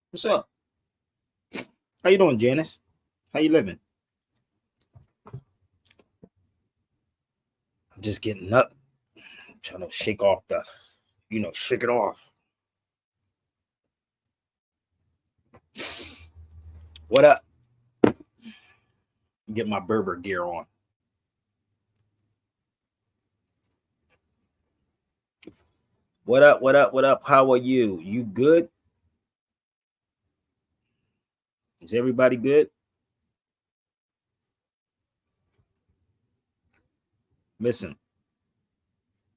What's up? How you doing, Janice? How you living? I'm just getting up, trying to shake off the, shake it off. What up? Get my Berber gear on. What up? What up? What up? How are you? You good? Is everybody good? Listen,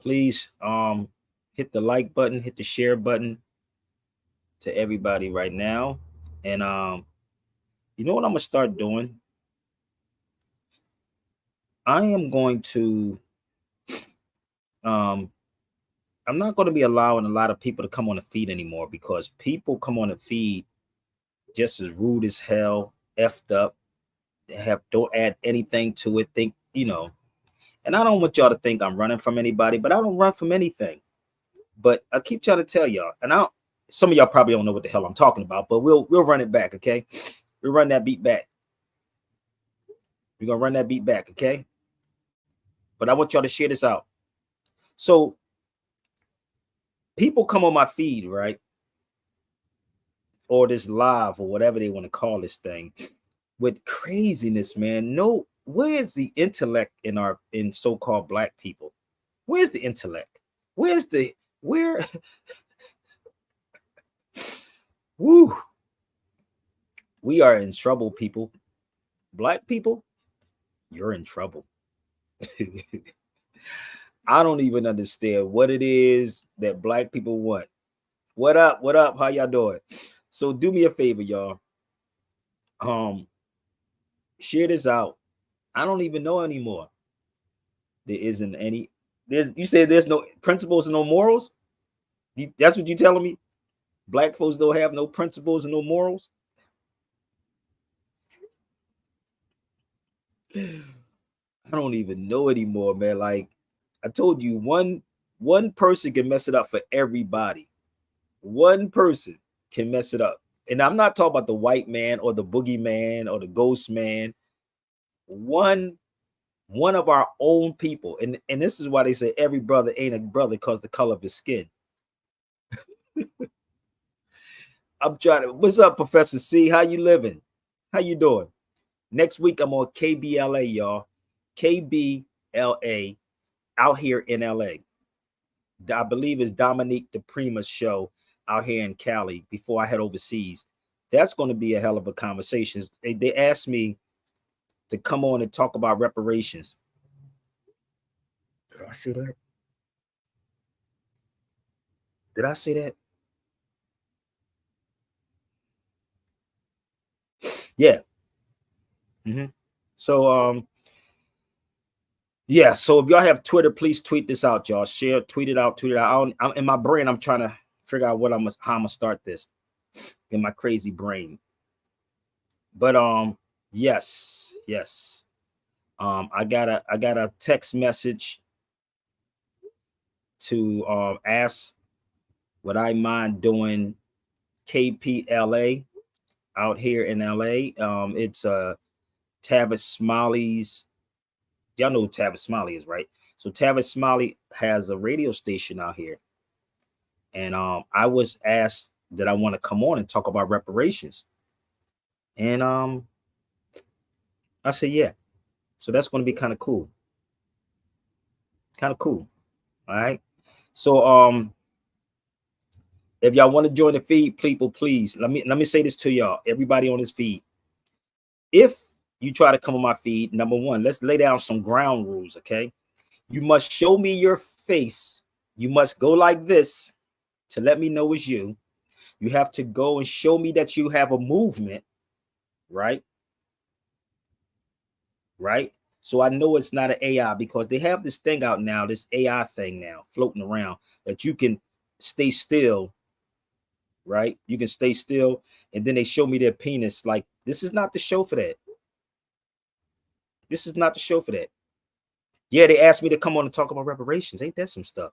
please hit the like button, hit the share button to everybody right now. And you know what I'm gonna start doing? I am going to um I'm not going to be allowing a lot of people to come on the feed anymore because people come on the feed just as rude as hell, effed up. They have don't add anything to it. Think and I don't want y'all to think I'm running from anybody, but I don't run from anything. But I keep trying to tell y'all, and I don't, some of y'all probably don't know what the hell I'm talking about, but we'll run it back, okay? We'll run that beat back. We're gonna run that beat back, okay? But I want y'all to share this out. So people come on my feed, right? Or this live or whatever they want to call this thing with craziness, man. No, where's the intellect in so-called black people? Where's the intellect? Where woo, we are in trouble, people. Black people, you're in trouble. I don't even understand what it is that black people want. What up? What up? How y'all doing? So do me a favor, y'all. Um, share this out. I don't even know anymore. There isn't any. You said there's no principles and no morals. That's what you telling me? Black folks don't have no principles and no morals. I don't even know anymore, man. Like I told you, one person can mess it up for everybody. One person can mess it up. And I'm not talking about the white man or the boogeyman or the ghost man. One of our own people. And this is why they say every brother ain't a brother because the color of his skin. I'm trying to. What's up, Professor C? How you living? How you doing? Next week I'm on KBLA, y'all. KBLA out here in LA. I believe it's Dominique DePrima's show out here in Cali before I head overseas. That's going to be a hell of a conversation. They asked me to come on and talk about reparations. Did I say that? Did I say that? Yeah. Mm-hmm. So yeah. So if y'all have Twitter, please tweet this out, y'all. Share, tweet it out, tweet it out. I'm in my brain. I'm trying to figure out how I'm gonna start this in my crazy brain. But yes. I got a text message to ask would I mind doing KPLA out here in LA. It's Tavis Smiley's. Y'all know who Tavis Smiley is, right? So Tavis Smiley has a radio station out here, and I was asked that I want to come on and talk about reparations, and I said yeah. So that's going to be kind of cool. Kind of cool. All right. So if y'all want to join the feed, people, please let me say this to y'all, everybody on this feed. If you try to come on my feed, number one, let's lay down some ground rules, okay? You must show me your face. You must go like this to let me know it's you. You have to go and show me that you have a movement, right? Right? So I know it's not an AI because they have this thing out now, this AI thing now floating around that you can stay still, right? You can stay still, and then they show me their penis. Like, this is not the show for that. This is not the show for that. Yeah, they asked me to come on and talk about reparations. Ain't that some stuff?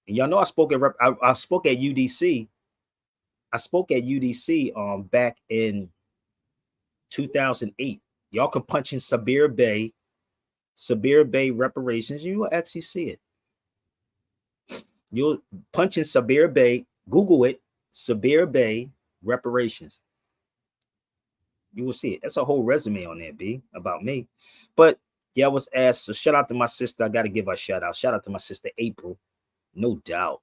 And y'all know I spoke at I spoke at UDC. I spoke at UDC back in 2008. Y'all can punch in Sabir Bay reparations. You will actually see it. You'll punch in Sabir Bay, Google it, Sabir Bay reparations. You will see it. That's a whole resume on there, B, about me. But yeah, I was asked. So shout out to my sister. I got to give her a shout out. Shout out to my sister April, no doubt.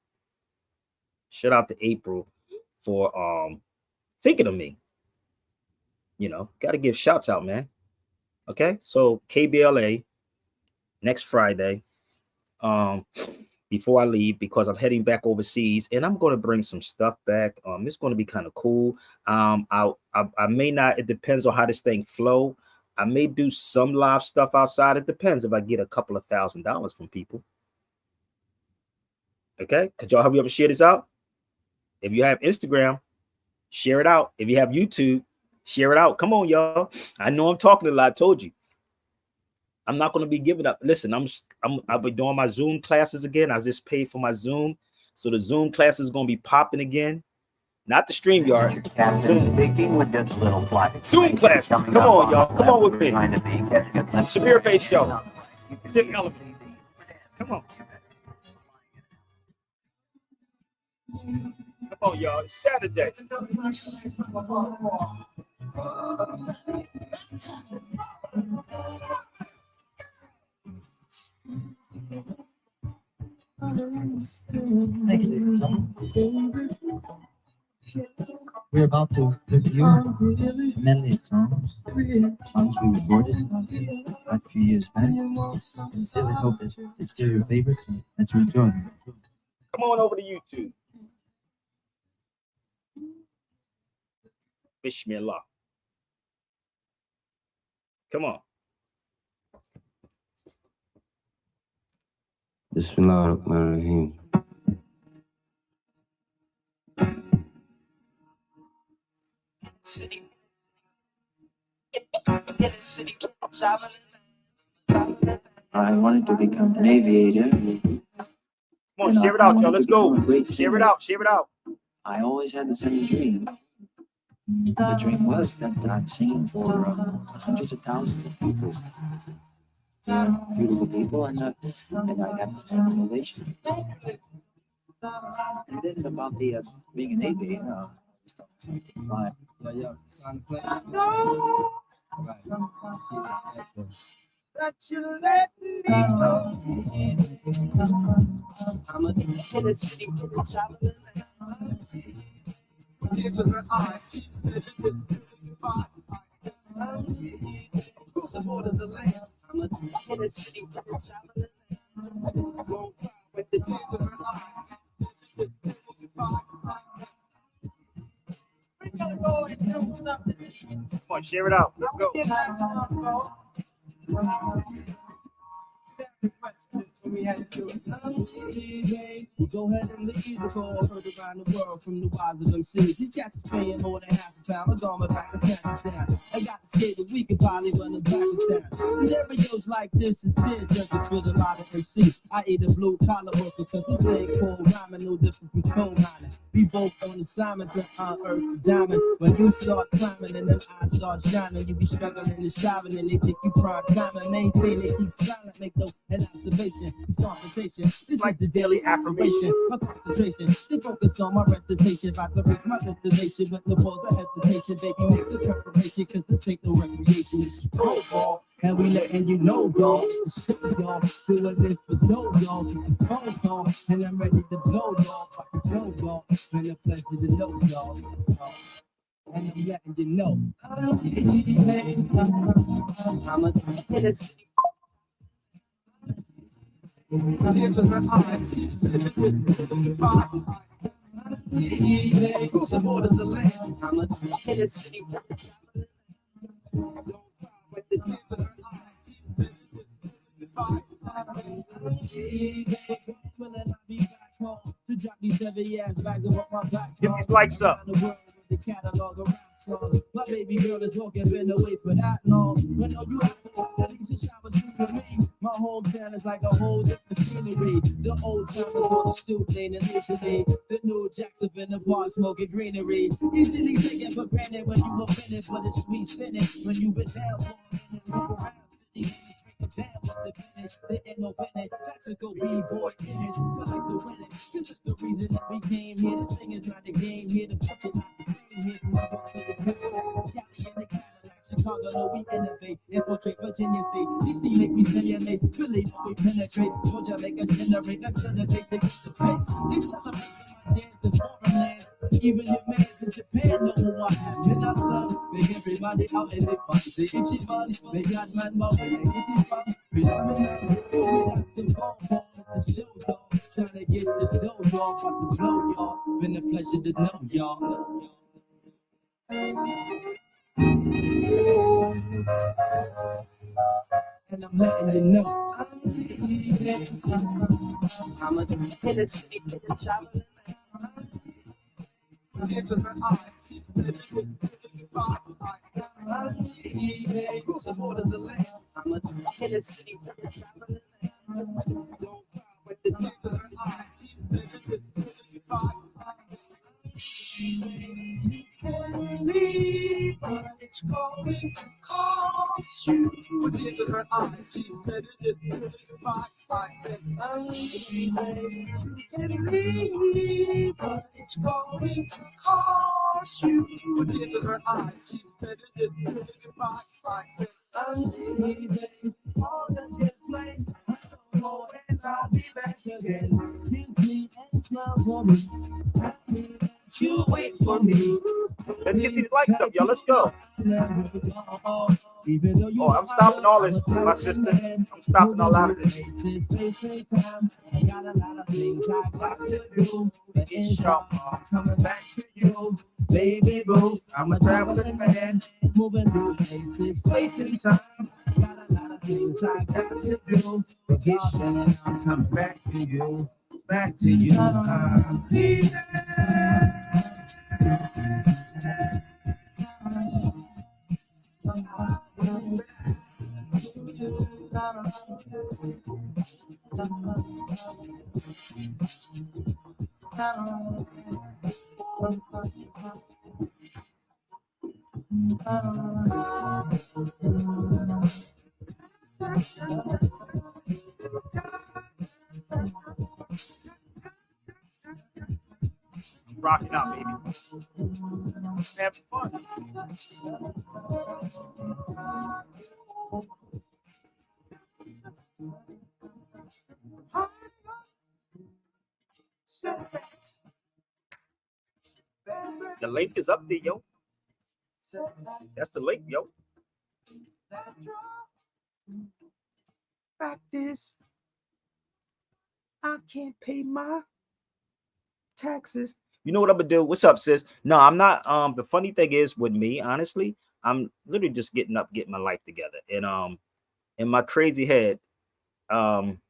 Shout out to April for thinking of me. You know, got to give shouts out, man. Okay, so KBLA next Friday. Before I leave, because I'm heading back overseas, and I'm going to bring some stuff back. It's going to be kind of cool. I may not. It depends on how this thing flow. I may do some live stuff outside. It depends if I get a couple of $1,000s from people. Okay, could y'all hurry up and share this out? If you have Instagram, share it out. If you have YouTube, share it out. Come on, y'all. I know I'm talking a lot. I told you. I'm not going to be giving up. Listen, I'll be doing my Zoom classes again. I just paid for my Zoom. So the Zoom class is going to be popping again. Not the StreamYard. Zoom. With this little flight. Zoom classes. Come on, y'all. Come on with me. Sabir Bay Show. Come on. Come on, y'all. It's Saturday. We're about to review a medley of songs we recorded a few years back. Sincerely hope that it's still your favorites and that you enjoy them. Come on over to YouTube. Bismillah. Come on. Bismillah ar-Rahman ar-Rahim. I wanted to become an aviator. Come on, share it out, y'all. Let's go. Share it out. Share it out. I always had the same dream. The dream was that I'm singing for hundreds of thousands of people. Beautiful people, and I got the standing ovation. And then about the being an aviator, yeah, time to play. No. Right. That you let me know. I'm a Tennessee traveling. Into her eyes, she's living with across the border of the land. I'm a Tennessee traveling. Won't cry with the tears in her eyes. We're gonna go and do something. Come on, share it out. Let's go. We had to do it. We go ahead and leave the ball heard around the world from the wise of them cities. These cats is paying more than half a pound. I got my back and snatch it down. I got to skate a week and probably run them back and down. Scenarios like this is tear jerkers with a lot of MC. I eat a blue collar worker cause this thing called rhyming no different from coal mining. We both on assignment to unearth the diamond. When you start climbing and them eyes start shining, you be struggling and striving and they think you prime climbing. Maintain it, keep silent, make no an observation. It's confrontation. It's like the daily affirmation. My concentration, stay focused on my recitation. About to reach my destination with no pause or hesitation. Baby, make the preparation, cause this ain't no recreation. It's pro ball. And we letting you know, y'all. It's show, y'all. Doing this for dough, y'all. Get the phone call. And I'm ready to blow, y'all. Fucking blow, y'all. And a pleasure to know, y'all. And I'm letting you know. I'm a Tennessee. Into her eyes, she's living with across the border of the land. I'm a Tennessee. With the tears in her eyes, will I be back home to drop these heavy ass bags of what my back. Get these likes up. The catalog around song. My baby girl is walking, been away for that long. When all you have to do since I was to me. My hometown is like a whole different scenery. The old town is on the stoop lane and usually the new jacks up in the park smoking greenery. Easily taken for granted when you offended, but it's sweet sinning when you been down for a minute. Move around, city, down with the finish, there ain't no winning. Classical B-boy in it, I like to win it. Cause it's the reason that we came here. This thing is not a game here. The future not the game here. From New York to the Cali and the Cadillac. Chicago, no, we innovate. Infiltrate Virginia State. DC make me stimulate. Philly, no, we penetrate. Georgia make us generate. Let's celebrate to get the pace. These celebrating my jams in foreign lands. Even your mans in Japan know what happened. I love make everybody out in the fun. Say it's fun. They got man, but we ain't getting fun. Phenomenal. We got some fun. It's the show, y'all. Trying to get this dough, y'all. About to blow, y'all. Been a pleasure to know y'all. And I'm letting you know I'm a illustrator, traveling across the border of the land. I'm a illustrator, traveling don't cry with the tears in her eyes. You can leave, but it's going to cost you. With tears in her eyes, she said it is my side. You can leave, but it's going to cost you. With tears in her eyes, she said it is my side. I'm leaving, all the jet plane. I don't know when I'll be back again. Kiss me and smile for me. You wait for me. Let's get these lights up, y'all. Let's go. Oh, I'm stopping all this, my sister. I'm stopping all out of this. I got a lot of things I got to do. But inshallah, I'm coming back to you. Baby boo, I'm a traveling man, moving through places, space and time. I got a lot of things I got to do. But inshallah, I'm coming back to you. Back to you. Rocking out, baby. Have fun. The link is up there, yo. That's the link, yo. Practice. I can't pay my taxes. You know what I'm gonna do? What's up, sis? No, I'm not. The funny thing is with me, honestly, I'm literally just getting up, getting my life together. And in my crazy head, I'm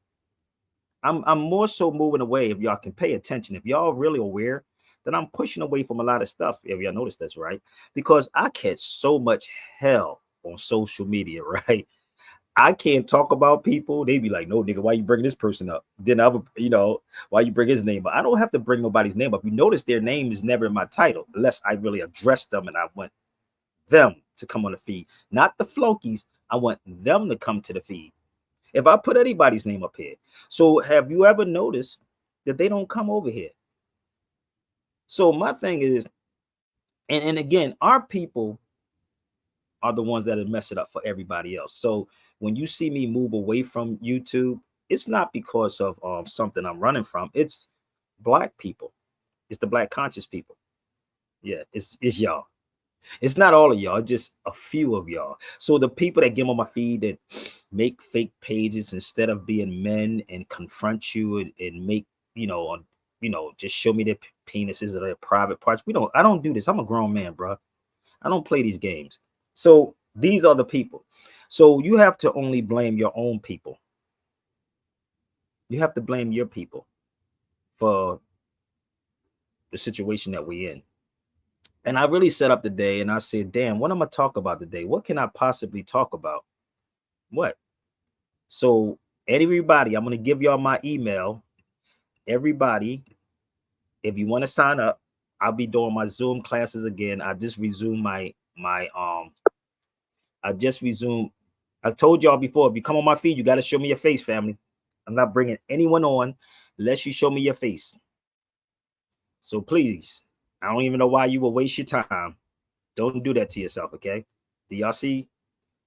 more so moving away. If y'all can pay attention, if y'all really aware that I'm pushing away from a lot of stuff, if y'all notice that's right, because I catch so much hell on social media, right? I can't talk about people. They be like, no, nigga, why you bringing this person up? Then I would, why you bring his name up? I don't have to bring nobody's name up. You notice their name is never in my title unless I really address them and I want them to come on the feed, not the flunkies. I want them to come to the feed. If I put anybody's name up here. So have you ever noticed that they don't come over here? So my thing is, and again, our people are the ones that have messed it up for everybody else. So when you see me move away from YouTube, it's not because of something I'm running from. It's Black people. It's the Black conscious people. Yeah, it's y'all. It's not all of y'all, just a few of y'all. So the people that get on my feed that make fake pages instead of being men and confront you and make, just show me their penises or their private parts. I don't do this. I'm a grown man, bro. I don't play these games. So these are the people. So you have to only blame your own people. You have to blame your people for the situation that we're in. And I really set up the day and I said, damn, what am I talk about today? What can I possibly talk about? What? So everybody, I'm going to give y'all my email. Everybody, if you want to sign up, I'll be doing my Zoom classes again. I just resumed I just resumed. I told y'all before, if you come on my feed, you got to show me your face, family. I'm not bringing anyone on unless you show me your face. So please, I don't even know why you will waste your time. Don't do that to yourself, okay? Do y'all see?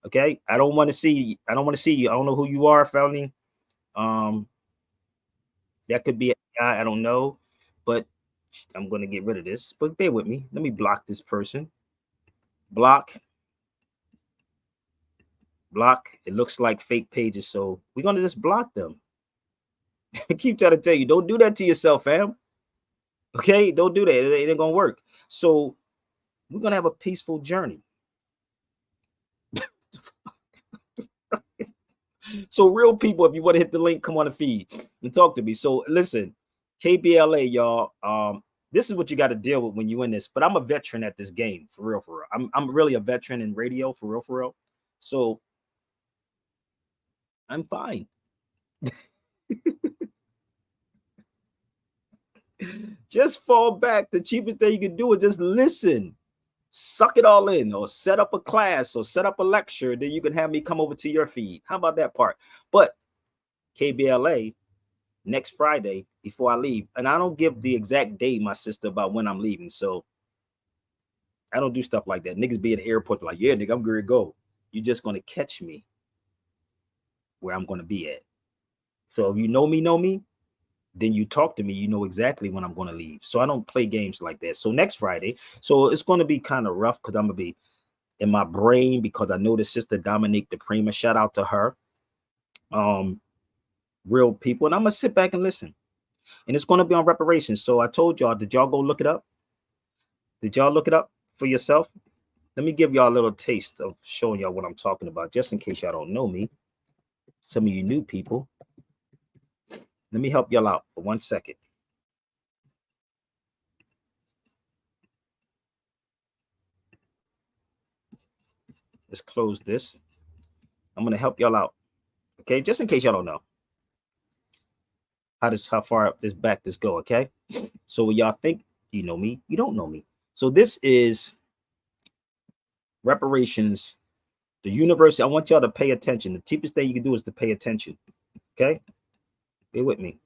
Okay, I don't want to see. I don't want to see you. I don't know who you are, family. Um, that could be a guy. I don't know, but I'm gonna get rid of this. But bear with me. Let me block this person. Block. Block. It looks like fake pages, so we're gonna just block them. I keep trying to tell you, don't do that to yourself, fam. Okay, don't do that. It ain't gonna work. So we're gonna have a peaceful journey. So real people, if you want to hit the link, come on the feed and talk to me. So listen, KBLA, y'all. This is what you got to deal with when you in this. But I'm a veteran at this game, for real, for real. I'm really a veteran in radio, for real, for real. So I'm fine. Just fall back. The cheapest thing you can do is just listen. Suck it all in, or set up a class, or set up a lecture. Then you can have me come over to your feed. How about that part? But KBLA next Friday before I leave, and I don't give the exact date, my sister, about when I'm leaving. So I don't do stuff like that. Niggas be in the airport like, yeah, nigga, I'm gonna go. You're just gonna catch me where I'm gonna be at. So if you know me, then you talk to me, you know exactly when I'm going to leave. So I don't play games like that. So next Friday, so it's going to be kind of rough because I'm going to be in my brain because I know the sister Dominique DePrima. Shout out to her. Real people. And I'm going to sit back and listen. And it's going to be on reparations. So I told y'all, did y'all go look it up? Did y'all look it up for yourself? Let me give y'all a little taste of showing y'all what I'm talking about, just in case y'all don't know me. Some of you new people. Let me help y'all out for 1 second. Let's close this. I'm going to help y'all out. Okay, just in case y'all don't know how far this back this go. Okay, so when y'all think you know me, you don't know me. So this is reparations. The university. I want y'all to pay attention. The cheapest thing you can do is to pay attention. Okay, be with me.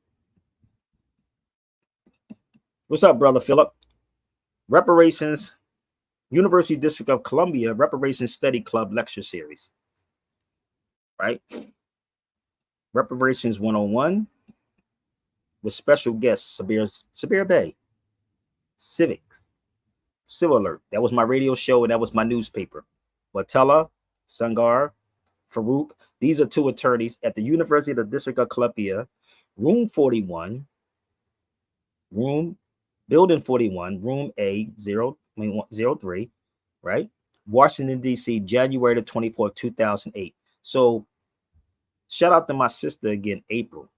What's up, brother Philip? Reparations, University District of Columbia Reparations Study Club lecture series. Right. Reparations 101 with special guests Sabir Bay, Civic, Civil Alert. That was my radio show and that was my newspaper. Watella, Sangar, Farouk. These are two attorneys at the University of the District of Columbia, room 41, building 41, room A003, right? Washington, D.C., January the 24th, 2008. So shout out to my sister again, April,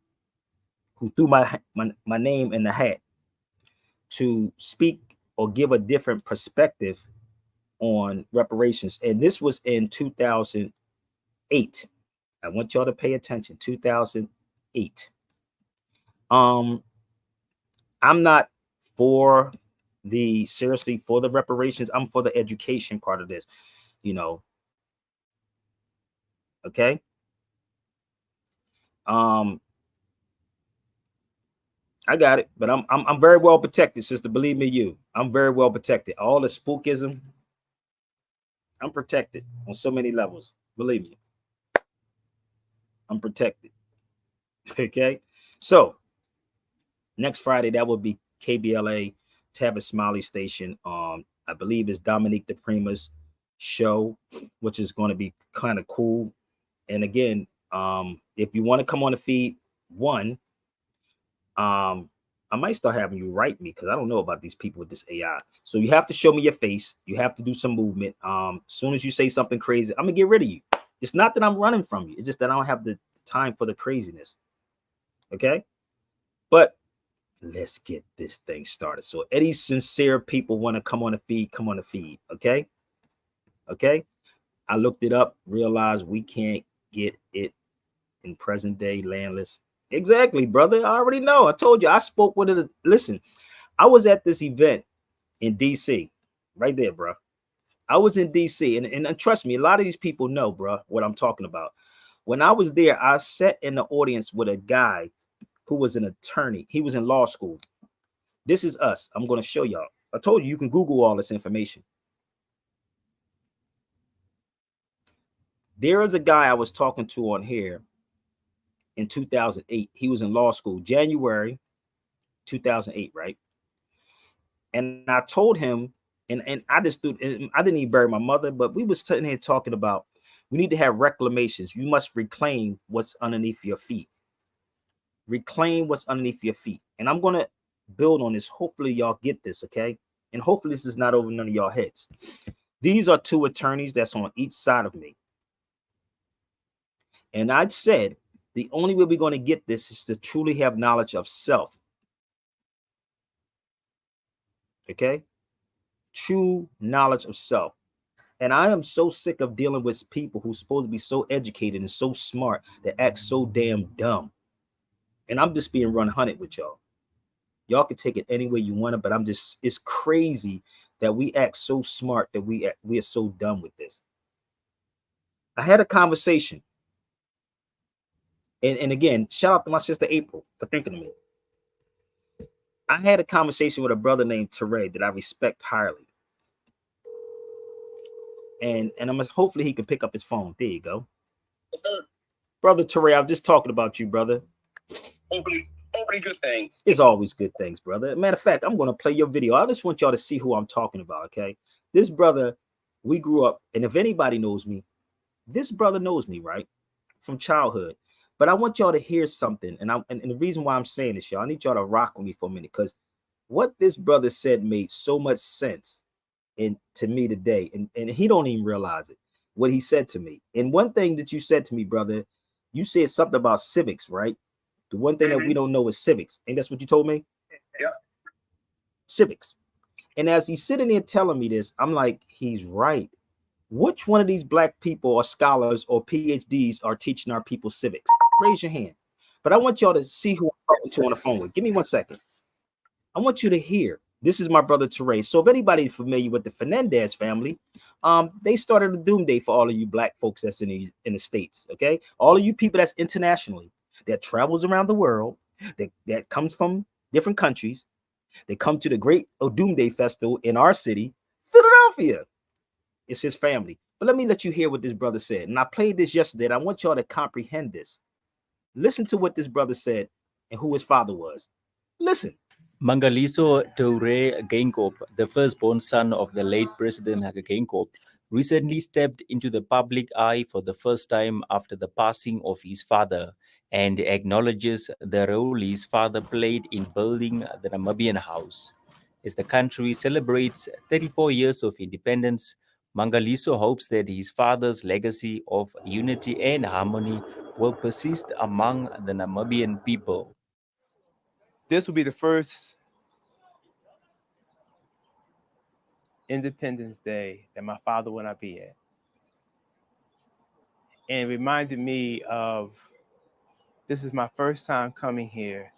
who threw my name in the hat to speak or give a different perspective on reparations. And this was in 2008. I want y'all to pay attention. 2008. I'm not for the reparations. I'm for the education part of this, you know. Okay. I got it, but I'm very well protected, sister. Believe me, I'm very well protected. All the spookism, I'm protected on so many levels. Believe me, I'm protected. Okay, so next Friday that will be KBLA Tavis Smiley Station. I believe it's Dominique DePrima's show, which is going to be kind of cool. And again, if you want to come on the feed, I might start having you write me because I don't know about these people with this AI. So you have to show me your face. You have to do some movement. As soon as you say something crazy, I'm gonna get rid of you. It's not that I'm running from you. It's just that I don't have the time for the craziness. Okay. But let's get this thing started. So any sincere people want to come on the feed, come on the feed. Okay. Okay. I looked it up, realized we can't get it in present day landless. Exactly, brother. I already know. I told you. I spoke with it. Listen, I was at this event in DC, right there, bro. I was in DC, and trust me, a lot of these people know, bro, what I'm talking about. When I was there, I sat in the audience with a guy who was an attorney. He was in law school. This is us. I'm going to show y'all. I told you you can Google all this information. There is a guy I was talking to on here in 2008. He was in law school, January 2008, right? And I told him, and I just I didn't even bury my mother, but we was sitting here talking about we need to have reclamations. You must reclaim what's underneath your feet. Reclaim what's underneath your feet. And I'm going to build on this. Hopefully y'all get this, okay? And hopefully this is not over none of y'all heads. These are two attorneys that's on each side of me. And I said, the only way we're going to get this is to truly have knowledge of self. Okay? True knowledge of self. And I am so sick of dealing with people who's supposed to be so educated and so smart that act so damn dumb. And I'm just being 100 with y'all. Y'all can take it any way you want it, but it's crazy that we act so smart that we are so dumb with this. I had a conversation. And again, shout out to my sister April for thinking of me. I had a conversation with a brother named Teray that I respect highly. And hopefully he can pick up his phone. There you go. Brother Teray, I'm just talking about you, brother. Hopefully good things. It's always good things, brother. Matter of fact, I'm going to play your video. I just want y'all to see who I'm talking about, okay? This brother, we grew up, and if anybody knows me, this brother knows me, right? From childhood. But I want y'all to hear something. And the reason why I'm saying this, y'all, I need y'all to rock with me for a minute, because what this brother said made so much sense to me today. And he don't even realize it, what he said to me. And one thing that you said to me, brother, you said something about civics, right? The one thing that we don't know is civics. Ain't that's what you told me? Yeah. Civics. And as he's sitting there telling me this, I'm like, he's right. Which one of these black people or scholars or PhDs are teaching our people civics? Raise your hand. But I want y'all to see who I'm talking to on the phone with. Give me 1 second. I want you to hear. This is my brother Teray. So if anybody's familiar with the Fernandez family, they started a doomsday for all of you black folks that's in the States, okay? All of you people that's internationally, that travels around the world, that comes from different countries, they come to the great Doomsday Festival in our city, Philadelphia. It's his family. But let me let you hear what this brother said. And I played this yesterday, and I want y'all to comprehend this. Listen to what this brother said and who his father was. Listen. Mangaliso Toure Geingob, the firstborn son of the late President Hage Geingob, recently stepped into the public eye for the first time after the passing of his father and acknowledges the role his father played in building the Namibian house. As the country celebrates 34 years of independence, Mangaliso hopes that his father's legacy of unity and harmony will persist among the Namibian people. This will be the first Independence Day that my father will not be at. And it reminded me of, this is my first time coming here.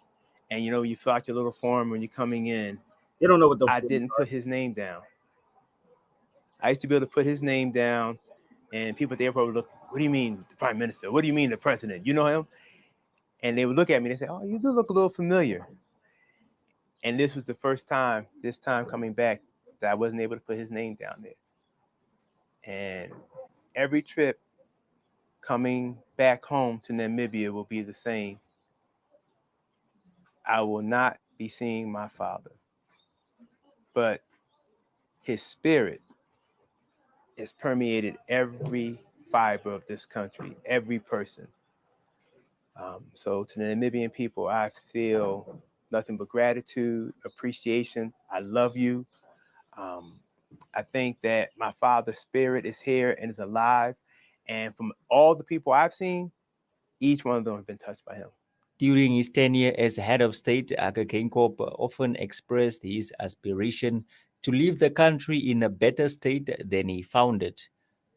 And you fill out your little form when you're coming in. You don't know what I didn't put his name down. I used to be able to put his name down, and people at the airport would look, what do you mean the prime minister? What do you mean the president? You know him? And they would look at me and say, oh, you do look a little familiar. And this was the first time, this time coming back, that I wasn't able to put his name down there. And every trip coming back home to Namibia will be the same. I will not be seeing my father, but his spirit has permeated every fiber of this country, every person. So to the Namibian people, I feel nothing but gratitude, appreciation. I love you. I think that my father's spirit is here and is alive. And from all the people I've seen, each one of them have been touched by him. During his tenure as head of state, Aga Geingob often expressed his aspiration to leave the country in a better state than he found it.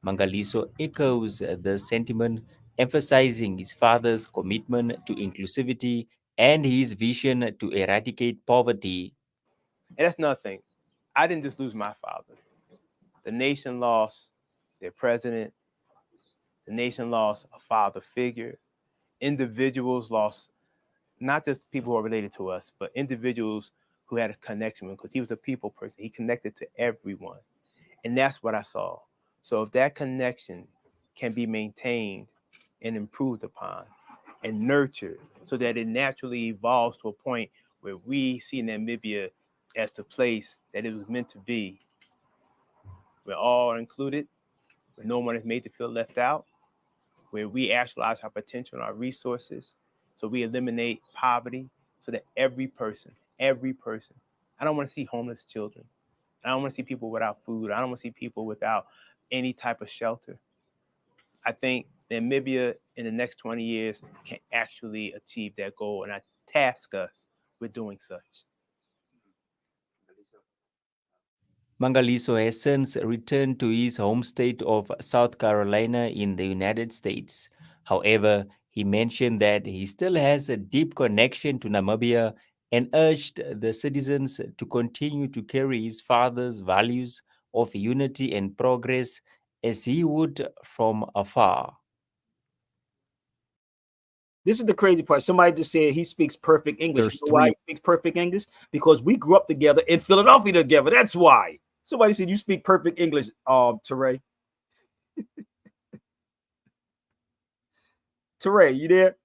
Mangaliso echoes the sentiment, emphasizing his father's commitment to inclusivity and his vision to eradicate poverty. And that's nothing. I didn't just lose my father. The nation lost their president. The nation lost a father figure. Individuals lost not just people who are related to us, but individuals who had a connection with him, because he was a people person. He connected to everyone. And that's what I saw. So if that connection can be maintained and improved upon and nurtured so that it naturally evolves to a point where we see Namibia as the place that it was meant to be, where all are included, where no one is made to feel left out, where we actualize our potential and our resources, so we eliminate poverty, so that every person, I don't want to see homeless children. I don't want to see people without food. I don't want to see people without any type of shelter. I think Namibia in the next 20 years can actually achieve that goal, and I task us with doing such. Mangaliso has since returned to his home state of South Carolina in the United States. However, he mentioned that he still has a deep connection to Namibia and urged the citizens to continue to carry his father's values of unity and progress as he would from afar. This is the crazy part. Somebody just said he speaks perfect English. There's You know why three. he speaks perfect English? Because we grew up together in Philadelphia together. That's why. Somebody said you speak perfect English, Teray. Teray, you there?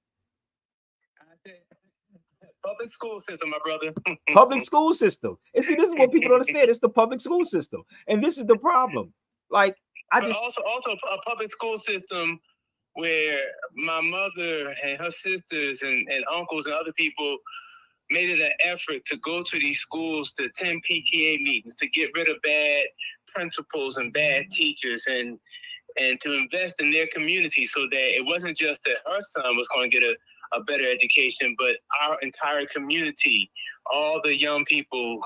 Public school system, my brother. Public school system. And see, this is what people don't understand. It's the public school system. And this is the problem. Like, But also a public school system where my mother and her sisters and uncles and other people made it an effort to go to these schools to attend PTA meetings, to get rid of bad principals and bad teachers, and to invest in their community, so that it wasn't just that her son was going to get a better education, but our entire community, all the young people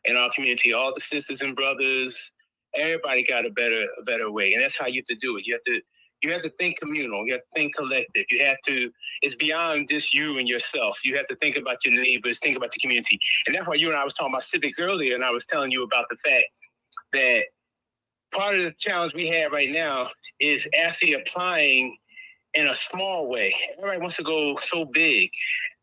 in our community, all the sisters and brothers, everybody got a better way. And that's how you have to do it. You have to think communal. You have to think collective. It's beyond just you and yourself. You have to think about your neighbors, think about the community. And that's why you and I was talking about civics earlier, and I was telling you about the fact that part of the challenge we have right now is actually applying in a small way. Everybody wants to go so big.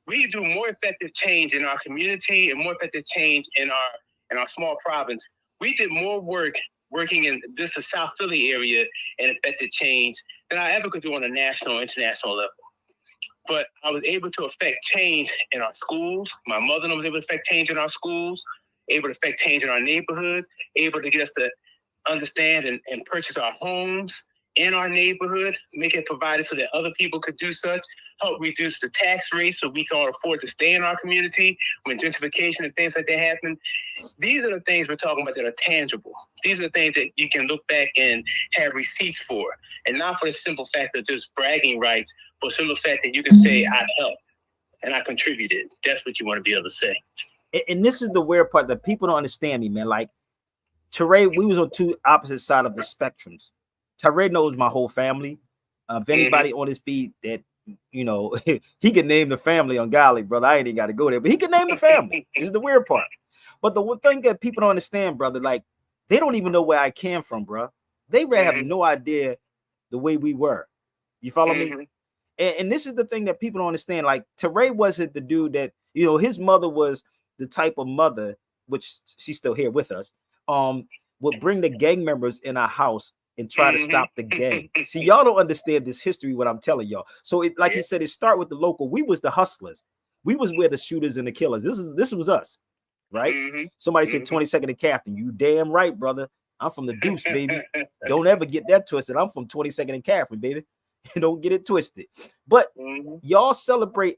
We do more effective change in our community and more effective change in our small province. We did more work working in the South Philly area and effective change than I ever could do on a national or international level. But I was able to affect change in our schools. My mother was able to affect change in our schools, able to affect change in our neighborhoods, able to get us to understand and purchase our homes in our neighborhood, make it provided so that other people could do such, help reduce the tax rate so we can afford to stay in our community when gentrification and things like that happen. These are the things we're talking about that are tangible. These are the things that you can look back and have receipts for, and not for the simple fact of just bragging rights, but the simple fact that you can say, I helped and I contributed. That's what you want to be able to say. And this is the weird part that people don't understand me, man. Like, Teray, we was on two opposite sides of the spectrums. Teray knows my whole family. If anybody on his feed that, you know, he can name the family on Golly, brother. I ain't even got to go there, but he can name the family. This is the weird part. But the one thing that people don't understand, brother, like, they don't even know where I came from, bro. They really have no idea the way we were. You follow me? And this is the thing that people don't understand. Like, Teray wasn't the dude that, you know, his mother was the type of mother, which she's still here with us, would bring the gang members in our house and try to stop the gang. See, y'all don't understand this history, what I'm telling y'all. So it, like he said, it start with the local. We was the hustlers. We was where the shooters and the killers. This was us, right? Somebody said 22nd and Catherine. You damn right, brother. I'm from the Deuce, baby. Don't ever get that twisted. I'm from 22nd and Catherine, baby. Don't get it twisted. But y'all celebrate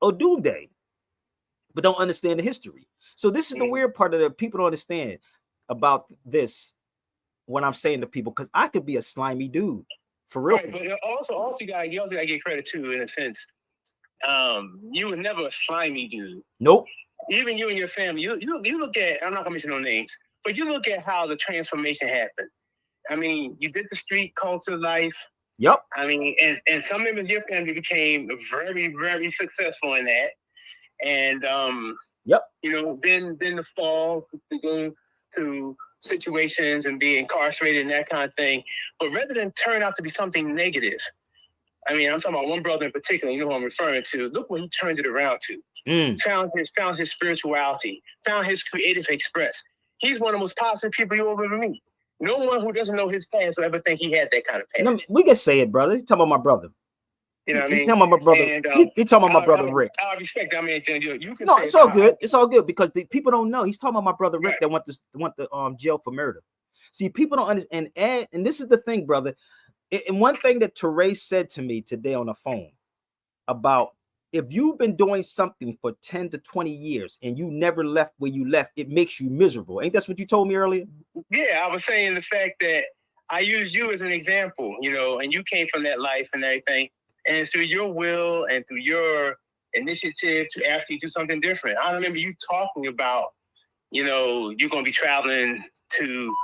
Odum Day, but don't understand the history. So this is the weird part that people don't understand about this when I'm saying to people, because I could be a slimy dude for real. Right, but also you gotta give credit too, in a sense. you were never a slimy dude. Nope. Even you and your family, you look at, I'm not gonna mention no names, but you look at how the transformation happened. I mean, you did the street culture life. Yep. I mean, and some members of your family became very, very successful in that. And yep. You know, then the fall to go to situations and be incarcerated and that kind of thing. But rather than turn out to be something negative, I mean, I'm talking about one brother in particular, you know who I'm referring to. Look what he turned it around to. Found his spirituality, found his creative express. He's one of the most positive people you'll ever meet. No one who doesn't know his past will ever think he had that kind of past. We can say it, brother. He's talking about my brother. You know what I mean? He's talking about my brother. And, he's talking about my brother Rick. I respect. I mean, you can. No, say it's all good. It's all good because the people don't know. He's talking about my brother Rick that went to jail for murder. See, people don't understand. And this is the thing, brother. And one thing that Teray said to me today on the phone about if you've been doing something for 10 to 20 years and you never left where you left, it makes you miserable. Ain't that what you told me earlier? Yeah, I was saying the fact that I used you as an example, you know, and you came from that life and everything. And through your will and through your initiative to actually do something different. I remember you talking about, you know, you're going to be traveling to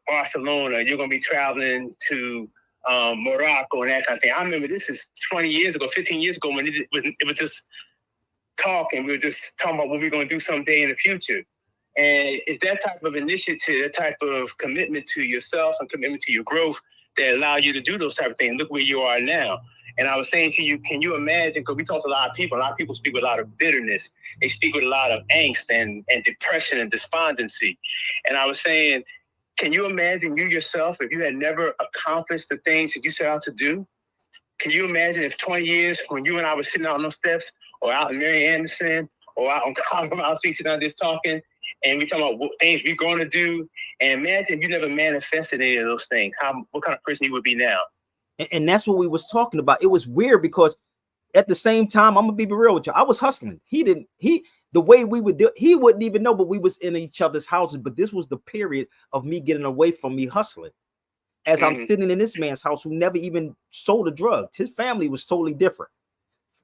Barcelona, you're going to be traveling to Morocco and that kind of thing. I remember this is 20 years ago, 15 years ago when it was just talk and we were just talking about what we're going to do someday in the future. And it's that type of initiative, that type of commitment to yourself and commitment to your growth that allow you to do those type of things. Look where you are now. And I was saying to you, can you imagine, because we talk to a lot of people speak with a lot of bitterness. They speak with a lot of angst and depression and despondency. And I was saying, can you imagine you yourself, if you had never accomplished the things that you set out to do? Can you imagine if 20 years when you and I were sitting out on those steps or out in Mary Anderson or out on Colorado Street sitting out there talking and we talking about what things we're going to do, and imagine if you never manifested any of those things, what kind of person you would be now? And that's what we was talking about. It was weird because at the same time, I'm gonna be real with you. I was hustling. The way we would do, he wouldn't even know, but we was in each other's houses. But this was the period of me getting away from me hustling. As I'm sitting in this man's house who never even sold a drug. His family was totally different.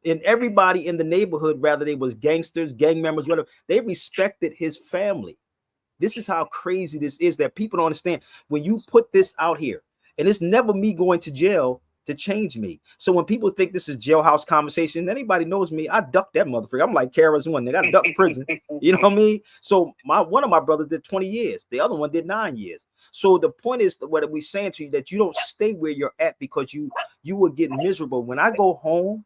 And everybody in the neighborhood, whether they was gangsters, gang members, whatever, they respected his family. This is how crazy this is that people don't understand. When you put this out here, and it's never me going to jail to change me. So when people think this is jailhouse conversation, anybody knows me, I duck that motherfucker. I'm like Kara's one. They got to duck prison. You know what I mean? So one of my brothers did 20 years. The other one did 9 years. So the point is what we're saying to you, that you don't stay where you're at because you will get miserable. When I go home,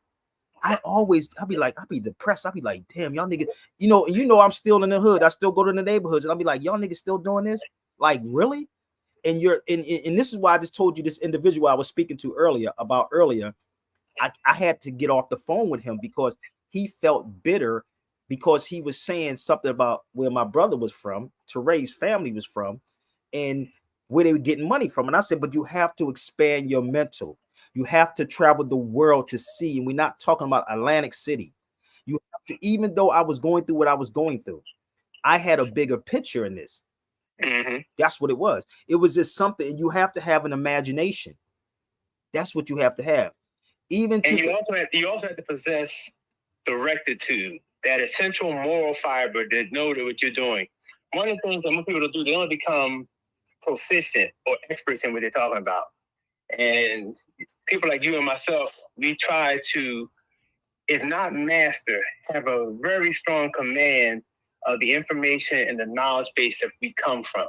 I'll be depressed. I'll be like, damn, y'all niggas, I'm still in the hood. I still go to the neighborhoods and I'll be like, y'all niggas still doing this? Like, really? And and this is why I just told you this individual I was speaking to earlier. I had to get off the phone with him because he felt bitter because he was saying something about where my brother was from, Teray's family was from, and where they were getting money from. And I said, but you have to expand your mental. You have to travel the world to see. And we're not talking about Atlantic City. You have to, even though I was going through what I was going through, I had a bigger picture in this. Mm-hmm. That's what it was. It was just something. You have to have an imagination. That's what you have to have. You also have to possess the rectitude, that essential moral fiber that know that what you're doing. One of the things that most people do, they don't become proficient or experts in what they're talking about. And people like you and myself, we try to, if not master, have a very strong command of the information and the knowledge base that we come from.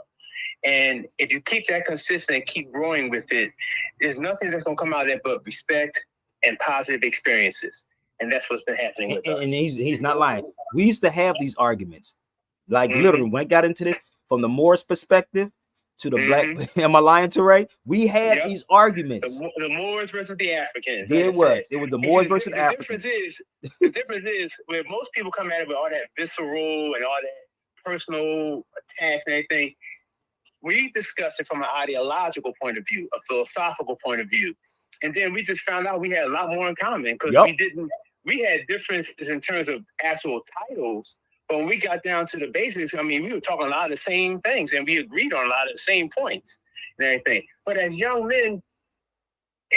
And if you keep that consistent and keep growing with it, there's nothing that's going to come out of that but respect and positive experiences. And that's what's been happening with us. And he's not lying. We used to have these arguments. Like literally, when I got into this, from the Moors perspective to the black, am I lying, Teray? We had these arguments. The Moors versus the Africans. It was the Moors versus Africans. The difference is where most people come at it with all that visceral and all that personal attacks and everything. We discussed it from an ideological point of view, a philosophical point of view. And then we just found out we had a lot more in common because we had differences in terms of actual titles. But when we got down to the basics, I mean, we were talking a lot of the same things and we agreed on a lot of the same points and everything. But as young men,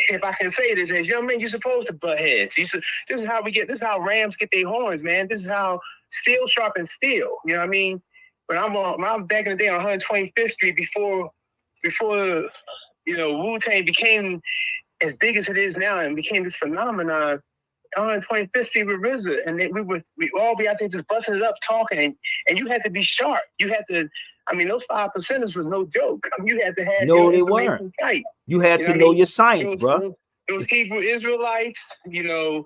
if I can say this, as young men, you're supposed to butt heads. This is how we get. This is how rams get their horns, man. This is how steel sharpens steel. You know what I mean? When I'm back in the day on 125th Street before Wu-Tang became as big as it is now and became this phenomenon. On 125th Street with RZA, and we all be out there just busting it up, talking, and you had to be sharp. You had to. I mean, those 5%ers was no joke. You had to have No, your they information weren't. tight. You had to know your science, bro. Those Hebrew Israelites, the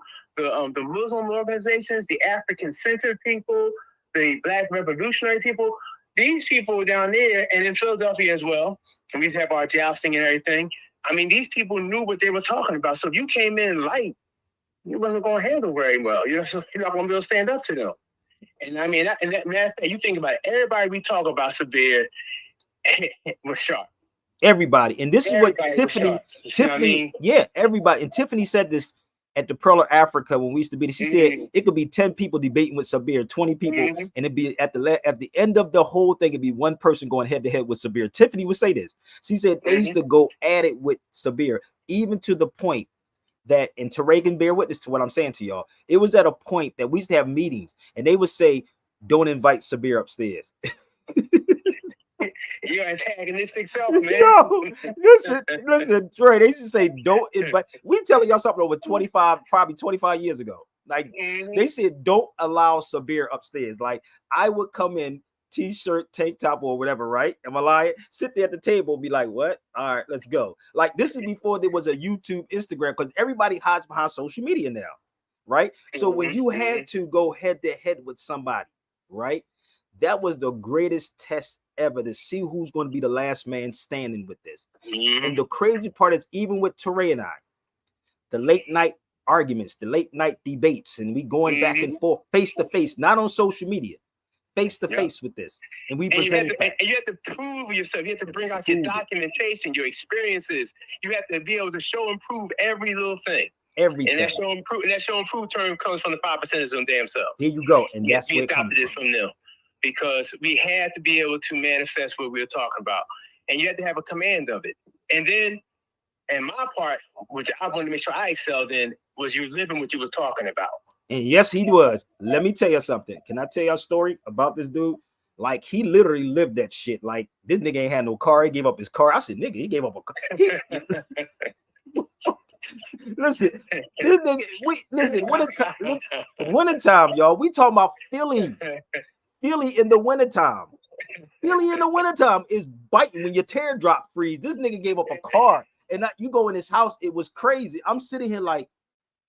Muslim organizations, the African-centered people, the Black revolutionary people. These people down there, and in Philadelphia as well, and we used to have our jousting and everything. I mean, these people knew what they were talking about. So if you came in light, you wasn't going to handle very well. You're not going to be able to stand up to them. And I mean, you think about it, everybody we talk about Sabir was sharp. Everybody. And this Everybody is what Tiffany, I mean? Yeah, everybody. And Tiffany said this at the Pearl of Africa when we used to be. She said it could be 10 people debating with Sabir, 20 people, and it'd be at the end of the whole thing, it'd be one person going head to head with Sabir. Tiffany would say this. She said they used to go at it with Sabir, even to the point that, and Teray can bear witness to what I'm saying to y'all, it was at a point that we used to have meetings and they would say, don't invite Sabir upstairs. You're antagonistic self, man. Yo, listen, Trey, they used to say, don't invite. We telling y'all something over 25 years ago. Like, they said, don't allow Sabir upstairs. Like, I would come in, t-shirt, tank top, or whatever, right? Am I lying? Sit there at the table, be like, what? All right, let's go. Like, this is before there was a YouTube, Instagram, because everybody hides behind social media now, right? So when you had to go head to head with somebody, right? That was the greatest test ever to see who's going to be the last man standing with this. And the crazy part is, even with Teray and I, the late night arguments, the late night debates, and we going back and forth, face to face, not on social media. Face to face with this, and you have to prove yourself. You have to bring out your documentation, your experiences. You have to be able to show and prove every little thing. Everything. And that show and prove term comes from the 5%ers on damn selves. Here you go, and that's where it comes from them, because we had to be able to manifest what we were talking about, and you had to have a command of it. And then, and my part, which I wanted to make sure I excelled in, was you living what you were talking about. And yes, he was. Let me tell you something. Can I tell you a story about this dude? Like, he literally lived that shit. Like, this nigga ain't had no car. He gave up his car. I said, nigga, he gave up a car. Listen, this nigga, wintertime, y'all. We talking about Philly. Philly in the wintertime. Philly in the wintertime is biting when your teardrop freeze. This nigga gave up a car. And you go in his house, it was crazy. I'm sitting here like,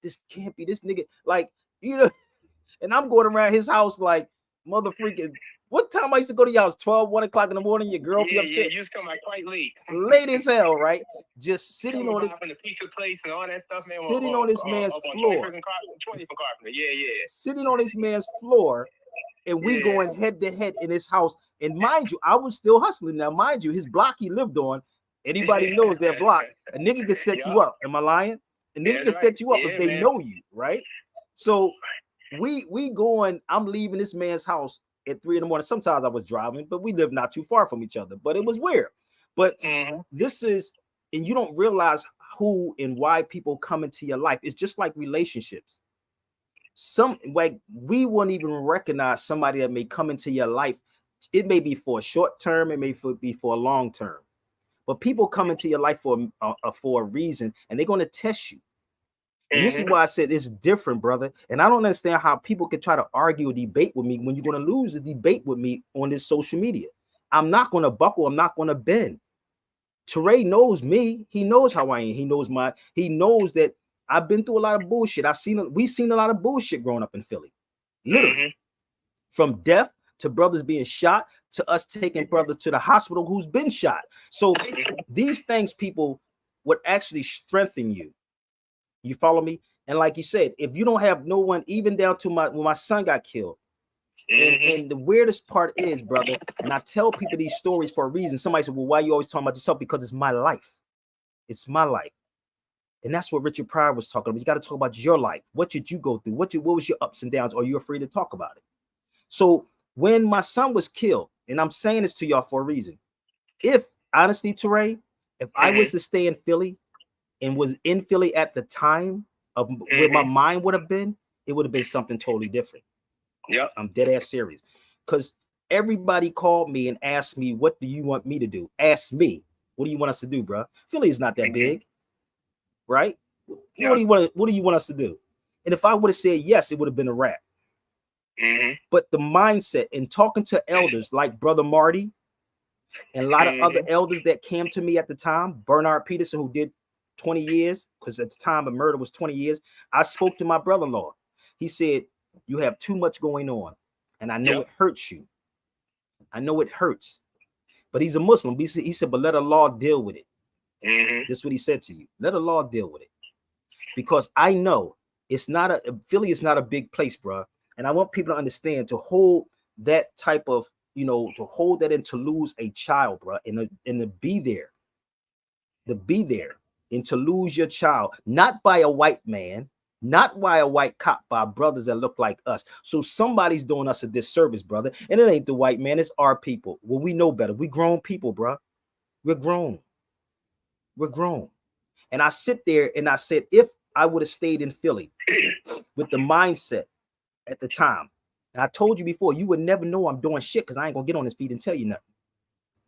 this can't be this nigga. Like, and I'm going around his house like, mother freaking, what time I used to go to y'all's 12, 1 o'clock in the morning? Your girl be upstairs. Yeah, you just come like quite late. Late as hell, right? Just sitting on the pizza place and all that stuff, man. Sitting on this man's floor. 20 from Carpenter. Yeah. Sitting on this man's floor, and we going head to head in his house. And mind you, I was still hustling. Now, mind you, his block he lived on, anybody knows that block. A nigga can set you up. Am I lying? A nigga can set you up if they know you, right? So we going, I'm leaving this man's house at 3 a.m. Sometimes I was driving, but we live not too far from each other. But it was weird. But this is, and you don't realize who and why people come into your life. It's just like relationships. Like, we wouldn't even recognize somebody that may come into your life. It may be for a short term, it may be for a long term. But people come into your life for a reason, and they're going to test you. And this is why I said it's different, brother. And I don't understand how people can try to argue or debate with me when you're going to lose the debate with me on this social media. I'm not going to buckle. I'm not going to bend. Teray knows me. He knows how I am. He knows that I've been through a lot of bullshit. We've seen a lot of bullshit growing up in Philly. Literally. From death to brothers being shot to us taking brothers to the hospital who's been shot. So these things, people, would actually strengthen you. You follow me? And like you said, if you don't have no one, even down to when my son got killed, and the weirdest part is, brother, and I tell people these stories for a reason. Somebody said, well, why are you always talking about yourself? Because it's my life. It's my life. And that's what Richard Pryor was talking about. You got to talk about your life. What did you go through? What was your ups and downs? Are you afraid to talk about it? So when my son was killed, and I'm saying this to y'all for a reason, if honestly, Teray, if I was to stay in Philly and was in Philly at the time of where my mind would have been, it would have been something totally different. Yep. I'm dead ass serious. Because everybody called me and asked me, what do you want me to do? Ask me, what do you want us to do, bro? Philly is not that big, right? Yeah. What do you want us to do? And if I would have said yes, it would have been a wrap. But the mindset and talking to elders like Brother Marty and a lot of other elders that came to me at the time, Bernard Peterson, who did 20 years, because at the time of murder was 20 years. I spoke to my brother-in-law. He said, you have too much going on. And I know it hurts you. I know it hurts. But he's a Muslim. He said, but let Allah deal with it. This is what he said to you. Let Allah deal with it. Because I know Philly is not a big place, bro. And I want people to understand, to hold that type of, to hold that and to lose a child, bro, and to be there, and to lose your child, not by a white man, not by a white cop, by brothers that look like us. So somebody's doing us a disservice, brother. And it ain't the white man, it's our people. Well, we know better. We grown people, bro. We're grown. And I sit there and I said, if I would have stayed in Philly with the mindset at the time, and I told you before, you would never know I'm doing shit because I ain't gonna get on his feet and tell you nothing.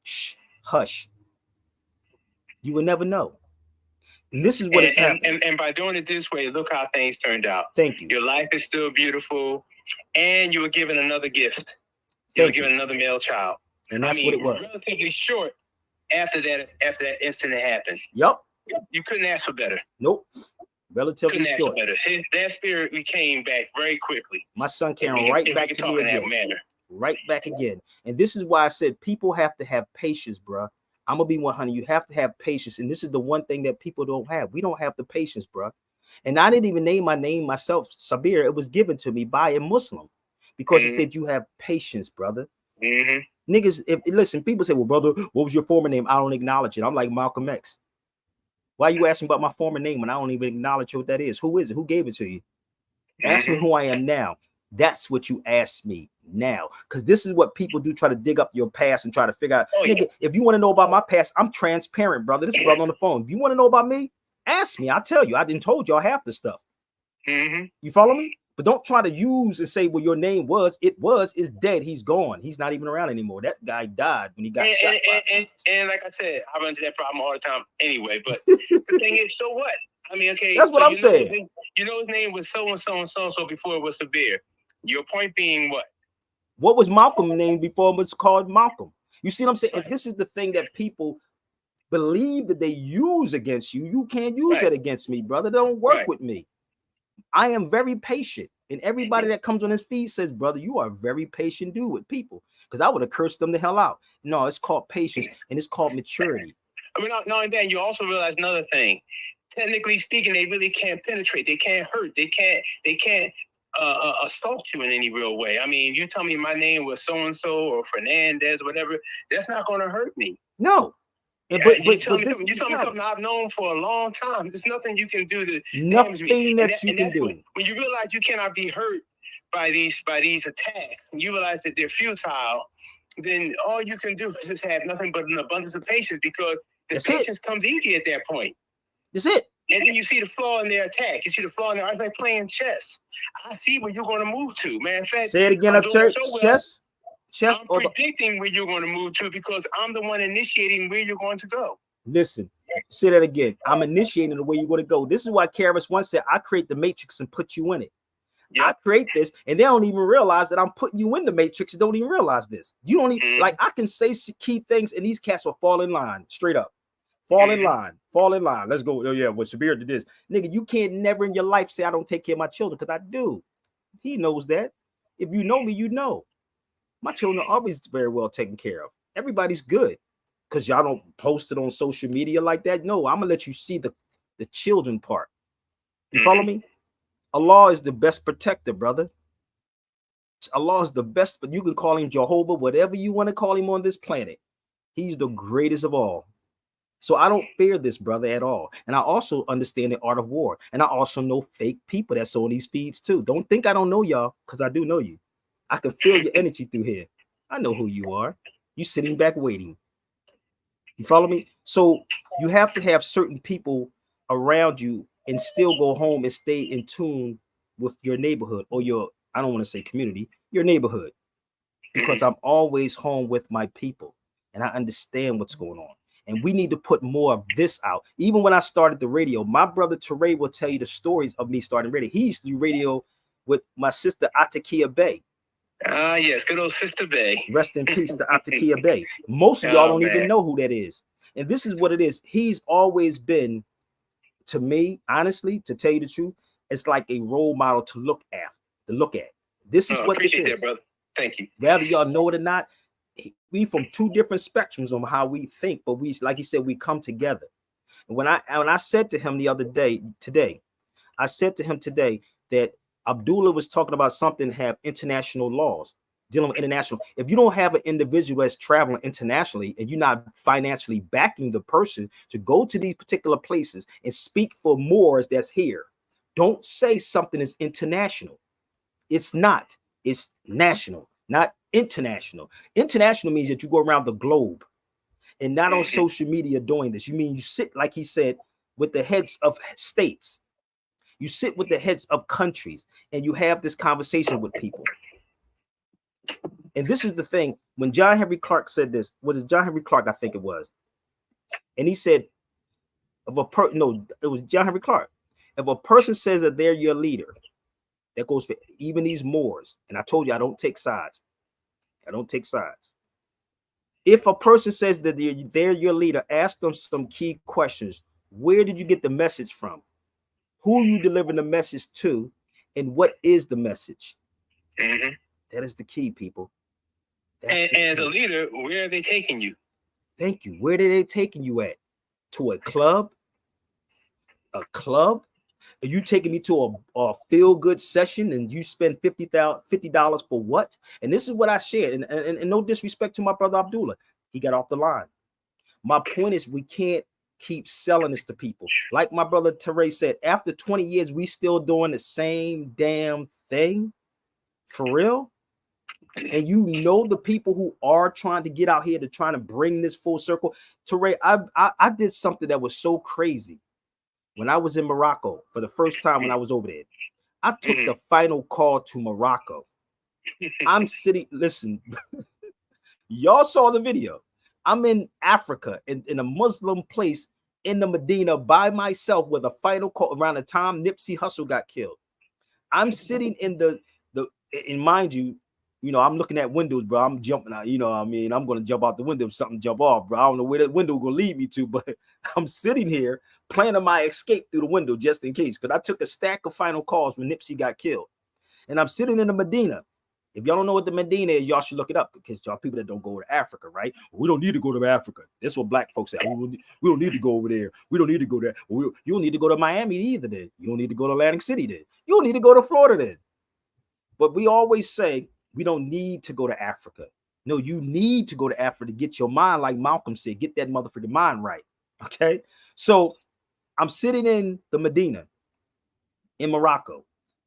Shh, hush. You would never know. And this is what is happening. And by doing it this way, look how things turned out. Thank you. Your life is still beautiful, and you were given another gift. You were given another male child. And that's what it was. Relatively short after that incident happened. Yup. You couldn't ask for better. Nope. Relatively short. That spirit came back very quickly. My son came right back to me again. Right back again. And this is why I said people have to have patience, bro. I'm gonna be 100. You have to have patience, and this is the one thing that people don't have. We don't have the patience, bro. And I didn't even name my name myself, Sabir. It was given to me by a Muslim because it said you have patience, brother. Niggas, listen, people say, well, brother, what was your former name? I don't acknowledge it. I'm like Malcolm X. Why are you asking about my former name when I don't even acknowledge what that is? Who is it? Who gave it to you? Ask me who I am now. That's what you ask me now. Because this is what people do, try to dig up your past and try to figure out. Nigga, if you want to know about my past, I'm transparent, brother. This brother on the phone. If you want to know about me, ask me. I'll tell you. I didn't told y'all half the stuff. You follow me? But don't try to use and say, well, your name is dead. He's gone. He's not even around anymore. That guy died when he got shot. And like I said, I run into that problem all the time anyway. But the thing is, so what? I mean, okay. That's what I'm saying. His name was so-and-so and so-and-so before it was Sabir. Your point being what? What was Malcolm's name before it was called Malcolm? You see what I'm saying? And this is the thing that people believe that they use against you. You can't use that against me, brother. Don't work with me. I am very patient. And everybody that comes on his feed says, brother, you are a very patient dude with people. Because I would have cursed them the hell out. No, it's called patience and it's called maturity. I mean, not only that, you also realize another thing. Technically speaking, they really can't penetrate. They can't hurt. They can't assault you in any real way. I mean, you tell me my name was so-and-so or Fernandez, whatever, that's not going to hurt me. No. You tell me something I've known for a long time. There's nothing you can do to damage me. That you can do. When you realize you cannot be hurt by these attacks, and you realize that they're futile, then all you can do is just have nothing but an abundance of patience, because the patience comes easy at that point. That's it. And then you see the flaw in their attack. You see the flaw in their it's like playing chess. I see where you're going to move to, man. In fact, say it again, church. Chess. I'm predicting where you're going to move to because I'm the one initiating where you're going to go. Listen, say that again. I'm initiating the way you're going to go. This is why Karis once said, I create the matrix and put you in it. Yep. I create this, and they don't even realize that I'm putting you in the matrix and don't even realize this. You don't even, like, I can say key things, and these cats will fall in line, straight up. Fall in line. Let's go. Oh, yeah, well, Sabir did this. Nigga, you can't never in your life say I don't take care of my children, because I do. He knows that. If you know me, you know. My children are always very well taken care of. Everybody's good. Because y'all don't post it on social media like that. No, I'm going to let you see the children part. You follow me? Allah is the best protector, brother. Allah is the best, but you can call him Jehovah, whatever you want to call him on this planet. He's the greatest of all. So I don't fear this, brother, at all. And I also understand the art of war. And I also know fake people that's on these feeds too. Don't think I don't know y'all, because I do know you. I can feel your energy through here. I know who you are. You sitting back waiting. You follow me? So you have to have certain people around you and still go home and stay in tune with your neighborhood or your, I don't want to say community, your neighborhood, because I'm always home with my people and I understand what's going on. And we need to put more of this out. Even when I started the radio, my brother Teray will tell you the stories of me starting radio. He used to do radio with my sister Atakia Bay. Ah, yes, good old Sister Bay. Rest in peace to Atakia Bay. Most of y'all don't even know who that is. And this is what it is. He's always been, to me, honestly, to tell you the truth, it's like a role model to look at. This is what this is. That, brother. Thank you. Whether y'all know it or not, we from two different spectrums on how we think, but we, like he said, we come together. And when I said to him today that Abdullah was talking about something have international laws, dealing with international. If you don't have an individual that's traveling internationally and you're not financially backing the person to go to these particular places and speak for Moors that's here, don't say something is international. It's not. It's national, not international. International means that you go around the globe and not on social media doing this. You mean you sit, like he said, with the heads of states. You sit with the heads of countries and you have this conversation with people. And this is the thing. When John Henry Clark said this, was it John Henry Clark? I think it was. And he said, it was John Henry Clark. If a person says that they're your leader, that goes for even these Moors. And I told you, I don't take sides. If a person says that they're your leader, ask them some key questions. Where did you get the message from? Who you delivering the message to? And what is the message? Mm-hmm. That is the key, people. And as a leader, where are they taking you? Thank you. Where are they taking you at? To a club? Are you taking me to a feel-good session and you spend $50 for what? And this is what I shared. And no disrespect to my brother Abdullah. He got off the line. My point is we can't keep selling this to people. Like my brother Teray said, after 20 years, we still doing the same damn thing? For real? And you know the people who are trying to get out here to trying to bring this full circle. Teray, I did something that was so crazy. When I was in Morocco for the first time when I was over there, I took the final call to Morocco. I'm sitting, listen, y'all saw the video. I'm in Africa in a Muslim place in the Medina by myself with a final call around the time Nipsey Hussle got killed. I'm sitting in and mind you, I'm looking at windows, bro. I'm jumping out, I'm going to jump out the window if something jump off, bro. I don't know where that window going to lead me to, but I'm sitting here planning my escape through the window just in case, because I took a stack of final calls when Nipsey got killed. And I'm sitting in the Medina. If y'all don't know what the Medina is, y'all should look it up, because y'all people that don't go to Africa, right? We don't need to go to Africa. That's what black folks say. We don't need to go over there. We don't need to go there. You don't need to go to Miami either then. You don't need to go to Atlantic City then. You don't need to go to Florida then. But we always say we don't need to go to Africa. No, you need to go to Africa to get your mind, like Malcolm said, get that motherfucking mind right. Okay? So I'm sitting in the Medina in Morocco,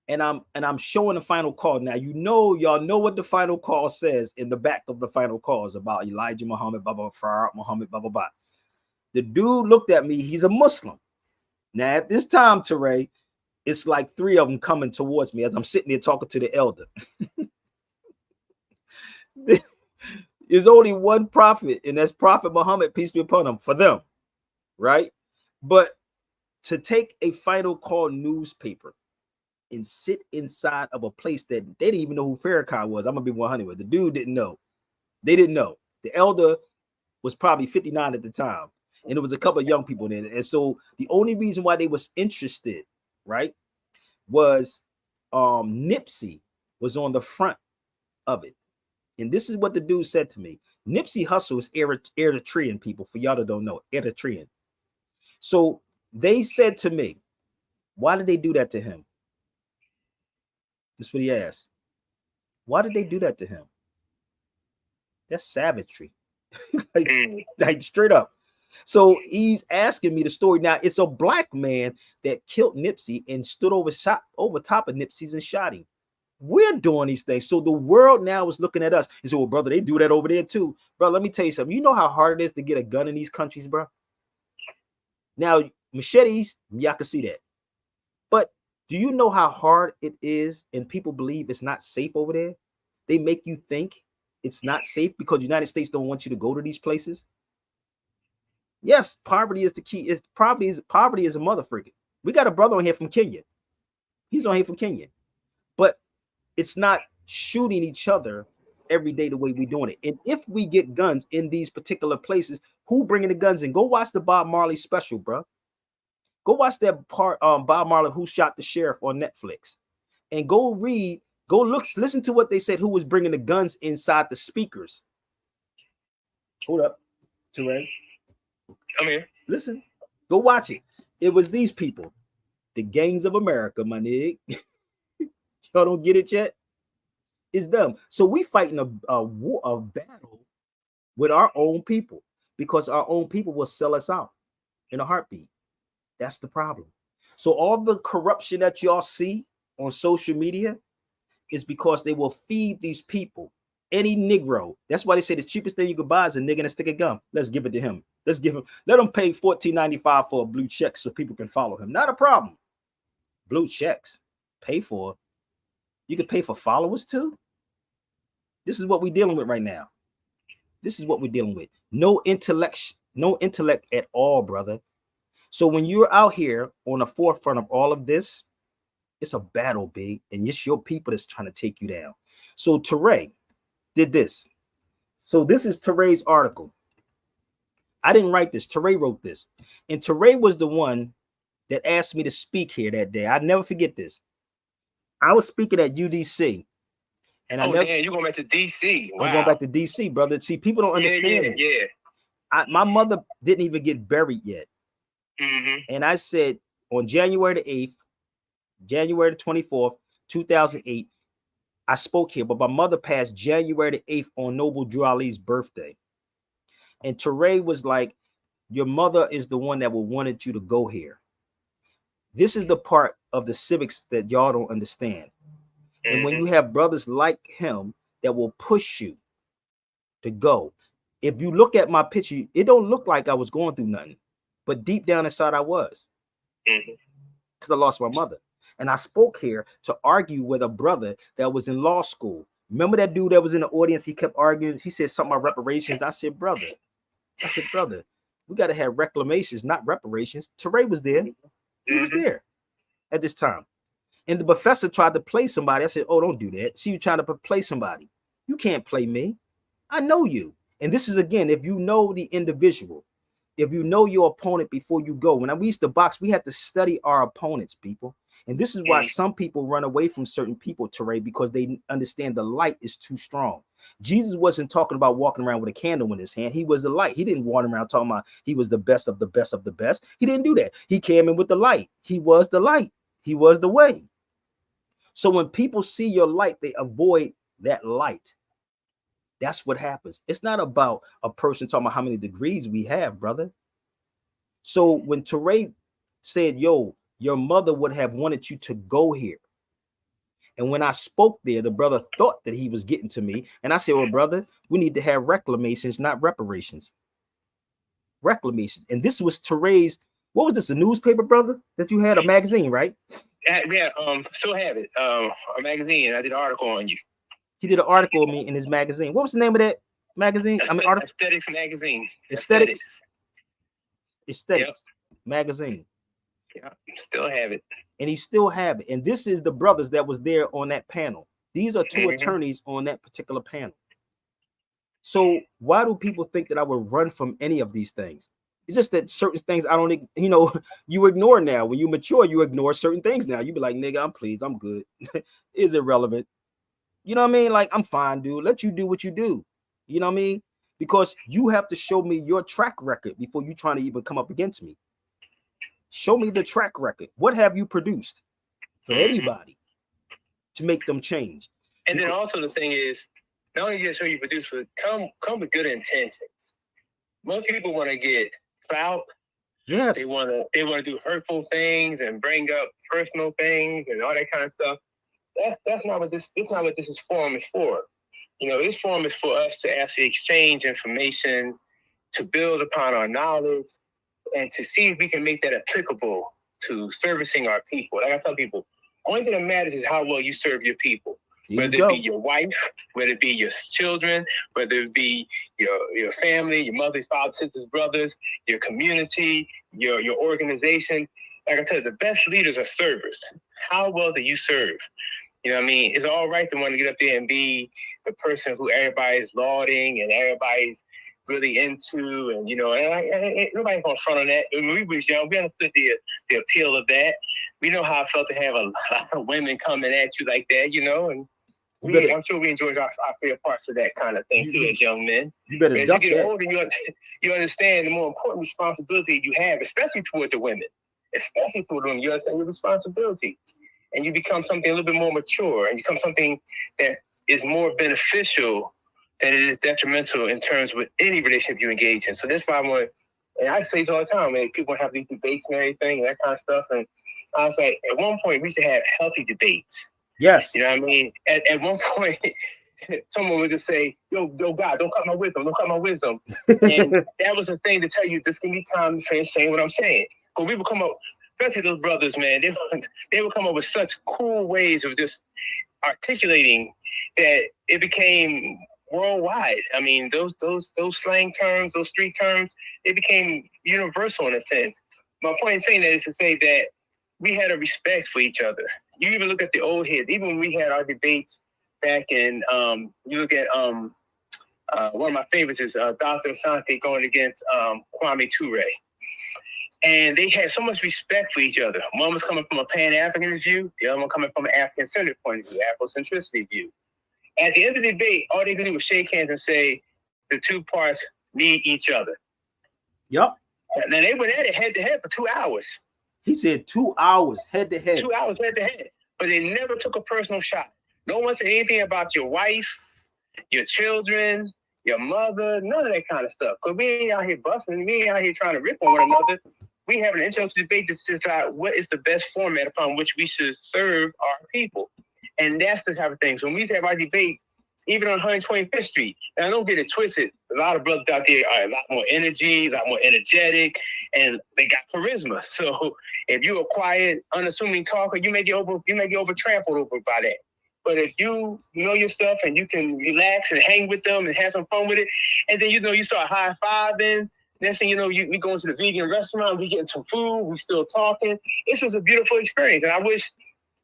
and I'm showing the final call. Now, y'all know what the final call says in the back of the final calls about Elijah Muhammad, Baba Farah Muhammad, blah, blah, blah. The dude looked at me. He's a Muslim. Now, at this time, Teray, it's like 3 of them coming towards me as I'm sitting there talking to the elder. There's only one prophet, and that's Prophet Muhammad, peace be upon him, for them, right? But to take a final call newspaper and sit inside of a place that they didn't even know who Farrakhan was. I'm gonna be 100 with the dude didn't know. They didn't know. The elder was probably 59 at the time, and there was a couple of young people in it. And so the only reason why they was interested, right, was Nipsey was on the front of it. And this is what the dude said to me. Nipsey Hussle is Eritrean, people, for y'all that don't know, Eritrean. So they said to me, why did they do that to him? That's what he asked. Why did they do that to him? That's savagery. like straight up. So he's asking me the story. Now, it's a black man that killed Nipsey and stood over top of Nipsey's and shot him. We're doing these things. So the world now is looking at us and say, well, brother, they do that over there too. Bro, let me tell you something. You know how hard it is to get a gun in these countries, bro? Now, Machetes, y'all can see that. But do you know how hard it is? And people believe it's not safe over there. They make you think it's not safe because the United States don't want you to go to these places. Yes, poverty is the key. Poverty is a motherfucker. We got a brother on here from Kenya. He's on here from Kenya. But it's not shooting each other every day the way we're doing it. And if we get guns in these particular places, who bringing the guns in? Go watch the Bob Marley special, bro. Go watch that part, Bob Marley, Who Shot the Sheriff, on Netflix, and go listen to what they said. Who was bringing the guns inside the speakers? Hold up, Terrell. Come here. Listen, go watch it. It was these people, the gangs of America, my nigga. Y'all don't get it yet? It's them. So we fighting a battle with our own people because our own people will sell us out in a heartbeat. That's the problem. So all the corruption that y'all see on social media is because they will feed these people. Any Negro. That's why they say the cheapest thing you could buy is a nigga and a stick of gum. Let's give it to him. Let him pay $14.95 for a blue check so people can follow him. Not a problem. Blue checks. Pay for it. You can pay for followers too. This is what we're dealing with right now. This is what we're dealing with. No intellect at all, brother. So when you're out here on the forefront of all of this, it's a battle, big, and it's your people that's trying to take you down. So Teray did this. So this is Teray's article. I didn't write this. Teray wrote this. And Teray was the one that asked me to speak here that day. I'll never forget this. I was speaking at UDC. And damn, you going back to DC. Wow. I'm going back to DC, brother. See, people don't understand. Yeah. My mother didn't even get buried yet. Mm-hmm. And I said on January the 8th, January the 24th, 2008, I spoke here, but my mother passed January the 8th on Noble Drew Ali's birthday. And Teray was like, your mother is the one that wanted you to go here. This is the part of the civics that y'all don't understand. And when you have brothers like him that will push you to go, if you look at my picture, it don't look like I was going through nothing, but deep down inside I was, because I lost my mother. And I spoke here to argue with a brother that was in law school. Remember that dude that was in the audience? He kept arguing. He said something about reparations. And I said, brother, we got to have reclamations, not reparations. Teray was there. He was there at this time. And the professor tried to play somebody. I said, oh, don't do that. See, you trying to play somebody. You can't play me. I know you. And this is, again, if you know the individual, if you know your opponent before you go. When we used to box, we had to study our opponents, people. And this is why some people run away from certain people, Teray, because they understand the light is too strong. Jesus wasn't talking about walking around with a candle in his hand. He was the light. He didn't walk around talking about he was the best of the best of the best. He didn't do that. He came in with the light. He was the light. He was the way. So when people see your light, they avoid that light. That's what happens. It's not about a person talking about how many degrees we have, brother. So when Teray said, yo, your mother would have wanted you to go here. And when I spoke there, the brother thought that he was getting to me. And I said, well, brother, we need to have reclamations, not reparations. Reclamations. And this was Teray's, what was this, a newspaper, brother, that you had, a magazine, right? Yeah, still have it. A magazine. I did an article on you. He did an article on me in his magazine. What was the name of that magazine? Article? Aesthetics magazine. Aesthetics Yep. Magazine. Yeah, still have it. And he still have it. And this is the brothers that was there on that panel. These are two attorneys on that particular panel. So why do people think that I would run from any of these things? It's just that certain things I don't, you ignore now. When you mature, you ignore certain things now. You be like, nigga, I'm pleased. I'm good. It's irrelevant. You know what I mean? Like, I'm fine, dude. Let you do what you do. You know what I mean? Because you have to show me your track record before you trying to even come up against me. Show me the track record. What have you produced for anybody to make them change? And then also the thing is, not only just show you produce, but come with good intentions. Most people want to get clout. Yes. They want to do hurtful things and bring up personal things and all that kind of stuff. That's not what this forum is for. This forum is for us to actually exchange information, to build upon our knowledge, and to see if we can make that applicable to servicing our people. Like I tell people, only thing that matters is how well you serve your people. Whether it be your wife, whether it be your children, whether it be your family, your mother, father, sisters, brothers, your community, your organization. Like I said, the best leaders are servers. How well do you serve? You know what I mean? It's all right to want to get up there and be the person who everybody's lauding and everybody's really into, and nobody's gonna front on that. When we was young, we understood the appeal of that. We know how it felt to have a lot of women coming at you like that, and I'm sure we enjoyed our fair parts of that kind of thing too as young men. You better as you get older, you understand the more important responsibility you have, especially toward the women. Especially toward the women, you understand your responsibility. And you become something a little bit more mature, and you become something that is more beneficial than it is detrimental in terms with any relationship you engage in. So that's why I say it all the time, man, people have these debates and everything and that kind of stuff. And I was like, at one point we should have healthy debates. Yes. You know what I mean? At one point, someone would just say, yo, God, don't cut my wisdom. Don't cut my wisdom. And that was the thing to tell you, just give me time to finish saying what I'm saying. But we would come up, especially those brothers, man, they would come up with such cool ways of just articulating that it became worldwide. I mean, those slang terms, those street terms, they became universal in a sense. My point in saying that is to say that we had a respect for each other. You even look at the old heads, even when we had our debates back in, you look at one of my favorites is Dr. Asante going against Kwame Ture. And they had so much respect for each other. One was coming from a Pan-Africanist view, the other one coming from an African-centered point of view, Afrocentricity view. At the end of the debate, all they could do was shake hands and say the two parts need each other. Yep. And then they went at it head to head for 2 hours. He said 2 hours head to head. 2 hours head to head. But they never took a personal shot. No one said anything about your wife, your children, your mother, none of that kind of stuff. Because we ain't out here busting, we ain't out here trying to rip on one another. We have an intellectual debate to decide what is the best format upon which we should serve our people. And that's the type of things. When we have our debates, even on 125th Street, and I don't get it twisted, a lot of brothers out there are a lot more energy, a lot more energetic, and they got charisma. So if you're a quiet, unassuming talker, you may get over trampled over by that. But if you know your stuff and you can relax and hang with them and have some fun with it, and then you start high-fiving, next thing you know, we go into the vegan restaurant, we getting some food, we still talking. This is a beautiful experience. And I wish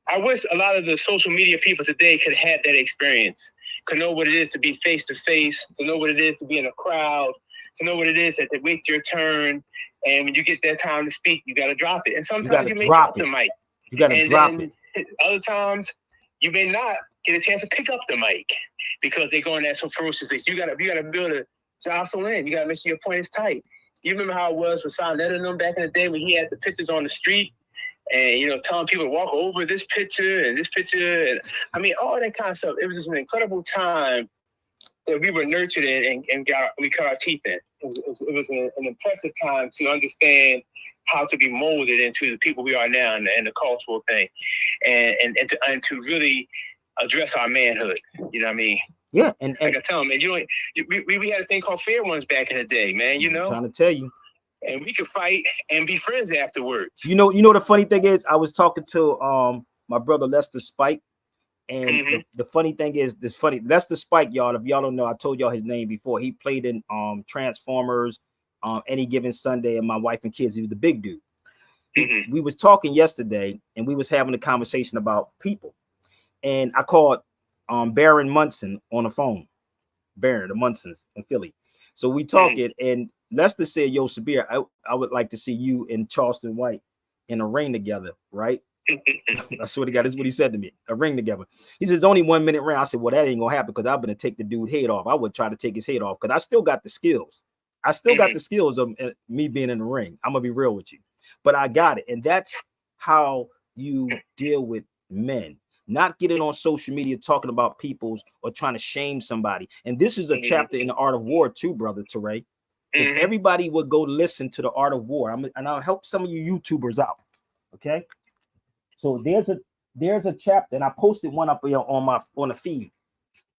a lot of the social media people today could have that experience, could know what it is to be face-to-face, to know what it is to be in a crowd, to know what it is to wait your turn. And when you get that time to speak, you got to drop it. And sometimes you may drop the mic. You got to drop it. Other times, you may not get a chance to pick up the mic because they're going at some ferocious things. You gotta be able to jostle in. You gotta make sure your point is tight. You remember how it was with Son Leonard and them back in the day when he had the pictures on the street and telling people to walk over this picture and this picture, and I mean all that kind of stuff. It was just an incredible time that we were nurtured in and we cut our teeth in. It was an impressive time to understand how to be molded into the people we are now and the cultural thing, and to really address our manhood. You know what I mean? Yeah, and like I tell them, man, we had a thing called fair ones back in the day, man. I'm trying to tell you, and we could fight and be friends afterwards. You know the funny thing is, I was talking to my brother Lester Spike, and the funny thing is, Lester Spike, y'all. If y'all don't know, I told y'all his name before. He played in Transformers. Any Given Sunday, and My Wife and Kids. He was the big dude. We was talking yesterday, and we was having a conversation about people. And I called Baron Munson on the phone. Baron, the Munsons in Philly. So we talking, and Lester said, "Yo, Sabir, I would like to see you and Charleston White in a ring together, right?" I swear to God, this is what he said to me. A ring together. He says, "Only 1 minute round." I said, "Well, that ain't gonna happen because I'm gonna take the dude head off. I would try to take his head off because I still got the skills. I still got the skills of me being in the ring. I'm gonna be real with you, but I got it." And that's how you deal with men, not getting on social media talking about people's or trying to shame somebody. And this is a chapter in The Art of War too, brother Teray. If everybody would go listen to The Art of War, and I'll help some of you YouTubers out. Okay, so there's a chapter, and I posted one up here on the feed.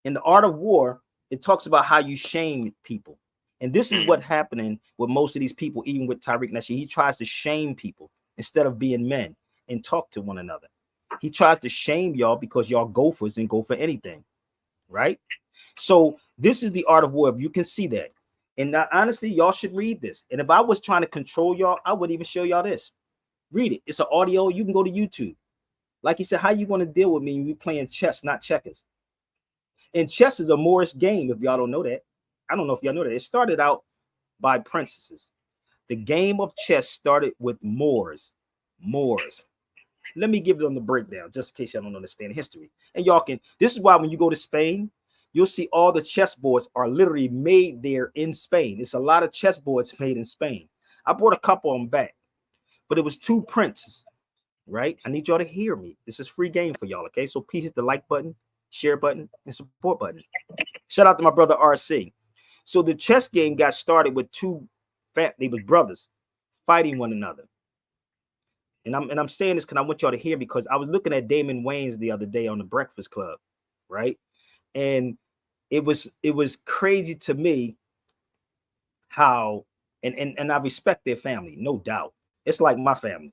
In The Art of War, it talks about how you shame people. And this is what happening with most of these people, even with Tariq Nasheed. He tries to shame people instead of being men and talk to one another. He tries to shame y'all because y'all gophers and go for anything, right? So this is the art of war. You can see that. And now, honestly, y'all should read this. And if I was trying to control y'all, I wouldn't even show y'all this. Read it. It's an audio. You can go to YouTube. Like he said, how you going to deal with me when we playing chess, not checkers? And chess is a Moorish game, if y'all don't know that. I don't know if y'all know that. It started out by princesses. The game of chess started with Moors. Let me give them the breakdown, just in case y'all don't understand history. And y'all can, this is why when you go to Spain, you'll see all the chessboards are literally made there in Spain. It's a lot of chessboards made in Spain. I brought a couple of them back, but it was two princes, right? I need y'all to hear me. This is free game for y'all, okay? So please hit the like button, share button, and support button. Shout out to my brother RC. So the chess game got started with two they were brothers fighting one another. And I'm saying this because I want y'all to hear, because I was looking at Damon Wayans the other day on the Breakfast Club, right? And it was crazy to me how and I respect their family, no doubt. It's like my family.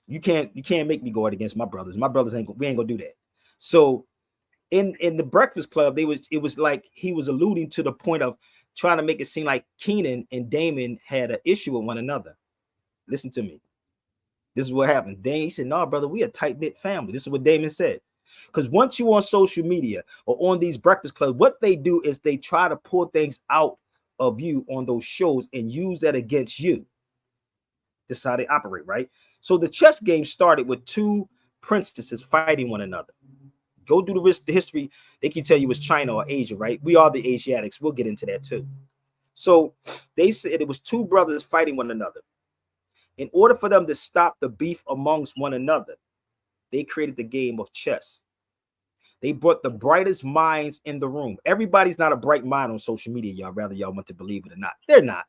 You can't make me go out against my brothers. My brothers we ain't gonna do that. So in the Breakfast Club, it was like he was alluding to the point of trying to make it seem like Keenan and Damon had an issue with one another. Listen to me. This is what happened. He said, "No, brother, we a tight-knit family." This is what Damon said. Because once you on social media or on these Breakfast Clubs, what they do is they try to pull things out of you on those shows and use that against you. This is how they operate, right? So the chess game started with two princesses fighting one another. Go do the history. They keep telling you it's China or Asia, right? We are the Asiatics. We'll get into that too. So they said it was two brothers fighting one another. In order for them to stop the beef amongst one another, they created the game of chess. They brought the brightest minds in the room. Everybody's not a bright mind on social media, y'all, whether y'all want to believe it or not. They're not.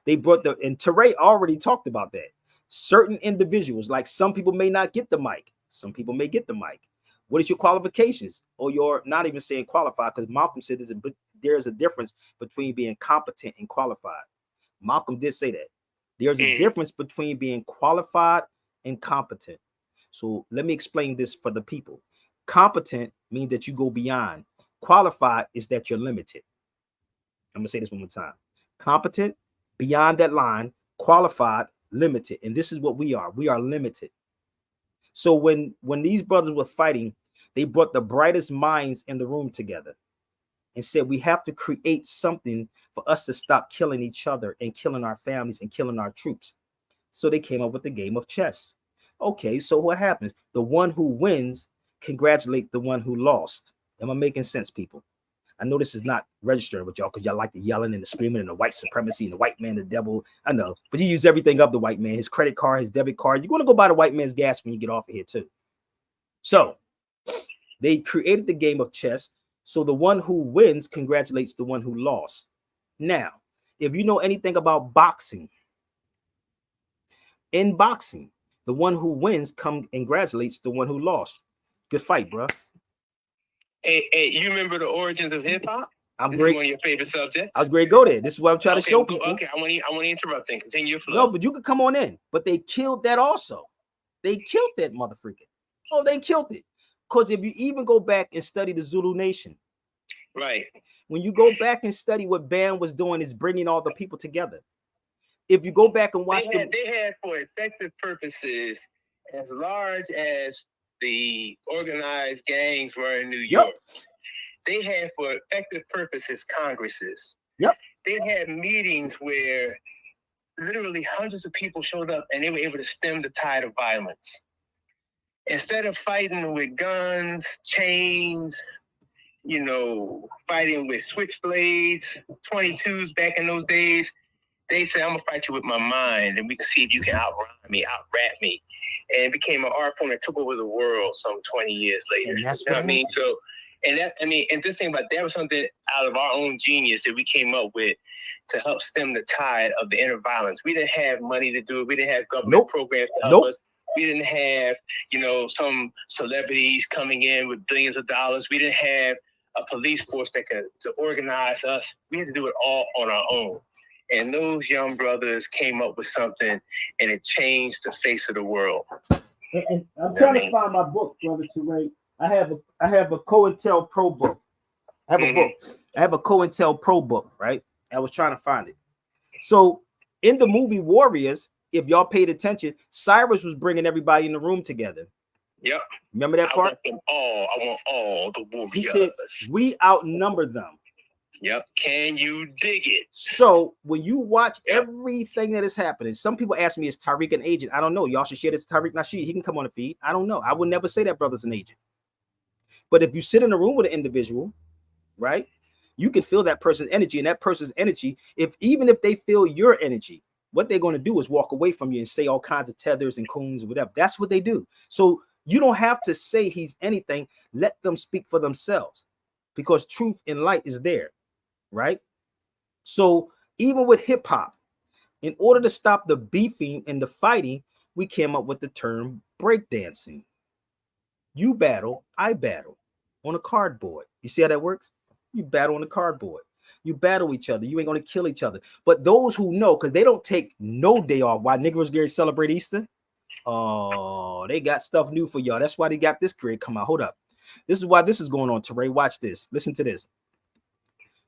They brought and Teray already talked about that. Certain individuals, like some people may not get the mic. Some people may get the mic. What is your qualifications? Or you're not even saying qualified, because Malcolm said there's a difference between being competent and qualified. Malcolm did say that. There's a difference between being qualified and competent. So let me explain this for the people. Competent means that you go beyond. Qualified is that you're limited. I'm going to say this one more time. Competent, beyond that line. Qualified, limited. And this is what we are. We are limited. So when these brothers were fighting, they brought the brightest minds in the room together and said, we have to create something for us to stop killing each other and killing our families and killing our troops. So they came up with the game of chess. Okay, so what happens? The one who wins congratulate the one who lost. Am I making sense, people? I know this is not registering with y'all because y'all like the yelling and the screaming and the white supremacy and the white man, the devil. I know, but you use everything of the white man, his credit card, his debit card. You're going to go buy the white man's gas when you get off of here too. So they created the game of chess. So the one who wins congratulates the one who lost. Now, if you know anything about boxing, in boxing, the one who wins congratulates the one who lost. Good fight, bro. Hey, you remember the origins of hip hop? I'm This great. is one of your favorite subjects. I was great. Go there. This is what I'm trying to show people. Okay, I want to interrupt and continue your flow. No, but you can come on in. But they killed that also. They killed that motherfucker. Oh, they killed it. Because if you even go back and study the Zulu Nation, right? When you go back and study what Bam was doing, is bringing all the people together. If you go back and watch they had for effective purposes as large as the organized gangs were in New York. They had for effective purposes congresses. Yep. They had meetings where literally hundreds of people showed up and they were able to stem the tide of violence. Instead of fighting with guns, chains, fighting with switchblades, 22s back in those days, they said, I'm going to fight you with my mind, and we can see if you can outrun me, out-rap me. And it became an art form that took over the world some 20 years later. And that's what I mean? So, and this thing about that was something out of our own genius that we came up with to help stem the tide of the inner violence. We didn't have money to do it. We didn't have government programs to help us. We didn't have, some celebrities coming in with billions of dollars. We didn't have a police force that could to organize us. We had to do it all on our own. And those young brothers came up with something, and it changed the face of the world. And I'm trying to find my book, Brother Teray. I have a COINTELPRO book. I have a book. I have a COINTELPRO book, right? I was trying to find it. So in the movie Warriors, if y'all paid attention, Cyrus was bringing everybody in the room together. Yep. Remember that part? I want all the warriors. He said, we outnumber them. Yep. Can you dig it? So when you watch everything that is happening, some people ask me, is Tariq an agent? I don't know. Y'all should share this to Tariq Nasheed. He can come on the feed. I don't know. I would never say that brother's an agent. But if you sit in a room with an individual, right, you can feel that person's energy, and that person's energy, even if they feel your energy, what they're going to do is walk away from you and say all kinds of tethers and coons or whatever. That's what they do. So you don't have to say he's anything. Let them speak for themselves, because truth and light is there, right? So even with hip hop, in order to stop the beefing and the fighting, we came up with the term breakdancing. You battle, I battle on a cardboard. You see how that works? You battle on a cardboard. You battle each other. You ain't going to kill each other. But those who know, because they don't take no day off while Negroes Gary celebrate Easter. Oh, they got stuff new for y'all. That's why they got this create come out. Hold up. This is why this is going on, Teray. Watch this. Listen to this.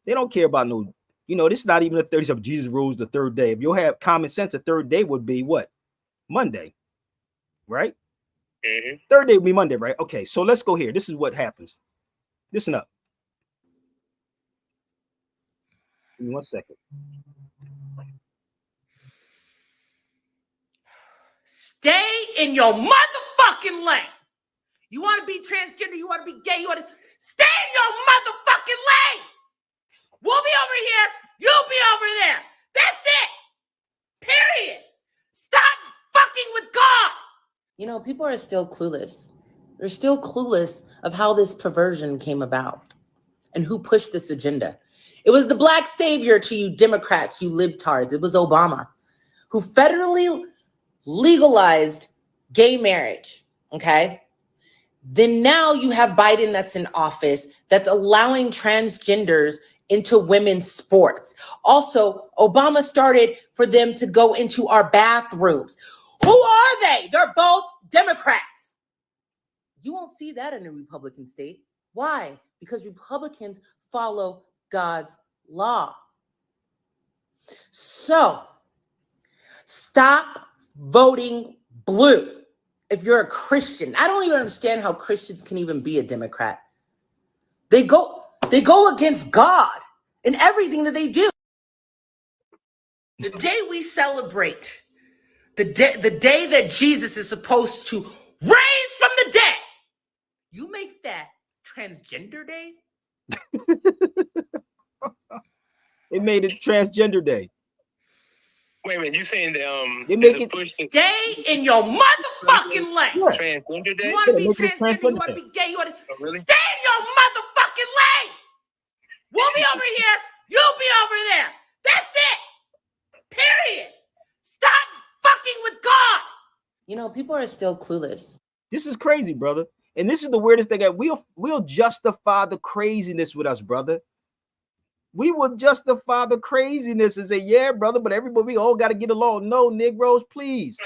They don't care about no, this is not even the 30s of Jesus rose the third day. If you have common sense, the third day would be what? Monday, right? Mm-hmm. Third day would be Monday, right? Okay, so let's go here. This is what happens. Listen up. Give me 1 second. Stay in your motherfucking lane. You want to be transgender, you want to be gay, you want to stay in your motherfucking lane. We'll be over here, you'll be over there. That's it. Period. Stop fucking with God. You know, people are still clueless. They're still clueless of how this perversion came about and who pushed this agenda. It was the black savior to you Democrats, you libtards. It was Obama who federally legalized gay marriage, okay? Then now you have Biden that's in office that's allowing transgenders into women's sports. Also, Obama started for them to go into our bathrooms. Who are they? They're both Democrats. You won't see that in a Republican state. Why? Because Republicans follow God's law. So, stop voting blue. If you're a Christian, I don't even understand how Christians can even be a Democrat. They go against God in everything that they do. The day we celebrate, the day that Jesus is supposed to raise from the dead, you make that transgender day? They made it transgender day. Wait a minute, you saying that They make there's a it push to Stay in your motherfucking lane. Yeah. transgender day? You want to be make it transgender, you want to transgender. be gay, you want to Oh, really? stay in your motherfucking lane. We'll be over here, you'll be over there. That's it. Period. Stop fucking with God. You know, people are still clueless. This is crazy, brother. And this is the weirdest thing. We'll justify the craziness with us, brother. We will justify the craziness and say, yeah, brother, but everybody, we all got to get along. No, Negroes, please.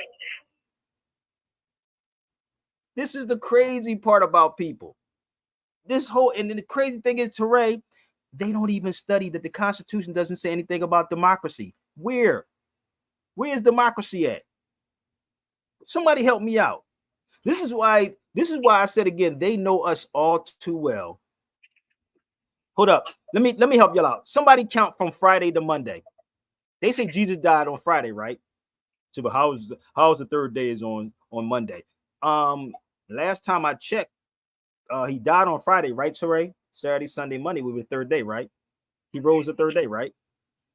This is the crazy part about people. And then the crazy thing is, Teray, they don't even study that the Constitution doesn't say anything about democracy. Where's democracy at? Somebody help me out. This is why I said again, they know us all too well. Hold up. Let me help y'all out. Somebody count from Friday to Monday. They say Jesus died on Friday, right? So, but how's the third day is on Monday? Last time I checked, he died on Friday, right, Teray? Saturday, Sunday, Monday would be the third day, right? He rose the third day, right?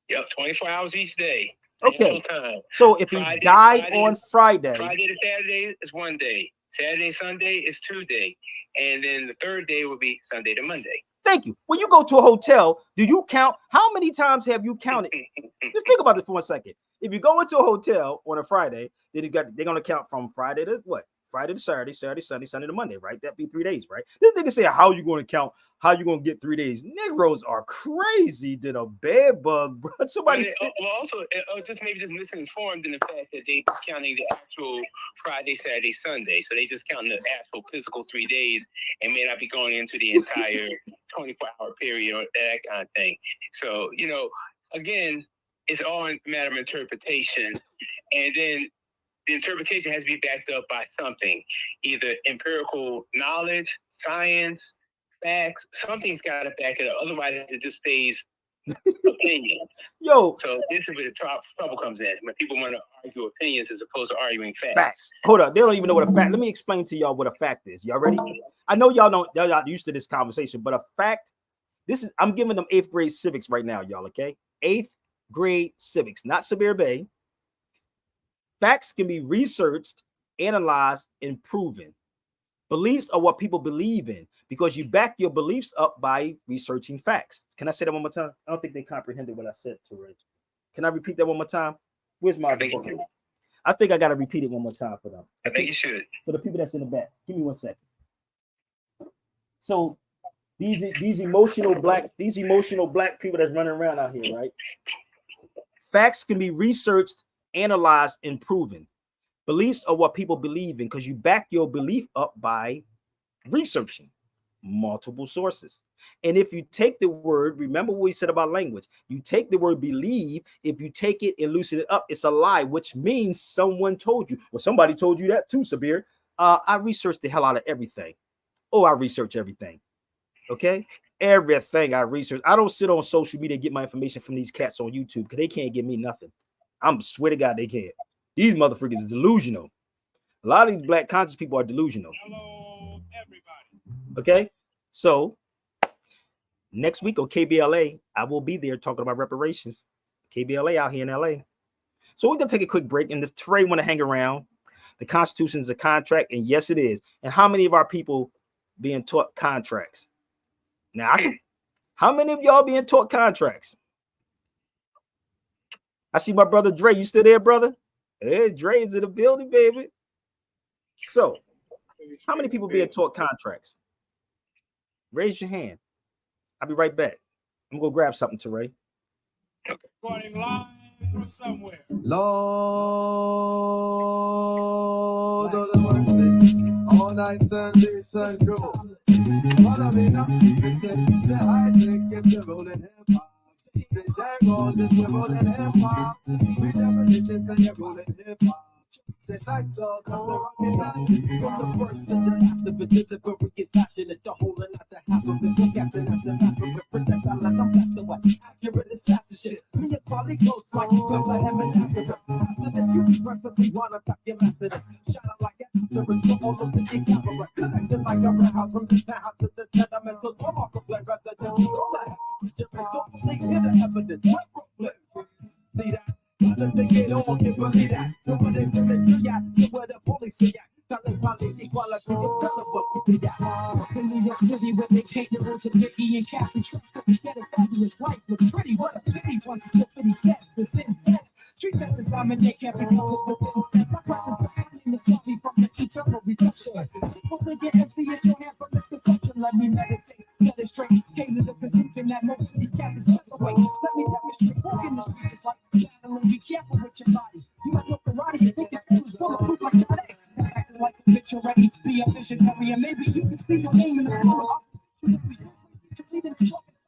Yep, 24 hours each day. Okay. Time. So if he died on Friday to Saturday is 1 day. Saturday, Sunday is 2 days. And then the third day will be Sunday to Monday. Thank you. When you go to a hotel, do you count? How many times have you counted? Just think about this for 1 second. If you go into a hotel on a Friday, they're going to count from Friday to what? Friday to Saturday, Saturday, Sunday, Sunday to Monday, right? That'd be 3 days, right? This nigga say, how you going to count How you gonna get 3 days? Negroes are crazy than a bed bug, bro. Somebody. Well, also, just misinformed in the fact that they counting the actual Friday, Saturday, Sunday. So they just counting the actual physical 3 days and may not be going into the entire 24-hour period or that kind of thing. So, again, it's all a matter of interpretation. And then the interpretation has to be backed up by something, either empirical knowledge, science, facts. Something's got to back it up. Otherwise, it just stays opinion. Yo. So this is where the trouble comes in, when people want to argue opinions as opposed to arguing facts. Facts. Hold up. They don't even know what a fact. Let me explain to y'all what a fact is. Y'all ready? I know y'all not used to this conversation, but a fact, I'm giving them 8th grade civics right now, y'all, okay? 8th grade civics, not Sabir Bay. Facts can be researched, analyzed, and proven. Beliefs are what people believe in because you back your beliefs up by researching facts. Can I say that one more time? I don't think they comprehended what I said, Terry. Can I repeat that one more time? Where's my book? I think I got to repeat it one more time for them. I think you should. For the people that's in the back. Give me 1 second. So these emotional black people that's running around out here, right? Facts can be researched, analyzed, and proven. Beliefs are what people believe in because you back your belief up by researching multiple sources. And if you take the word, remember what we said about language, you take the word believe, if you take it and loosen it up, it's a lie, which means someone told you. Well, somebody told you that too, Sabir. I researched the hell out of everything. Oh, I research everything. Okay? Everything I research. I don't sit on social media and get my information from these cats on YouTube because they can't give me nothing. I'm swear to God they can't. These motherfuckers are delusional. A lot of these black conscious people are delusional. Hello, everybody. Okay, so next week on KBLA, I will be there talking about reparations. KBLA out here in LA. So we're gonna take a quick break, and if Trey want to hang around, the Constitution is a contract, and yes, it is. And how many of our people being taught contracts? Now, how many of y'all being taught contracts? I see my brother Dre. You still there, brother? Hey, Dre's in the building, baby. So, how many people being taught contracts? Raise your hand. I'll be right back. I'm gonna go grab something, Teray. Recording live from somewhere. Lord of the mercy, all night Sunday, sun grow. Follow me now. Say I think if you're rolling hip hop. Say Jack rolling, we're rolling hip hop. We never listen to you rolling hip hop. Say nights all come to rock it out. From the first to the last of it, delivery is passionate. The whole and not the half of it. We're gassing at the back of it. Protect our land, I'm blessed away. Accurate assassin shit. Me and quality close like you feel like him and Africa. After this, you progressively wanna pack your Methodist. Shout out like afterwards for all of the camera. Connected like a red house from the townhouse to the tenement. Cause I'm off of black residents. Don't believe in the evidence. See that? Others they get on, can't believe that. No one is in the tree, yeah. You where the police say, yeah. Telling quality, equality, you tell them what we do, yeah. In New York City, where they paint the rules of Mickey and cash and tricks, cause instead of fabulous life look pretty. What a pity, once it's the 50 cents, the sin fence. Street senses dominate, can't be covered with 50 cents. My weapons are in this country from the eternal redemption. People think your MC is your hand from misconception. Let me meditate, get it straight. Came to the conclusion that most of these cats is left away. Let me demonstrate, walk in the streets just like battling. Be careful with your body. You might look karate, you think it's bulletproof like today. Acting like a bitch already, be a visionary, and maybe you can see your name in the corner.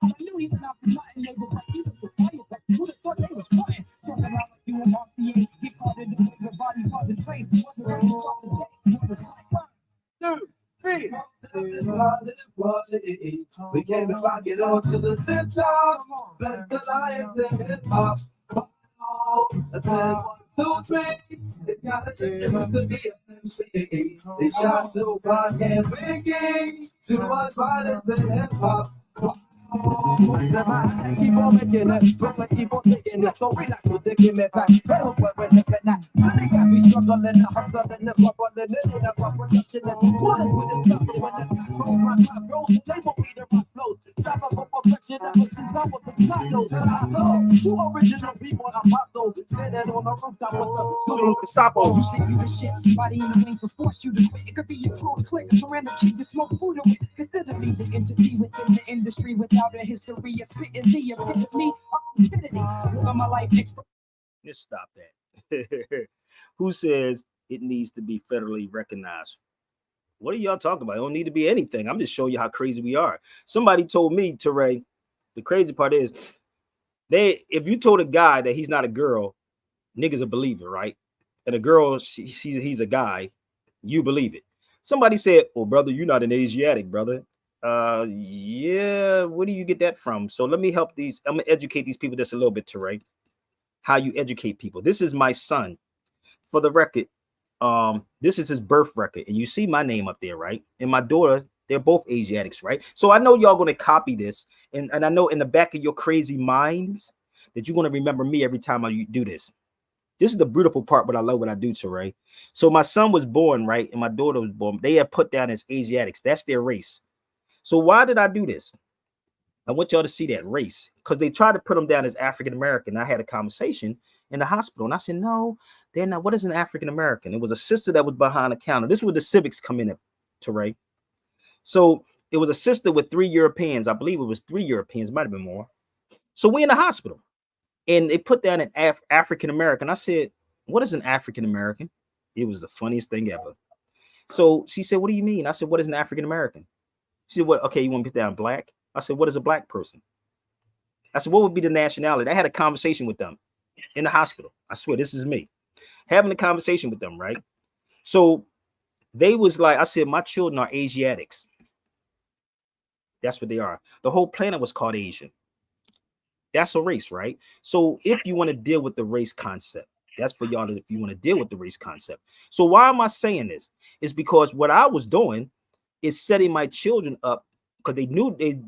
I knew he went out to nothing, they were like, he was the fire, like, who the fuck they was flying? Talking about like you and RCA, get caught in the way the body for the trains, but what the way you start the day, it was like, 1, 2, 3. We came to rock it on to the tip top. Best alliance in hip hop. Let's 1, 2, 3. It's got a chance to be an MC. They shot Tupac and Biggie. Too much violence in hip hop. Keep on making it, Brooklyn keep on taking it. So relax with the give me back. Better what we're living at. They got me struggling, hustling, and bubbling, and in a production. And pulling with the stuff when the back rolls, my top rolls. They won't be the rock flows. Drop up a perfection ever since I was a snot nose. And I know two original people are muscle. Standing on the rooftop with the pseudo Gestapo. You think you the shit, somebody in the wings will force you to quit. It could be a cruel click, a random kid to smoke food away. Consider me the entity within the industry without a history of spitting the epitome of stupidity. Of my life Just stop that. Who says it needs to be federally recognized? What are y'all talking about? It don't need to be anything. I'm just showing you how crazy we are. Somebody told me, Teray, the crazy part is, if you told a guy that he's not a girl, niggas a believer, right? And a girl, he's a guy, you believe it. Somebody said, "Oh, brother, you're not an Asiatic, brother." Yeah, where do you get that from? So let me help I'm gonna educate these people just a little bit, Teray. How you educate people. This is my son. For the record, this is his birth record, and you see my name up there, right? And my daughter, they're both Asiatics, right? So I know y'all gonna copy this, and I know in the back of your crazy minds that you're gonna remember me every time I do this. This is the beautiful part, but I love what I do, Teray. So my son was born, right? And my daughter was born. They have put down as Asiatics. That's their race. So why did I do this? I want y'all to see that race, because they tried to put them down as African American. I had a conversation in the hospital, and I said, no, they're not. What is an African American? It was a sister that was behind the counter. This is where the civics come in, Teray. So it was a sister with 3 Europeans. I believe it was 3 Europeans, might have been more. So we in the hospital, and they put down an African American. I said, what is an African American? It was the funniest thing ever. So she said, what do you mean? I said, what is an African American? She said, what? Okay, you want to put down black? I said, what is a black person? I said, what would be the nationality? I had a conversation with them in the hospital. I swear, this is me having a conversation with them, right? So they was like, I said, my children are Asiatics. That's what they are. The whole planet was called Asian. That's a race, right? So if you want to deal with the race concept, that's for y'all. If you want to deal with the race concept. So why am I saying this? It's because what I was doing is setting my children up, because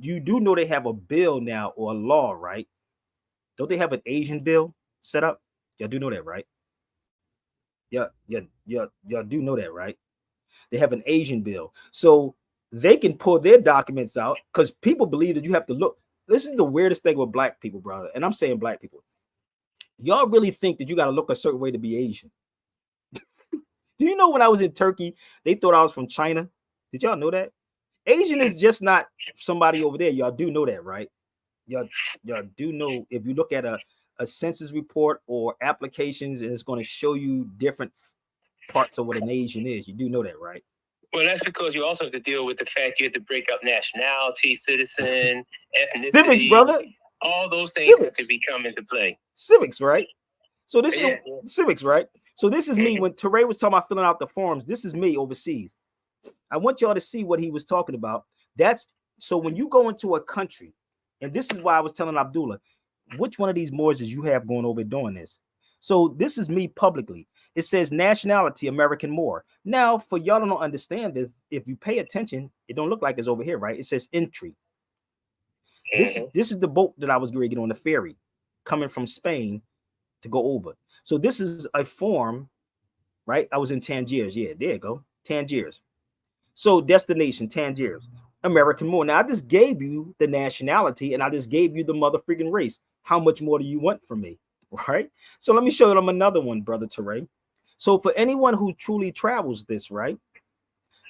you do know they have a bill now, or a law, right? Don't they have an Asian bill set up? Y'all do know that, right? Y'all do know that, right? They have an Asian bill. So they can pull their documents out, because people believe that you have to look. This is the weirdest thing with black people, brother. And I'm saying black people. Y'all really think that you got to look a certain way to be Asian? Do you know when I was in Turkey, they thought I was from China? Did y'all know that? Asian is just not somebody over there. Y'all do know that, right? Y'all do know, if you look at a census report or applications, and it's going to show you different parts of what an Asian is. You do know that, right? Well, that's because you also have to deal with the fact you have to break up nationality, citizen, ethnicity. Civics, brother. All those things have Civics. to be come into play. Civics, right? So this Yeah. is civics, right? So this is me when Teray was talking about filling out the forms. This is me overseas. I want y'all to see what he was talking about. That's so when you go into a country, and this is why I was telling Abdullah, which one of these Moors did you have going over doing this? So this is me publicly. It says nationality American Moor. Now, for y'all don't understand this, if you pay attention, it don't look like it's over here, right? It says entry. This is the boat that I was going to get on the ferry coming from Spain to go over. So this is a form, right? I was in Tangiers. Yeah, there you go. Tangiers. So destination, Tangiers. American Moor. Now, I just gave you the nationality, and I just gave you the motherfucking race. How much more do you want from me? Right? So let me show them another one, Brother Teray. So for anyone who truly travels this, right?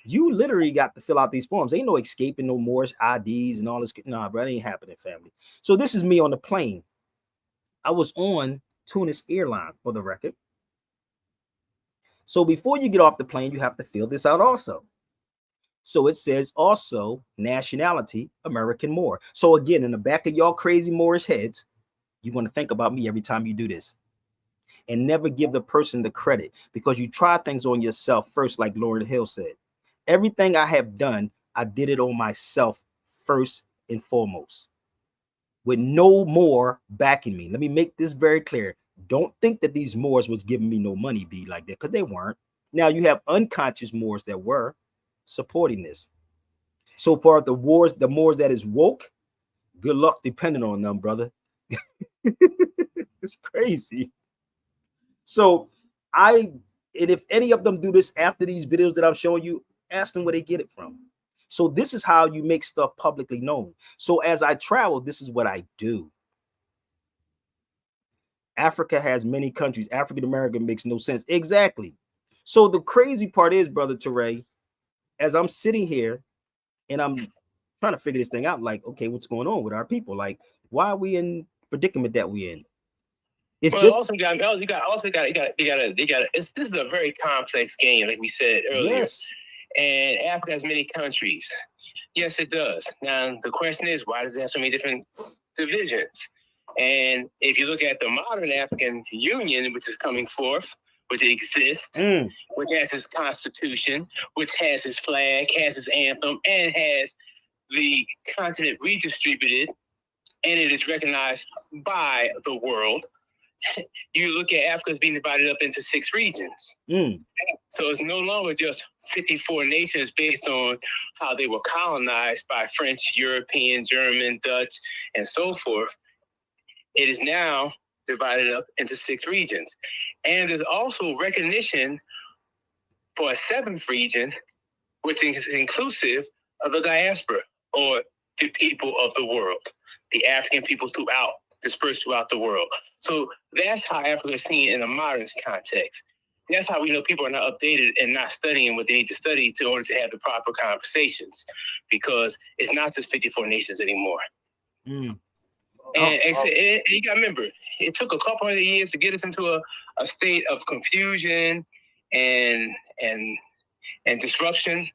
You literally got to fill out these forms. Ain't no escaping, no Moorish IDs and all this. Nah, bro, that ain't happening, family. So this is me on the plane. I was on Tunis Airline, for the record. So before you get off the plane, you have to fill this out also. So it says also nationality American Moor. So again, in the back of y'all crazy Moorish heads, you want to think about me every time you do this. And never give the person the credit, because you try things on yourself first, like Lauryn Hill said. Everything I have done, I did it on myself first and foremost, with no more backing me. Let me make this very clear. Don't think that these Moors was giving me no money, be like that, because they weren't. Now you have unconscious Moors that were supporting this. So for the Moors that is woke, Good luck depending on them, brother. It's crazy. So and if any of them do this after these videos that I'm showing you, ask them where they get it from. So this is how you make stuff publicly known. So as I travel, this is what I do. Africa has many countries. African American makes no sense. Exactly. So the crazy part is, brother Teray, as I'm sitting here and I'm trying to figure this thing out, like, okay, what's going on with our people? Like, why are we in predicament that we in? It's well, just also you got this is a very complex game, like we said earlier. yes. And Africa has many countries. Yes, it does. Now the question is, why does it have so many different divisions? And if you look at the modern African Union, which is coming forth, which exists, which has its constitution, which has its flag, has its anthem, and has the continent redistributed, and it is recognized by the world. You look at Africa as being divided up into 6 regions. So it's no longer just 54 nations based on how they were colonized by French, European, German, Dutch, and so forth. It is now divided up into 6 regions. And there's also recognition for a 7th region, which is inclusive of the diaspora, or the people of the world, the African people dispersed throughout the world. So that's how Africa is seen in a modern context. That's how we know people are not updated and not studying what they need to study in order to have the proper conversations, because it's not just 54 nations anymore. And you got to remember, it took a couple of years to get us into a state of confusion and disruption.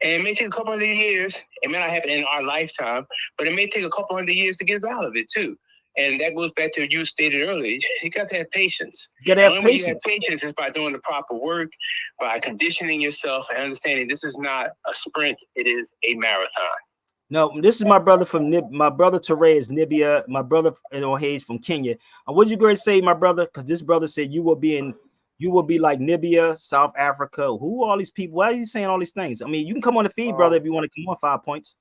And it may take a couple of years. It may not happen in our lifetime, but it may take a couple hundred years to get us out of it too. And that goes back to what you stated earlier. You got to have patience. You got to have The only way you patience. have patience is by doing the proper work, by conditioning yourself and understanding this is not a sprint, it is a marathon. No, this is my brother from my brother Teray is Nibia, my brother Hayes from Kenya. And what you going to say, my brother? Because this brother said you will be like Nibia, South Africa. Who are all these people? Why is he saying all these things? I mean, you can come on the feed, brother, if you want to come on 5 points.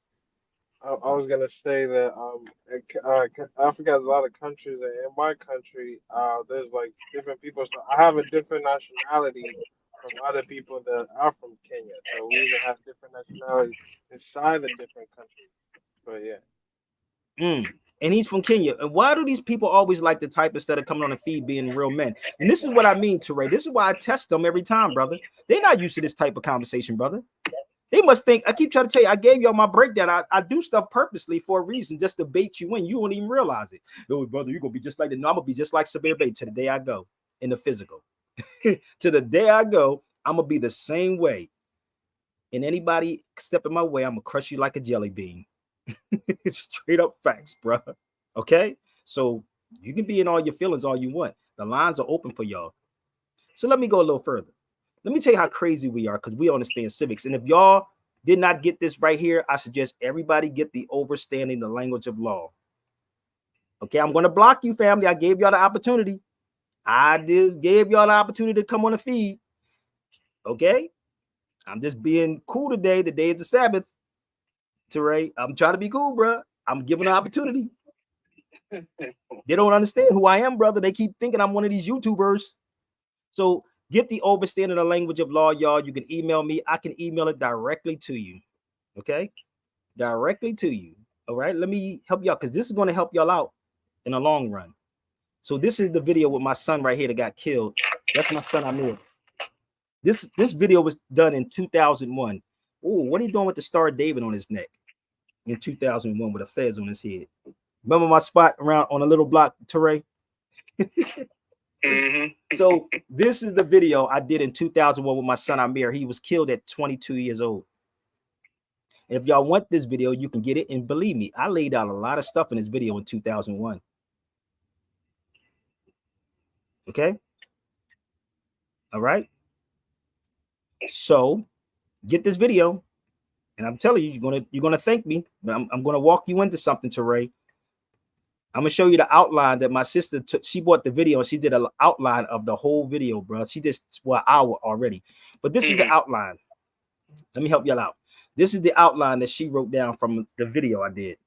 I was gonna say that Africa has a lot of countries, and in my country, there's like different people. So I have a different nationality from other people that are from Kenya. So we even have different nationalities inside the different countries. But yeah. And he's from Kenya. And why do these people always like the type instead of coming on the feed being real men? And this is what I mean, Teray. This is why I test them every time, brother. They're not used to this type of conversation, brother. They must think, I keep trying to tell you, I gave y'all my breakdown. I do stuff purposely for a reason, just to bait you in. You won't even realize it. Oh, brother, you're going to be just like I'm going to be just like Sabir Bay to the day I go in the physical. To the day I go, I'm going to be the same way. And anybody step in my way, I'm going to crush you like a jelly bean. It's straight up facts, bro. Okay? So you can be in all your feelings all you want. The lines are open for y'all. So let me go a little further. Let me tell you how crazy we are, because we understand civics. And if y'all did not get this right here, I suggest everybody get the Overstanding the Language of Law. Okay, I'm going to block you, family. I gave y'all the opportunity. I just gave y'all the opportunity to come on the feed. Okay? I'm just being cool today. The day is the Sabbath. Teray, I'm trying to be cool, bro. I'm giving an opportunity. They don't understand who I am, brother. They keep thinking I'm one of these YouTubers. So get the Overstanding the Language of Law, y'all. You can email me. I can email it directly to you. Okay? Directly to you. All right? Let me help y'all, because this is going to help y'all out in the long run. So this is the video with my son right here that got killed. That's my son Amir. This video was done in 2001. Oh, what are you doing with the Star of David on his neck in 2001 with a fez on his head? Remember my spot around on a little block, Teray? So this is the video I did in 2001 with my son Amir. He was killed at 22 years old. If y'all want this video, you can get it. And believe me, I laid out a lot of stuff in this video in 2001. Okay? All right? So get this video. And I'm telling you, you're gonna thank me. But I'm gonna walk you into something, Teray. I'm gonna show you the outline that my sister took. She bought the video and she did an outline of the whole video, bro. She just an hour already. But this is the outline. Let me help y'all out. This is the outline that she wrote down from the video I did.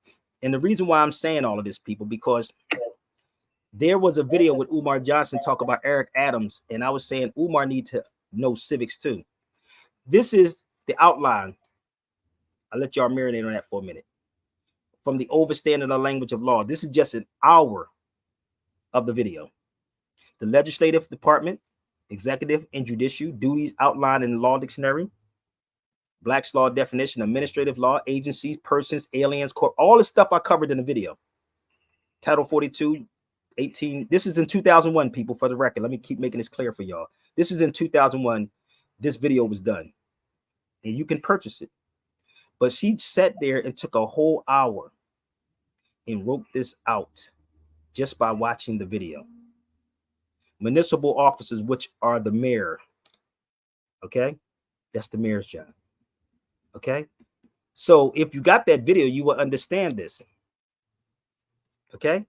And the reason why I'm saying all of this, people, because there was a video with Umar Johnson talk about Eric Adams, and I was saying Umar need to know civics too. This is the outline. I'll let y'all marinate on that for a minute. From the overstanding of the language of law. This is just an hour of the video. The legislative department, executive, and judicial duties outlined in the law dictionary. Black's law definition, administrative law, agencies, persons, aliens, court, all the stuff I covered in the video. Title 42, 18. This is in 2001, people, for the record. Let me keep making this clear for y'all. This is in 2001. This video was done. And you can purchase it. But she sat there and took a whole hour and wrote this out just by watching the video. Municipal officers, which are the mayor. Okay? That's the mayor's job. Okay? So if you got that video, you will understand this. Okay?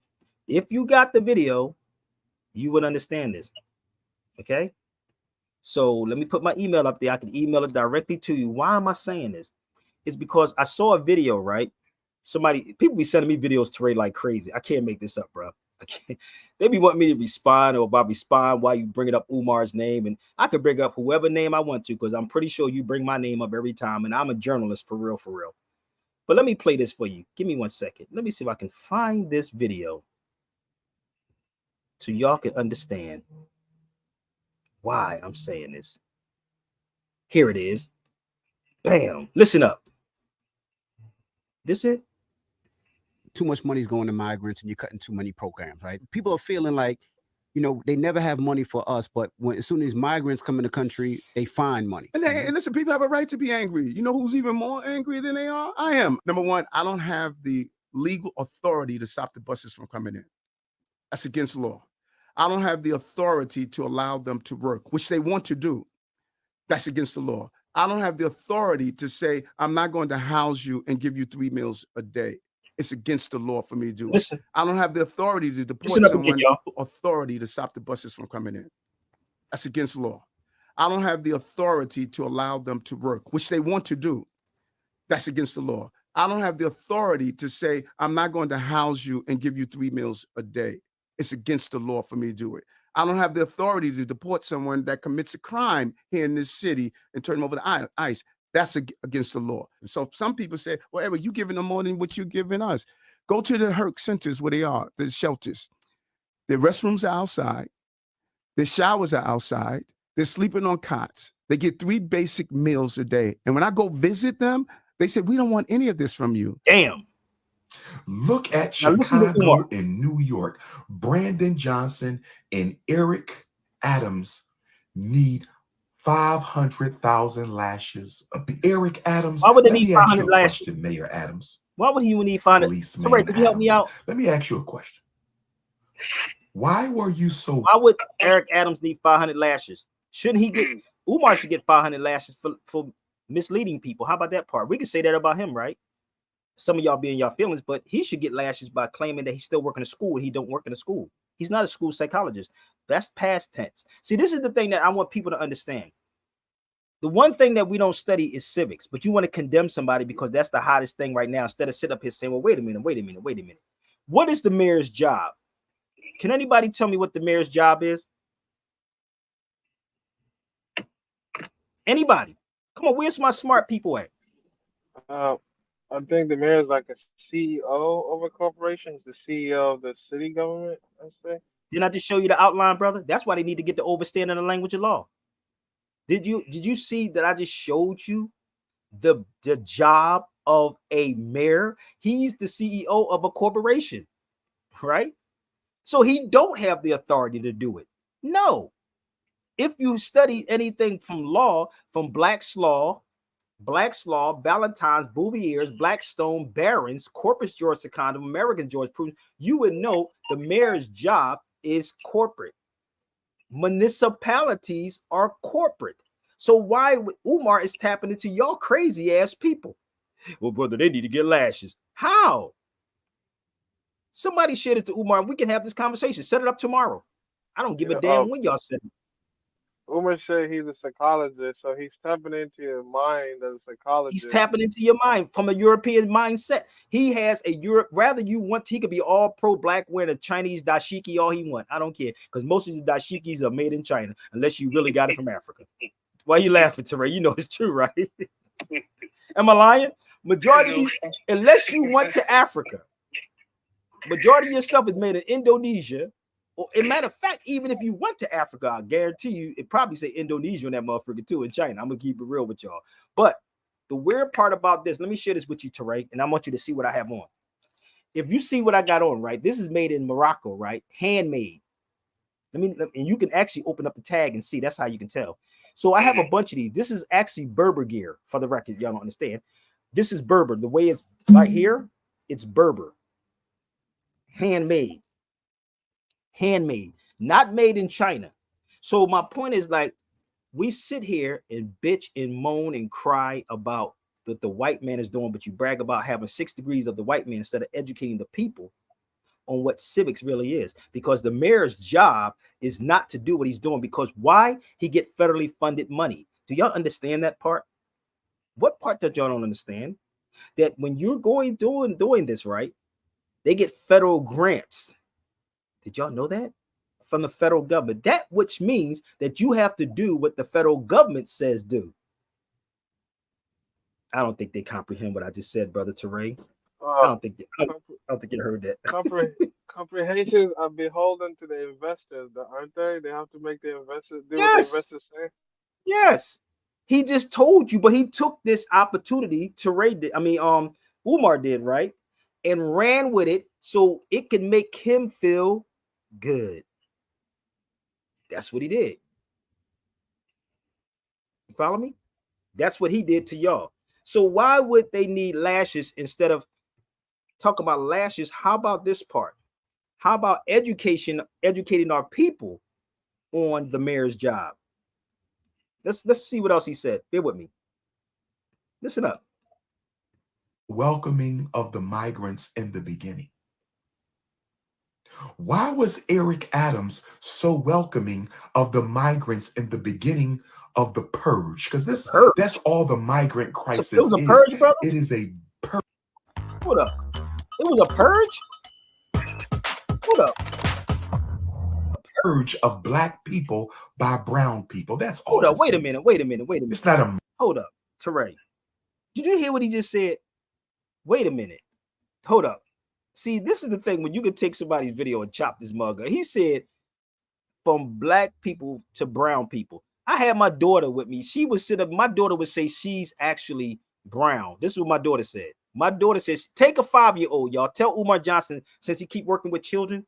If you got the video, you would understand this. Okay? So let me put my email up there. I can email it directly to you. Why am I saying this? It's because I saw a video, right? People be sending me videos to Ray like crazy. I can't make this up, bro. I can't. They be wanting me to respond, or if I respond, why you bringing up Umar's name, and I could bring up whoever name I want to, because I'm pretty sure you bring my name up every time, and I'm a journalist for real, for real. But let me play this for you. Give me 1 second. Let me see if I can find this video so y'all can understand why I'm saying this. Here it is. Bam. Listen up. This it? Too much money is going to migrants and you're cutting too many programs, right? People are feeling like, you know, they never have money for us, but as soon as migrants come in the country, they find money. And listen, people have a right to be angry. You know who's even more angry than they are? I am. Number one, I don't have the legal authority to stop the buses from coming in. That's against the law. I don't have the authority to allow them to work, which they want to do. That's against the law. I don't have the authority to say, I'm not going to house you and give you 3 meals a day. It's against the law for me to do it. I don't have the authority to deport someone, authority to stop the buses from coming in. That's against the law. I don't have the authority to allow them to work, which they want to do. That's against the law. I don't have the authority to say, I'm not going to house you and give you 3 meals a day. It's against the law for me to do it. I don't have the authority to deport someone that commits a crime here in this city and turn them over to ICE. That's against the law. And so some people say, well, Eric, you giving them more than what you're giving us. Go to the HERC centers where they are, the shelters. Their restrooms are outside. Their showers are outside. They're sleeping on cots. They get 3 basic meals a day. And when I go visit them, they say, we don't want any of this from you. Damn. Look at Chicago and New York. Brandon Johnson and Eric Adams need 500,000 lashes. Eric Adams. Why would they need 500 lashes? Mayor Adams. Why would he need 500? Policeman Right, could you help me out? Let me ask you a question. Why were you so? Why would Eric Adams need 500 lashes? Shouldn't he get? Umar should get 500 lashes for misleading people. How about that part? We can say that about him, right? Some of y'all be in y'all feelings, but he should get lashes by claiming that he's still working in school. He don't work in a school. He's not a school psychologist. That's past tense. See, this is the thing that I want people to understand. The one thing that we don't study is civics, but you want to condemn somebody because that's the hottest thing right now. Instead of sit up here saying, well, wait a minute. What is the mayor's job? Can anybody tell me what the mayor's job is? Anybody? Come on, where's my smart people at? I think the mayor is like a CEO of a corporation. He's the CEO of the city government, I say. Didn't I just show you the outline, brother? That's why they need to get the overstanding of the language of law. Did you see that I just showed you the job of a mayor? He's the CEO of a corporation, right? So he don't have the authority to do it. No. If you study anything from law, from Black's Law, Ballantyne's, Bouvier's, Blackstone, Barron's, Corpus Juris Secundum, American jurisprudence, you would know the mayor's job is corporate. Municipalities are corporate. So why Umar is tapping into y'all crazy ass people? Well, brother, they need to get lashes. How? Somebody share this to Umar. We can have this conversation. Set it up tomorrow. I don't give a damn when y'all set it. Umar said he's a psychologist, so he's tapping into your mind as a He's psychologist. tapping into your mind from a European mindset. He has a Europe. Rather you want, he could be all pro black, wearing a Chinese dashiki all he want. I don't care, because most of the dashikis are made in China, unless you really got it from Africa. Why you laughing, Teray? You know it's true, right? Am I lying? Majority, unless you went to Africa, majority of your stuff is made in Indonesia. Or, as a matter of fact, even if you went to Africa, I guarantee you it probably say Indonesia on that motherfucker too, in China. I'm gonna keep it real with y'all. But the weird part about this, let me share this with you, Teray, and I want you to see what I have on. If you see what I got on, right? This is made in Morocco, right? Handmade. And you can actually open up the tag and see. That's how you can tell. So I have a bunch of these. This is actually Berber gear, for the record. Y'all don't understand. This is Berber. The way it's right here, it's Berber. Handmade. Handmade, not made in China. So my point is, like, we sit here and bitch and moan and cry about that the white man is doing, but you brag about having 6 degrees of the white man instead of educating the people on what civics really is. Because the mayor's job is not to do what he's doing, because why? He get federally funded money. Do y'all understand that part? What part that y'all don't understand? That when you're doing this, right, they get federal grants. Did y'all know that? From the federal government. That which means that you have to do what the federal government says do. I don't think they comprehend what I just said, Brother Teray. I don't think you heard that. Comprehensions are beholden to the investors, aren't they? They have to make the investors do what the Yes. investors say. Yes. He just told you, but he took this opportunity. Umar did, right? And ran with it so it can make him feel good. That's what he did. You follow me? That's what he did to y'all. So why would they need lashes instead of talking about lashes? How about this part? How about educating our people on the mayor's job? Let's see what else he said. Bear with me. Listen up. Welcoming of the migrants in the beginning. Why was Eric Adams so welcoming of the migrants in the beginning of the purge? Because that's all the migrant crisis It was a is. purge, brother? It is a purge. Hold up. It was a purge? Hold up. Purge of black people by brown people. That's all. Hold up. this Wait a is. minute. It's not a. Hold up. Teray. Did you hear what he just said? Wait a minute. Hold up. See, this is the thing when you can take somebody's video and chop this mug up. He said from black people to brown people. I had my daughter with me. She would sit up. My daughter would say she's actually brown. This is what my daughter said. My daughter says, take a 5-year-old, y'all. Tell Umar Johnson, since he keep working with children,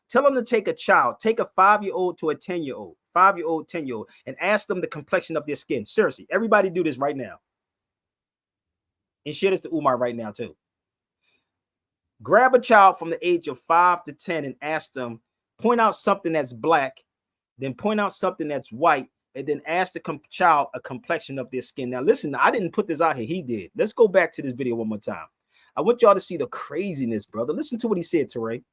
tell him to take a child, take a 5-year-old to a 10-year-old, 5-year-old, 10-year-old, and ask them the complexion of their skin. Seriously, everybody do this right now. And share this to Umar right now, too. Grab a child from the age of 5 to 10 and ask them, point out something that's black, then point out something that's white, and then ask the child a complexion of their skin. Now, listen, I didn't put this out here. He did. Let's go back to this video one more time. I want y'all to see the craziness, brother. Listen to what he said, Teray.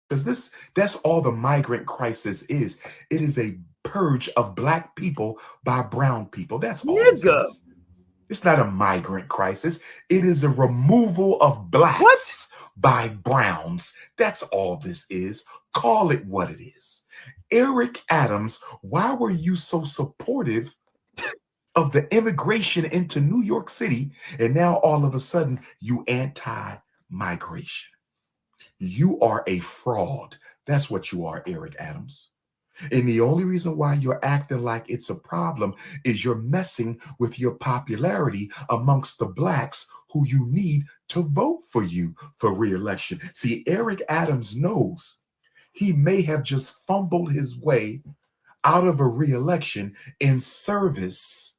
Because that's all the migrant crisis is. It is a purge of black people by brown people. That's all this is. It's not a migrant crisis. It is a removal of blacks by browns. That's all this is. Call it what it is. Eric Adams, why were you so supportive of the immigration into New York City, and now all of a sudden you anti-migration? You are a fraud. That's what you are, Eric Adams. And the only reason why you're acting like it's a problem is you're messing with your popularity amongst the blacks who you need to vote for you for re-election. See, Eric Adams knows he may have just fumbled his way out of a re-election in service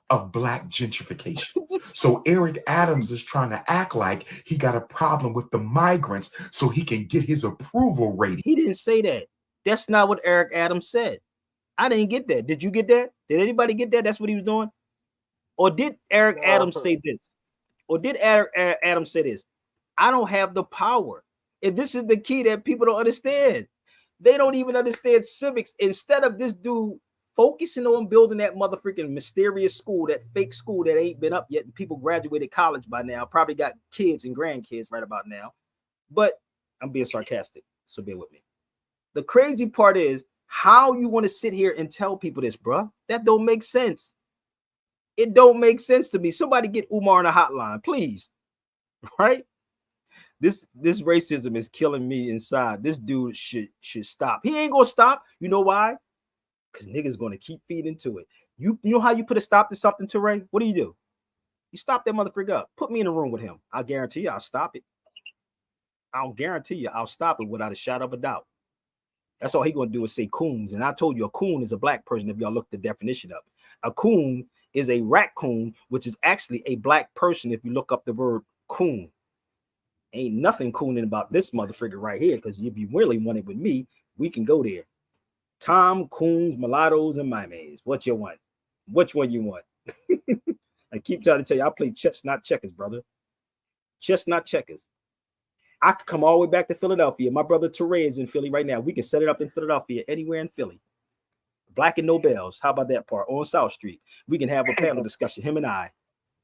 of black gentrification. So Eric Adams is trying to act like he got a problem with the migrants so he can get his approval rating. He didn't say that. That's not what Eric Adams said. I didn't get that. Did you get that? Did anybody get that? That's what he was doing? Or did Eric Adams say this? Or did Eric Adams say this? I don't have the power. And this is the key that people don't understand. They don't even understand civics. Instead of this dude focusing on building that motherfucking mysterious school, that fake school that ain't been up yet, and people graduated college by now, probably got kids and grandkids right about now. But I'm being sarcastic, so bear with me. The crazy part is how you want to sit here and tell people this, bruh. That don't make sense. It don't make sense to me. Somebody get Umar on a hotline, please. Right? This racism is killing me inside. This dude should stop. He ain't gonna stop. You know why? Because niggas gonna keep feeding into it. You know how you put a stop to something, Teray? What do? You stop that motherfucker up. Put me in a room with him. I guarantee you I'll stop it. I'll guarantee you I'll stop it without a shadow of a doubt. That's all he gonna do is say coons. And I told you a coon is a black person if y'all look the definition up. A coon is a raccoon, which is actually a black person if you look up the word coon. Ain't nothing cooning about this motherfucker right here, because if you really want it with me, we can go there. Tom, coons, mulattoes, and mimes. What you want? Which one you want? I keep trying to tell you, I play chess, not checkers, brother. Chess, not checkers. I could come all the way back to Philadelphia. My brother Teray is in Philly right now. We can set it up in Philadelphia, anywhere in Philly. Black and no bells. How about that part? On South Street. We can have a panel discussion, him and I,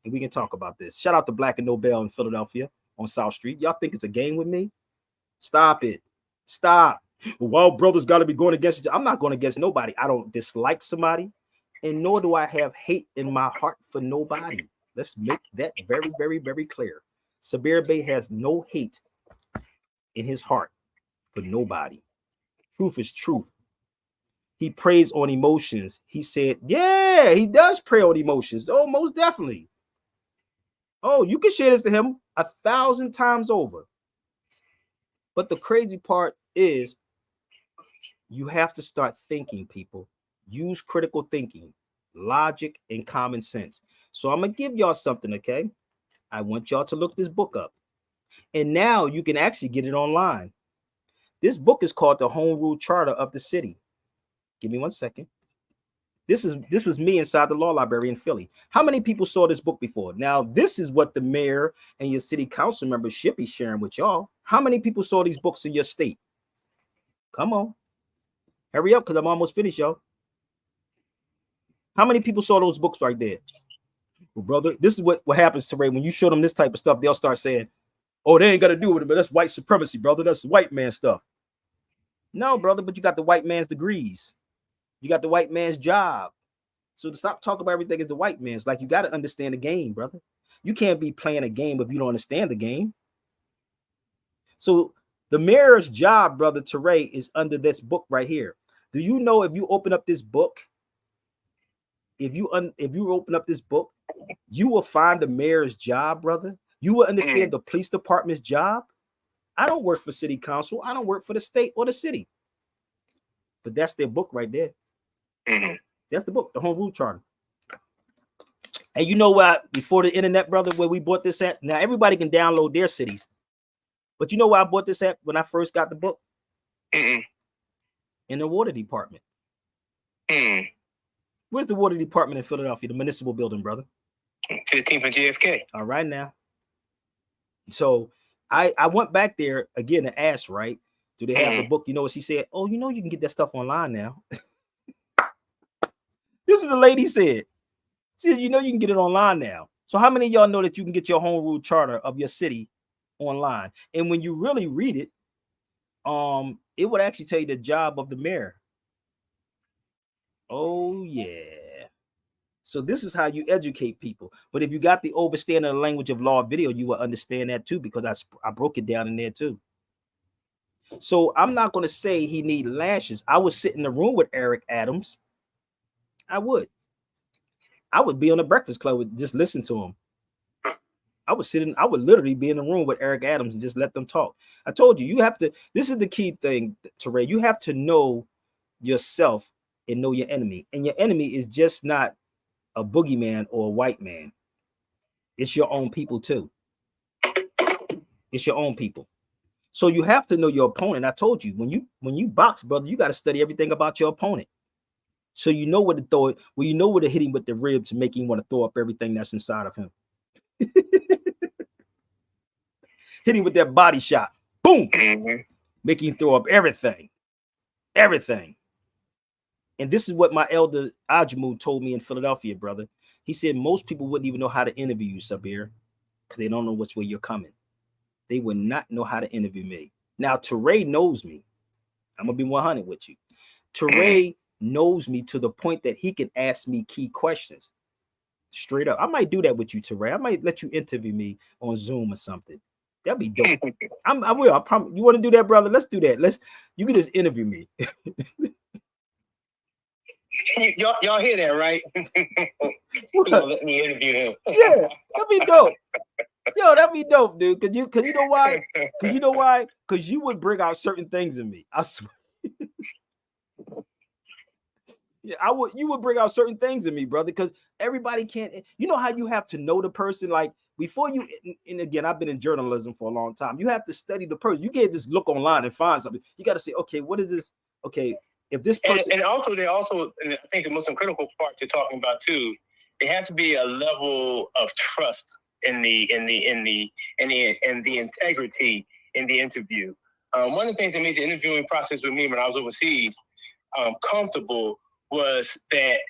and we can talk about this. Shout out to Black and no bell in Philadelphia on South Street. Y'all think it's a game with me? Stop it. Stop. Well, brothers got to be going against each other. I'm not going against nobody. I don't dislike somebody, and nor do I have hate in my heart for nobody. Let's make that very, very, very clear. Sabir Bey has no hate in his heart for nobody. Truth is truth. He preys on emotions. He said, yeah, he does prey on emotions. Oh, most definitely. Oh, you can share this to him 1,000 times over. But the crazy part is you have to start thinking, people. Use critical thinking, logic, and common sense. So I'm going to give y'all something, okay? I want y'all to look this book up. And now you can actually get it online. This book is called The Home Rule Charter of the City. Give me 1 second. This was me inside the law library in Philly. How many people saw this book before? Now, this is what the mayor and your city council members should be sharing with y'all. How many people saw these books in your state? Come on. Hurry up, because I'm almost finished, y'all. How many people saw those books right there? Well, brother, this is what happens to Ray. When you show them this type of stuff, they'll start saying, oh, they ain't got to do with it, but that's white supremacy, brother. That's white man stuff. No, brother, but you got the white man's degrees. You got the white man's job. So to stop talking about everything is the white man's. Like, you got to understand the game, brother. You can't be playing a game if you don't understand the game. So the mayor's job, brother Teray, is under this book right here. Do you know if you open up this book, if you open up this book, you will find the mayor's job, brother. You will understand the police department's job. I don't work for city council. I don't work for the state or the city. But that's their book right there. That's the book, The Home Rule Charter. And you know what? Before the internet, brother, where we bought this at, now everybody can download their cities. But you know where I bought this at when I first got the book? In the water department. Where's the water department in Philadelphia? The municipal building, brother. 15th and JFK. All right now. So I went back there again and asked, right? Do they have the book? You know what she said? Oh, you know you can get that stuff online now. This is the lady said. She said, you know you can get it online now. So how many of y'all know that you can get your home rule charter of your city online? And when you really read it, it would actually tell you the job of the mayor. Oh, yeah. So this is how you educate people. But if you got the overstanding of the language of law video, you will understand that too, because I broke it down in there too. So I'm not going to say he need lashes. I would sit in the room with Eric Adams. I would be on the Breakfast Club and just listen to him. I would literally be in the room with Eric Adams and just let them talk. I told you, this is the key thing, Teray. You have to know yourself and know your enemy. And your enemy is just not a boogeyman or a white man. It's your own people too. It's your own people. So you have to know your opponent. I told you, when you box, brother, you got to study everything about your opponent. So you know where to throw it, well, you know where to hit him with the ribs to make him want to throw up everything that's inside of him. Hit him with that body shot. Boom. Make him throw up everything. everything. And this is what my elder Ajamu told me in Philadelphia, brother. He said most people wouldn't even know how to interview you, Sabir, because they don't know which way you're coming. They would not know how to interview me. Now, Teray knows me. I'm going to be 100 with you. Teray knows me to the point that he can ask me key questions. Straight up. I might do that with you, Teray. I might let you interview me on Zoom or something. That'd be dope. I will. I promise. You want to do that, brother? Let's do that. You can just interview me. Y'all hear that, right? You gonna let me interview him. Yeah, that'd be dope. Yo, that'd be dope, dude. Cause you know why? Because you would bring out certain things in me. I swear. Yeah, you would bring out certain things in me, brother. Because everybody can't. You know how you have to know the person, like before you. And again, I've been in journalism for a long time. You have to study the person. You can't just look online and find something. You got to say, okay, what is this? Okay, if this person. And also, and I think the most critical part you're talking about too, there has to be a level of trust in the integrity in the interview. One of the things that made the interviewing process with me when I was overseas comfortable was that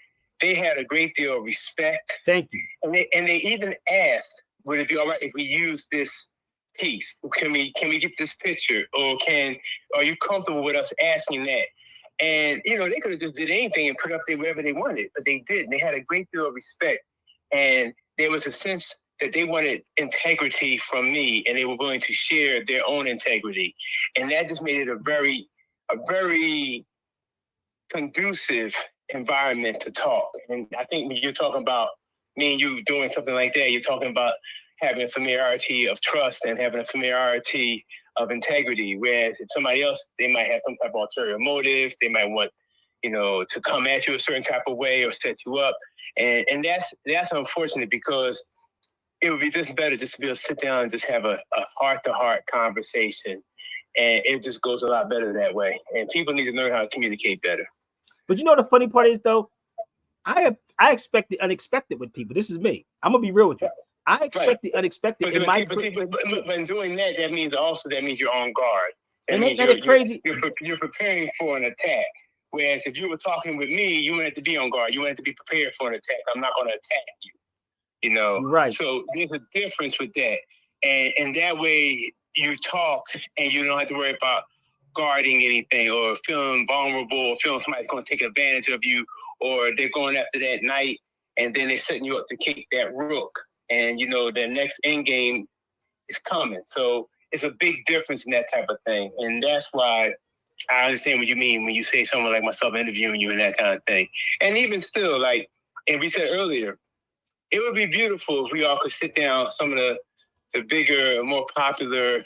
they had a great deal of respect. Thank you. And they even asked, would it be all right if we use this piece? Can we get this picture? Or are you comfortable with us asking that? And, they could have just did anything and put up there wherever they wanted, but they didn't. They had a great deal of respect. And there was a sense that they wanted integrity from me, and they were willing to share their own integrity. And that just made it a very conducive environment to talk. And I think when you're talking about me and you doing something like that, you're talking about having a familiarity of trust and having a familiarity of integrity. Whereas if somebody else, they might have some type of ulterior motive. They might want, to come at you a certain type of way or set you up. And that's unfortunate, because it would be just better just to be able to sit down and just have a heart-to-heart conversation. And it just goes a lot better that way. And people need to learn how to communicate better. But the funny part is, though, I expect the unexpected with people. This is me. I'm gonna be real with you. I expect the unexpected. But in doing that, that means you're on guard. And ain't that crazy? You're preparing for an attack. Whereas if you were talking with me, you wouldn't have to be on guard. You wouldn't have to be prepared for an attack. I'm not going to attack you. Right. So there's a difference with that. And that way you talk and you don't have to worry about guarding anything or feeling vulnerable or feeling somebody's going to take advantage of you, or they're going after that knight and then they're setting you up to kick that rook. And, the next end game is coming. So it's a big difference in that type of thing. And that's why I understand what you mean when you say someone like myself interviewing you and that kind of thing. And even still, like, and we said earlier, it would be beautiful if we all could sit down, some of the bigger, more popular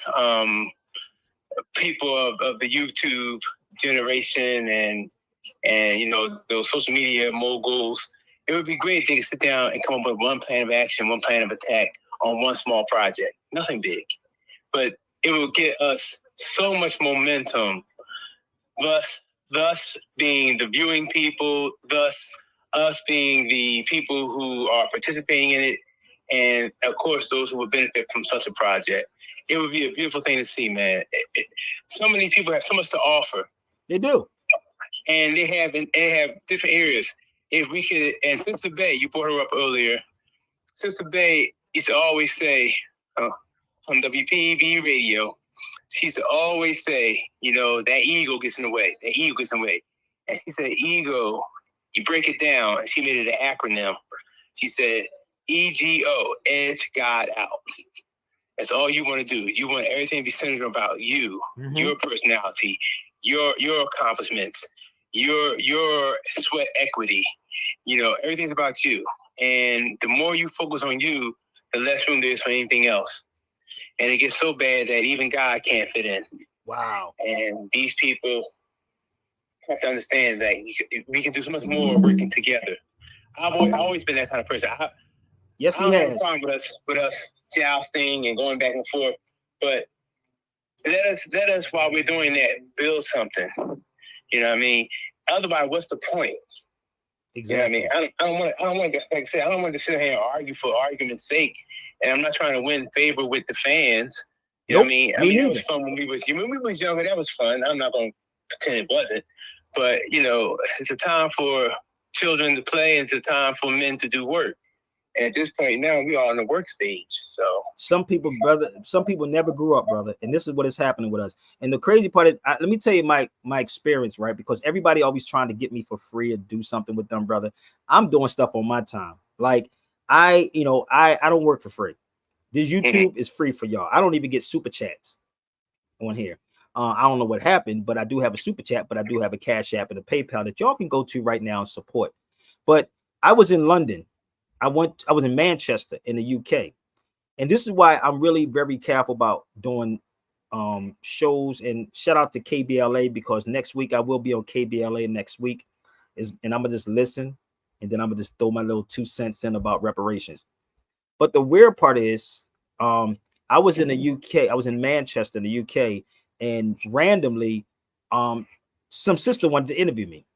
people of the YouTube generation and those social media moguls. It would be great if they could sit down and come up with one plan of action, one plan of attack on one small project. Nothing big. But it will get us so much momentum, thus being the viewing people, thus us being the people who are participating in it, and of course those who would benefit from such a project. It would be a beautiful thing to see, man. So many people have so much to offer. They do. And they have different areas. If we could, and Sister Bay, you brought her up earlier. Sister Bay used to always say on WPEB radio, she used to always say, that ego gets in the way. That ego gets in the way. And she said, ego, you break it down. And she made it an acronym. She said, EGO, edge God out. That's all you want to do. You want everything to be centered about you, your personality, your accomplishments, your sweat equity. Everything's about you. And the more you focus on you, the less room there is for anything else. And it gets so bad that even God can't fit in. Wow. And these people have to understand that we can do so much more working together. I've always been that kind of person. Yes, he has. I don't have has. a problem with us jousting and going back and forth, but let us while we're doing that build something. You know what I mean? Otherwise, what's the point? Exactly. You know what I mean? I don't want to, like I said, I don't want to sit here and argue for argument's sake, and I'm not trying to win favor with the fans. You know what I mean? It was fun when we was younger. That was fun. I'm not going to pretend it wasn't. But, you know, it's a time for children to play, and it's a time for men to do work. And at this point now, we are on the work stage. So some people, brother, some people never grew up, brother, and this is what is happening with us. And the crazy part is, let me tell you my experience, right? Because everybody always trying to get me for free or do something with them, brother. I'm doing stuff on my time. Like I don't work for free. This YouTube is free for y'all. I don't even get super chats on here. I don't know what happened, but I do have a super chat, but I do have a Cash App and a PayPal that y'all can go to right now and support. But I was in London. I was in Manchester in the UK. And this is why I'm really very careful about doing shows. And shout out to KBLA, because next week I will be on KBLA next week. And I'm gonna just listen, and then I'm gonna just throw my little 2 cents in about reparations. But the weird part is, I was in the UK, I was in Manchester in the UK, and randomly, some sister wanted to interview me.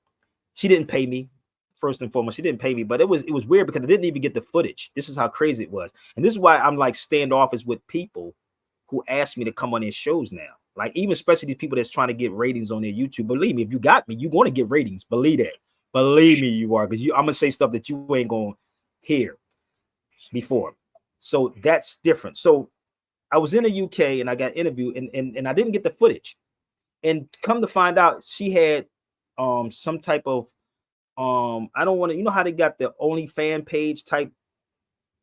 She didn't pay me. First and foremost, she didn't pay me, but it was weird because I didn't even get the footage. This is how crazy it was. And this is why I'm like standoffish with people who ask me to come on their shows now. Like, even especially these people that's trying to get ratings on their YouTube. Believe me, if you got me, you're going to get ratings. Believe that. Believe me, you are, because I'm going to say stuff that you ain't going to hear before. So that's different. So I was in the UK and I got interviewed, and I didn't get the footage. And come to find out, she had some type of I don't want to, you know how they got the OnlyFans page type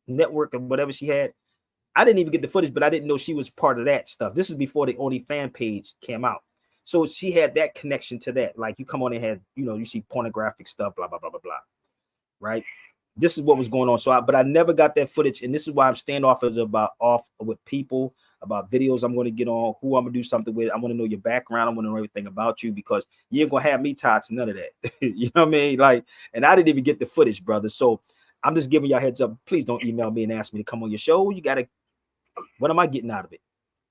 network or whatever she had. I didn't even get the footage, but I didn't know she was part of that stuff. This is before the OnlyFans page came out. So she had that connection to that. Like, you come on and had, you know, you see pornographic stuff, blah, blah, blah, blah, blah. Right? This is what was going on. So but I never got that footage. And this is why I'm standoffish off with people, about videos I'm going to get on, who I'm going to do something with. I want to know your background. I want to know everything about you, because you ain't going to have me tied to none of that. You know what I mean? Like, and I didn't even get the footage, brother. So I'm just giving y'all heads up. Please don't email me and ask me to come on your show. You got to, what am I getting out of it?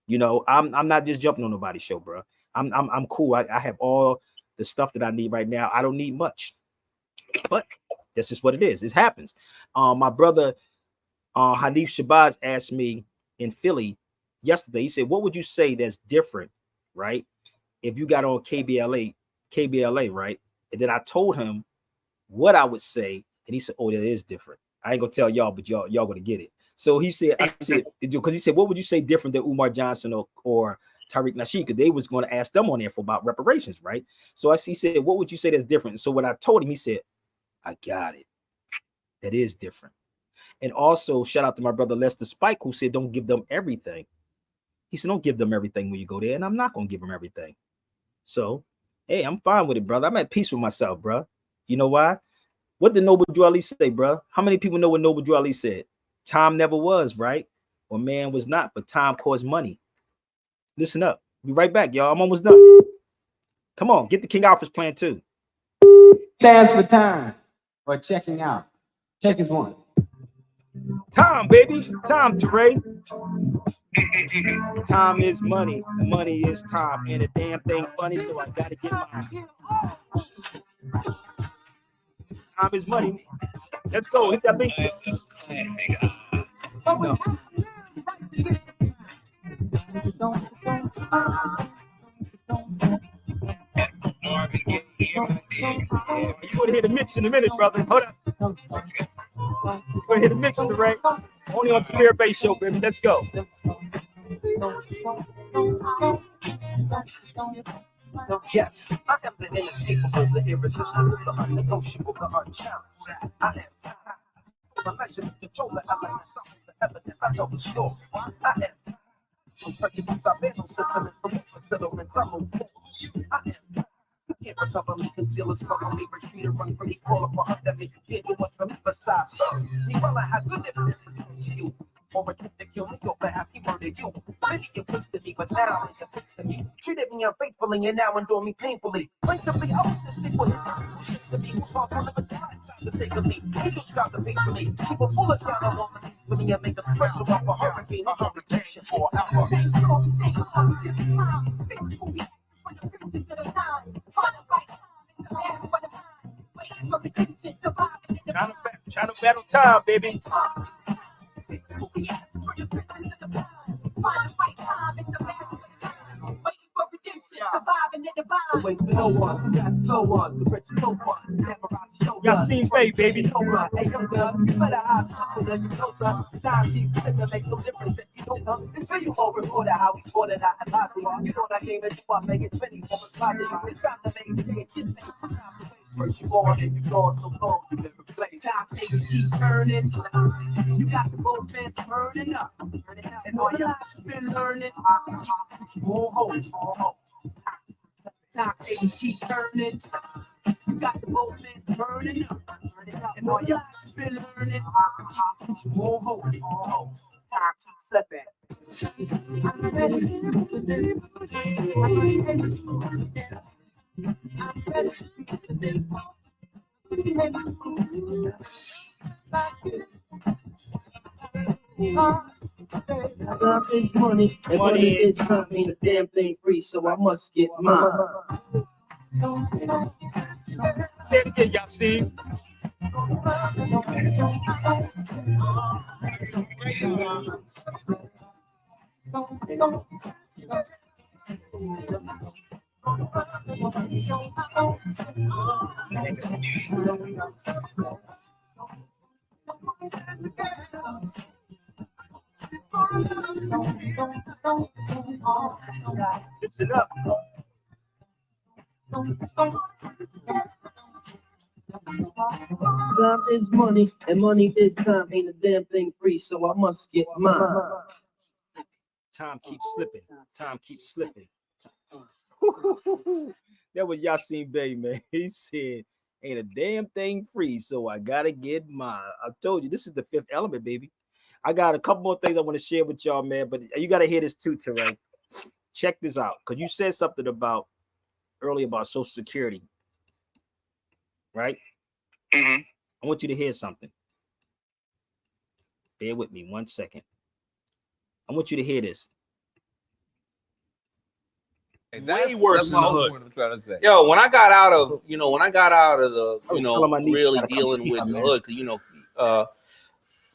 You know, I'm not just jumping on nobody's show, bro. I'm cool. I have all the stuff that I need right now. I don't need much, but that's just what it is. It happens. My brother, Hanif Shabazz, asked me in Philly yesterday. He said, what would you say that's different, right, if you got on KBLA, right? And then I told him what I would say, and he said, oh, that is different. I ain't gonna tell y'all, but y'all gonna get it. So he said, because he said, what would you say different than Umar Johnson or Tariq Nasheed? Because they was going to ask them on there for about reparations, right? So he said, what would you say that's different? So when I told him, he said, I got it. That is different. And also, shout out to my brother Lester Spike, who said, don't give them everything. He said, don't give them everything when you go there, and I'm not going to give them everything. So, hey, I'm fine with it, brother. I'm at peace with myself, bro. You know why? What did Noble Drew Ali say, bro? How many people know what Noble Drew Ali said? Time never was, right? Or man was not, but time caused money. Listen up. Be right back, y'all. I'm almost done. Come on, get the King Alfred's plan too. Stands for time or checking out. Check is one. Time, baby. Time, Teray. Time is money. Money is time. And a damn thing funny, so I gotta get mine. Time is money. Let's go. Hit that link. No. You want to hear the mix in a minute, brother? Hold up. You want to hear the mix, right? Only on Spirit Bass Show, baby. Let's go. Yes, I am the inescapable, the irresistible, the unnegotiable, the unchallenged. I am time. My measure, control the elements, the evidence, I tell the story. I am from prejudice, I've been on settlement, from settlements, I'm on I am. You can't recover me, conceal or smuggle me, retreat or run from me, call up or up at me. You can't do much for me besides, sir. Well, I have good evidence to you. Or a kid that killed me, or perhaps he murdered you. Many you twisted me, but now you're fixing me. Treated me unfaithfully, and now endure me painfully. Plaintively, I want to see what his shit to me. Who's far from the time to think of me. You describe the page for me. Keep a full of time on the for me and make a special off a hurricane or congregation for an hour. Trying to battle time, baby. Surviving in the bomb. Waste for no one. That's no one. The rich no one. Never show Y'all seen Faye, baby. Hey, young girl, you better have something that you know, son. Time keeps slipping, make no difference if you don't come. It's for you all reporter how we sorted out and possible. You know I came at you up, make it spinning for a spot. It's time to make the change. It's time to face. First you born, and you gone so long, you never play. Time takes keep turning. You got the both fans burning up. And all your life you've been learning. You won't hold. Time takes keep turning. You got the both fans burning up. And all your life you've been learning. You won't hold. Time keeps slipping. Love is money, and money is time. Ain't a damn thing free, so I must get mine. That's it, y'all see. Lift it up. Time is money, and money is time. Ain't a damn thing free, so I must get mine. Time keeps slipping. Time keeps slipping. That was Yasin Bey, man. He said, ain't a damn thing free, so I gotta get mine. I told you, this is the fifth element, baby. I got a couple more things I want to share with y'all, man, but you got to hear this too, Terrell. Check this out, because you said something about earlier about Social Security, right? Mm-hmm. I want you to hear something. Bear with me 1 second. I want you to hear this. Way worse than the hood. Yo, when I got out of, the, really dealing with the hood,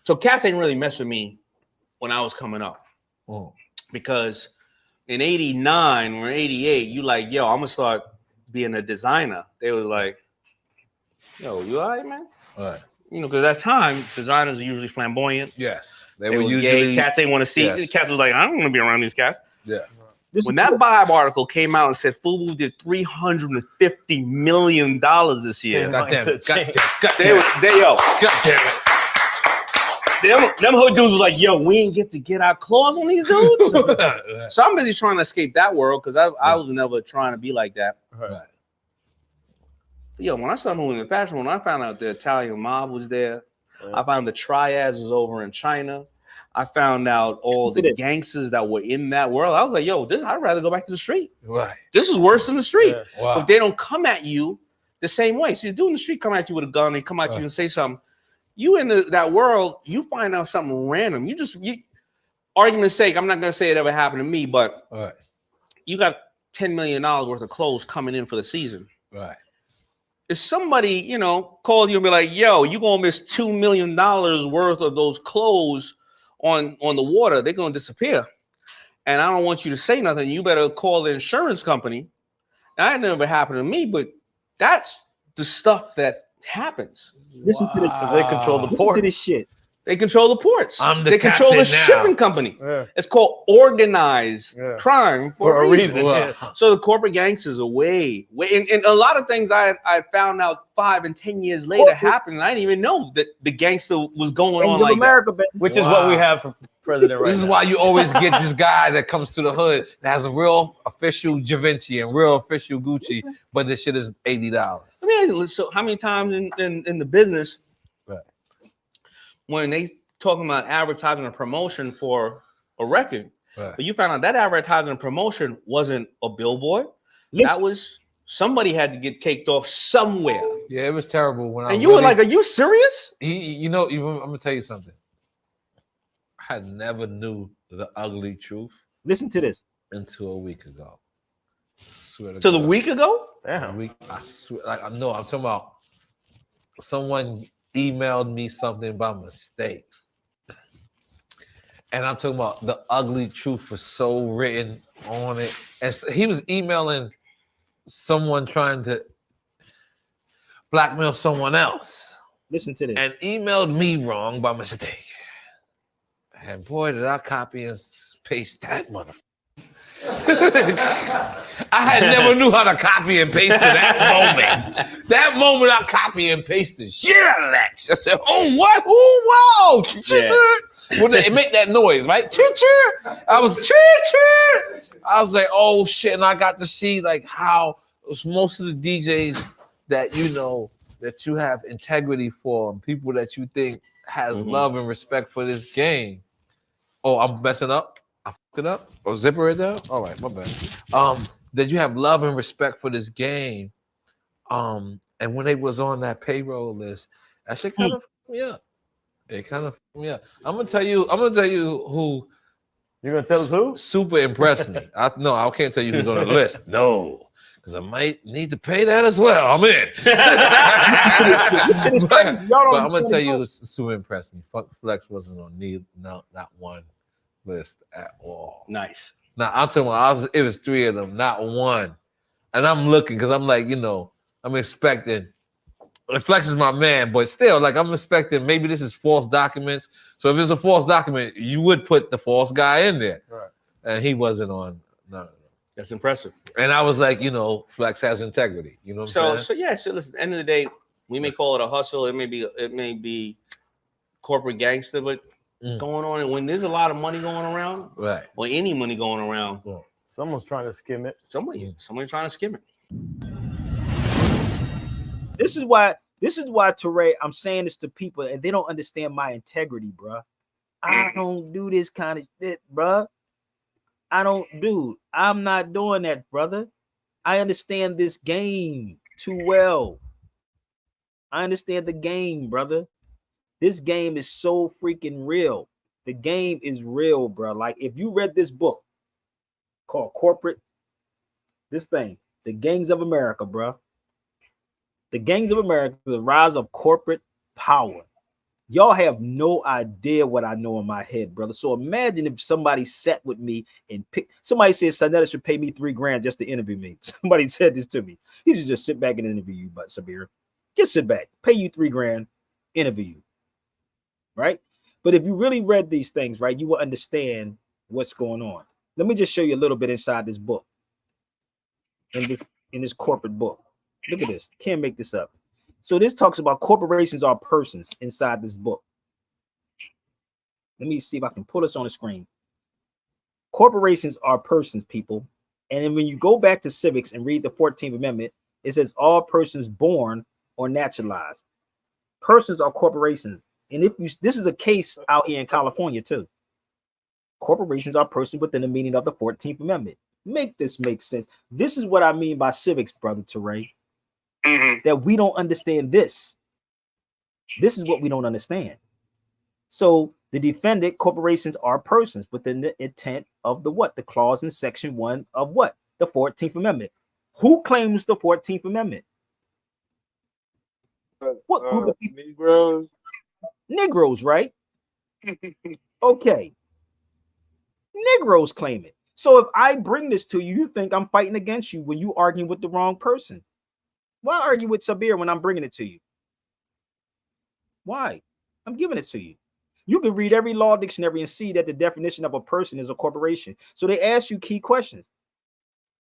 so cats ain't really mess with me when I was coming up. Because in 89 or 88, you like, yo, I'm gonna start being a designer. They was like, yo, you all right, man? All right. Because at that time, designers are usually flamboyant. Yes. They were usually gay. Cats ain't want to see. Yes. Cats was like, I don't want to be around these cats. Yeah. When that Vibe article came out and said FUBU did $350 million this year. Goddamn it. Them hood dudes was like, yo, we ain't get to get our claws on these dudes. So I'm busy trying to escape that world because I was never trying to be like that. Right. Yo, when I started moving in fashion, when I found out the Italian mob was there, I found the triads was over in China. I found out all the gangsters that were in that world. I was like, yo, I'd rather go back to the street. Right. This is worse than the street. Yeah. Wow. But they don't come at you the same way. See, dude in the street come at you with a gun, they come at you and say something. You in that world, you find out something random. You argument's sake, I'm not gonna say it ever happened to me, but you got $10 million worth of clothes coming in for the season. Right. If somebody, called you and be like, yo, you gonna miss $2 million worth of those clothes on the water, they're gonna disappear. And I don't want you to say nothing. You better call the insurance company. Now, that never happened to me, but that's the stuff that happens. Listen to this, because they control the ports. This shit. They control the ports. They control the shipping company. Yeah. It's called organized crime for a reason. Yeah. So the corporate gangsters are way. And a lot of things I found out 5 and 10 years later happened, and I didn't even know that the gangster was going on like America, that. Which is what we have for president right now. This is why you always get this guy that comes to the hood that has a real official Givenchy and real official Gucci, but this shit is $80. I mean, so how many times in the business, when they talking about advertising and promotion for a record, but you found out that advertising and promotion wasn't a billboard. That was somebody had to get caked off somewhere. Yeah, it was terrible. When you were like, "Are you serious?" I'm gonna tell you something. I never knew the ugly truth. Listen to this. Until a week ago. Swear to the week ago? Damn. I swear, I'm talking about someone emailed me something by mistake. And I'm talking about the ugly truth was so written on it, and he was emailing someone trying to blackmail someone else. Listen to this. And emailed me wrong by mistake. And boy, did I copy and paste that motherfucker. I had never knew how to copy and paste to that moment. That moment I copy and paste the shit out of that. I said, oh, what? Oh, wow. Yeah. Well, they make that noise, right? Choo-choo. I was choo-choo. I was like, oh, shit. And I got to see like how it was most of the DJs that you know that you have integrity for and people that you think has love and respect for this game. Oh, I'm messing up. I fucked it up. Oh, zipper it down. All right, my bad. That you have love and respect for this game. And when they was on that payroll list, that shit kind of fucked me up. It kind of fucked me up. I'm gonna tell you who. You're gonna tell us who? Super impressed me. I can't tell you who's on the list. No. Because I might need to pay that as well. I'm in. But I'm gonna tell you who's super impressed me. Flex wasn't on not one list at all. Nice. Now I'm talking about it was 3 of them, not one. And I'm looking because I'm like, I'm expecting. Flex is my man, but still, like I'm expecting maybe this is false documents. So if it's a false document, you would put the false guy in there. Right. And he wasn't on. No. That's impressive. And I was like, Flex has integrity. You know what I'm saying? So listen, at the end of the day, we may call it a hustle. It may be corporate gangster, but what's going on? And when there's a lot of money going around, right, or any money going around, someone's trying to skim it. Somebody trying to skim it. This is why, Teray, I'm saying this to people and they don't understand my integrity, bro. I don't do this kind of shit, bro. I'm not doing that, brother. I understand this game too well. I understand the game, brother. This game is so freaking real. The game is real, bro. Like if you read this book called Corporate, The Gangs of America, bro. The Gangs of America, the rise of corporate power. Y'all have no idea what I know in my head, brother. So imagine if somebody sat with me and somebody said Sonetta should pay me $3,000 just to interview me. Somebody said this to me. He should just sit back and interview you, but Sabir. Just sit back, pay you $3,000, interview you. Right? But if you really read these things, right, you will understand what's going on. Let me just show you a little bit inside this book. In this corporate book. Look at this. Can't make this up. So this talks about corporations are persons inside this book. Let me see if I can pull this on the screen. Corporations are persons, people. And then when you go back to civics and read the 14th Amendment, it says all persons born or naturalized. Persons are corporations. And this is a case out here in California too. Corporations are persons within the meaning of the 14th Amendment. Make this make sense. This is what I mean by civics, brother Teray. That we don't understand this. This is what we don't understand. So the defendant, corporations are persons within the intent of the what? The clause in section 1 of what? The 14th Amendment. Who claims the 14th Amendment? Who Negroes. Negroes, right? Okay. Negroes claim it. So if I bring this to you, you think I'm fighting against you when you arguing with the wrong person. Why argue with Sabir when I'm bringing it to you? Why? I'm giving it to you. You can read every law dictionary and see that the definition of a person is a corporation. So they ask you key questions.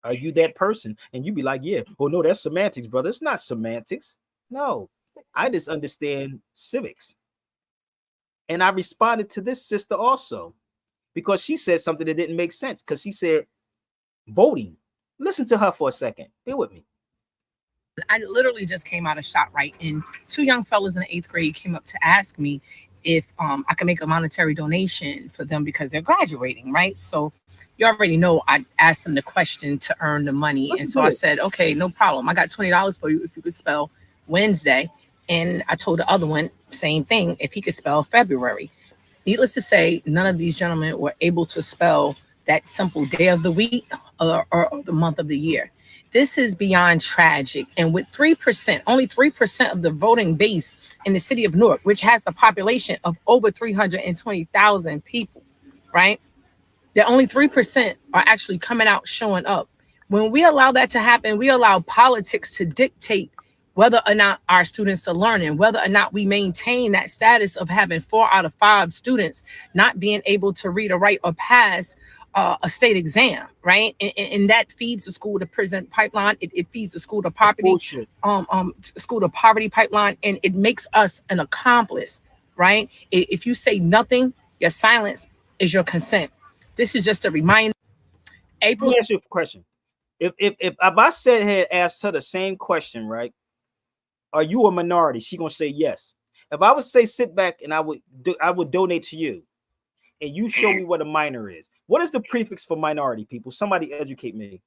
Are you that person? And you be like, yeah. Oh, no, that's semantics, brother. It's not semantics. No, I just understand civics. And I responded to this sister also because she said something that didn't make sense because she said voting. Listen to her for a second. Bear with me. I literally just came out of ShopRite, and 2 young fellas in the 8th grade came up to ask me if I could make a monetary donation for them because they're graduating, right? So you already know I asked them the question to earn the money. And so I said, okay, no problem. I got $20 for you if you could spell Wednesday. And I told the other one, same thing, if he could spell February. Needless to say, none of these gentlemen were able to spell that simple day of the week or the month of the year. This is beyond tragic. And with 3%, only 3% of the voting base in the city of Newark, which has a population of over 320,000 people, right? that only 3% are actually coming out, showing up. When we allow that to happen, we allow politics to dictate whether or not our students are learning, whether or not we maintain that status of having 4 out of 5 students not being able to read or write or pass a state exam, right? And that feeds the school to prison pipeline. It feeds the school to poverty, school to poverty pipeline, and it makes us an accomplice, right? If you say nothing, your silence is your consent. This is just a reminder. April, Let me ask you a question. If I said had asked her the same question, right? Are you a minority? She gonna say yes. If I would say sit back and I would donate to you, and you show me what a minor is. What is the prefix for minority, people? Somebody educate me.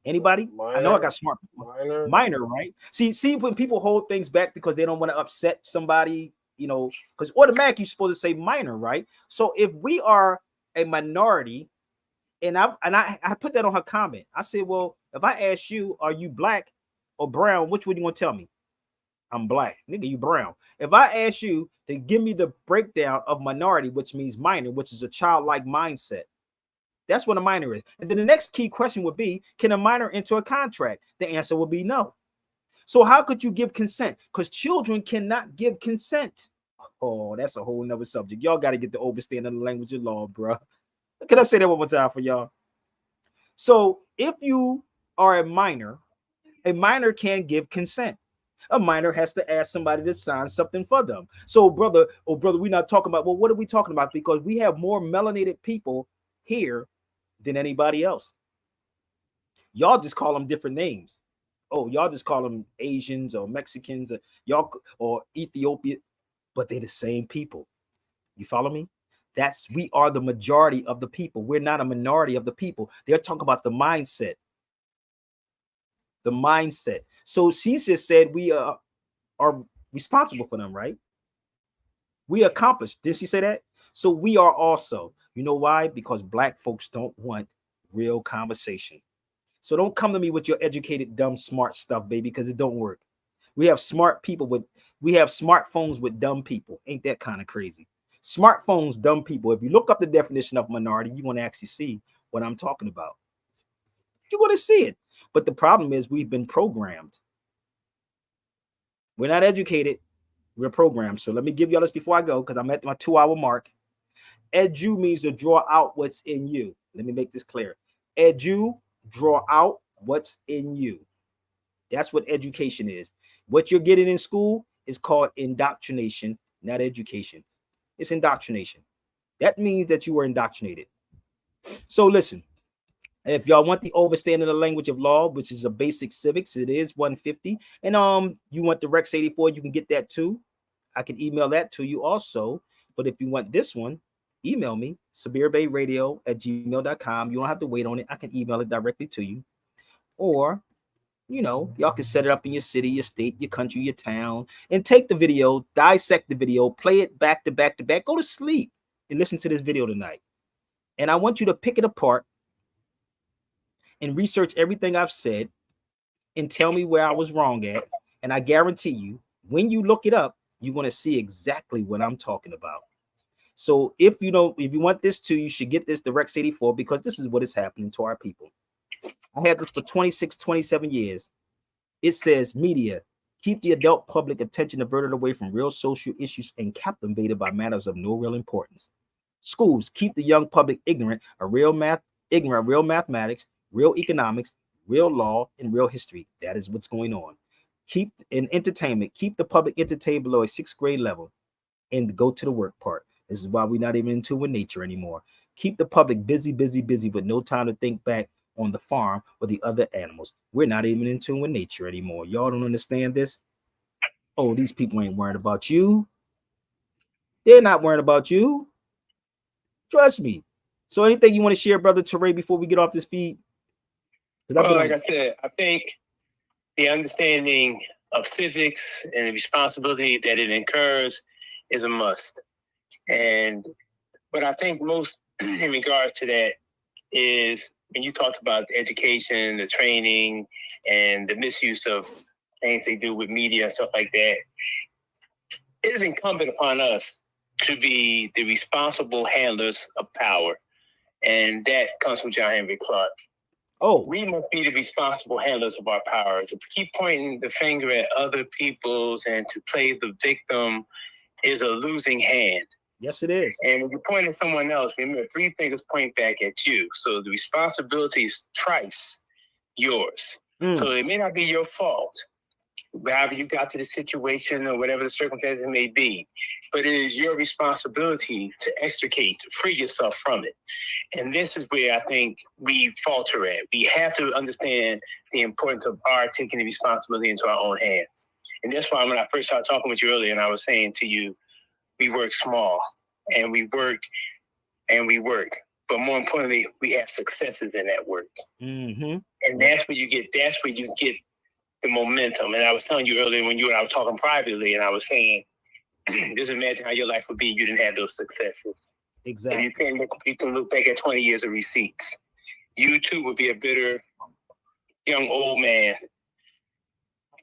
Anybody? Minor, I know I got smart people. Minor, right? See when people hold things back because they don't want to upset somebody, you know, because automatically you're supposed to say minor, right? So if we are a minority, and I put that on her comment. I said, well, if I ask you, are you black or brown? Which one you gonna tell me? I'm black. Nigga, you brown. If I ask you to give me the breakdown of minority, which means minor, which is a childlike mindset, that's what a minor is. And then the next key question would be, can a minor enter a contract? The answer would be no. So how could you give consent? Because children cannot give consent. Oh, that's a whole nother subject. Y'all got to get the overstanding of the language of law, bro. Can I say that one more time for y'all? So if you are a minor can give consent. A minor has to ask somebody to sign something for them. So, brother, we're not talking about, well, what are we talking about? Because we have more melanated people here than anybody else. Y'all just call them different names. Oh, y'all just call them Asians or Mexicans or Ethiopia, but they're the same people. You follow me? We are the majority of the people. We're not a minority of the people. They're talking about the mindset. The mindset. So she just said we are responsible for them, right? We accomplished. Did she say that? So we are also. You know why? Because black folks don't want real conversation. So don't come to me with your educated, dumb, smart stuff, baby, because it don't work. We have smart people we have smartphones with dumb people. Ain't that kind of crazy? Smartphones, dumb people. If you look up the definition of minority, you're going to actually see what I'm talking about. You're going to see it. But the problem is we've been programmed. We're not educated. We're programmed. So let me give y'all this before I go, because I'm at my 2-hour mark. Edu means to draw out what's in you. Let me make this clear. Edu, draw out what's in you. That's what education is. What you're getting in school is called indoctrination, not education. It's indoctrination. That means that you were indoctrinated. So listen, if y'all want the overstanding of the language of law, which is a basic civics, it is 150. And you want the Rex 84, you can get that too. I can email that to you also. But if you want this one, email me, sabirbayradio@gmail.com. You don't have to wait on it. I can email it directly to you. Or, y'all can set it up in your city, your state, your country, your town, and take the video, dissect the video, play it back to back to back, go to sleep and listen to this video tonight. And I want you to pick it apart and research everything I've said and tell me where I was wrong at. And I guarantee you, when you look it up, you're going to see exactly what I'm talking about. So if you want this too, you should get this, the Rex 84, because this is what is happening to our people. I had this for 26, 27 years. It says, media, keep the adult public attention diverted away from real social issues and captivated by matters of no real importance. Schools, keep the young public ignorant of real mathematics, real economics, real law, and real history. That is what's going on. Keep in entertainment, keep the public entertained below a 6th grade level and go to the work part. This is why we're not even in tune with nature anymore. Keep the public busy, but no time to think back on the farm or the other animals. We're not even in tune with nature anymore. Y'all don't understand this? Oh, these people ain't worried about you. They're not worried about you. Trust me. So anything you want to share, Brother Teray, before we get off this feed? Well, like I said, I think the understanding of civics and the responsibility that it incurs is a must. But I think most in regards to that is when you talked about the education, the training, and the misuse of things they do with media and stuff like that, it is incumbent upon us to be the responsible handlers of power. And that comes from John Henry Clark. Oh, we must be the responsible handlers of our power. To keep pointing the finger at other people's and to play the victim is a losing hand. Yes, it is. And when you point at someone else, remember, 3 fingers point back at you. So the responsibility is twice yours. So it may not be your fault, however you got to the situation or whatever the circumstances may be, but it is your responsibility to extricate, to free yourself from it. And this is where I think we falter at. We have to understand the importance of our taking the responsibility into our own hands. And that's why when I first started talking with you earlier, and I was saying to you, we work small and we work and we work. But more importantly, we have successes in that work. Mm-hmm. And that's where you get the momentum. And I was telling you earlier when you and I were talking privately, and I was saying, just imagine how your life would be if you didn't have those successes. Exactly. And you can look back at 20 years of receipts. You too would be a bitter young old man.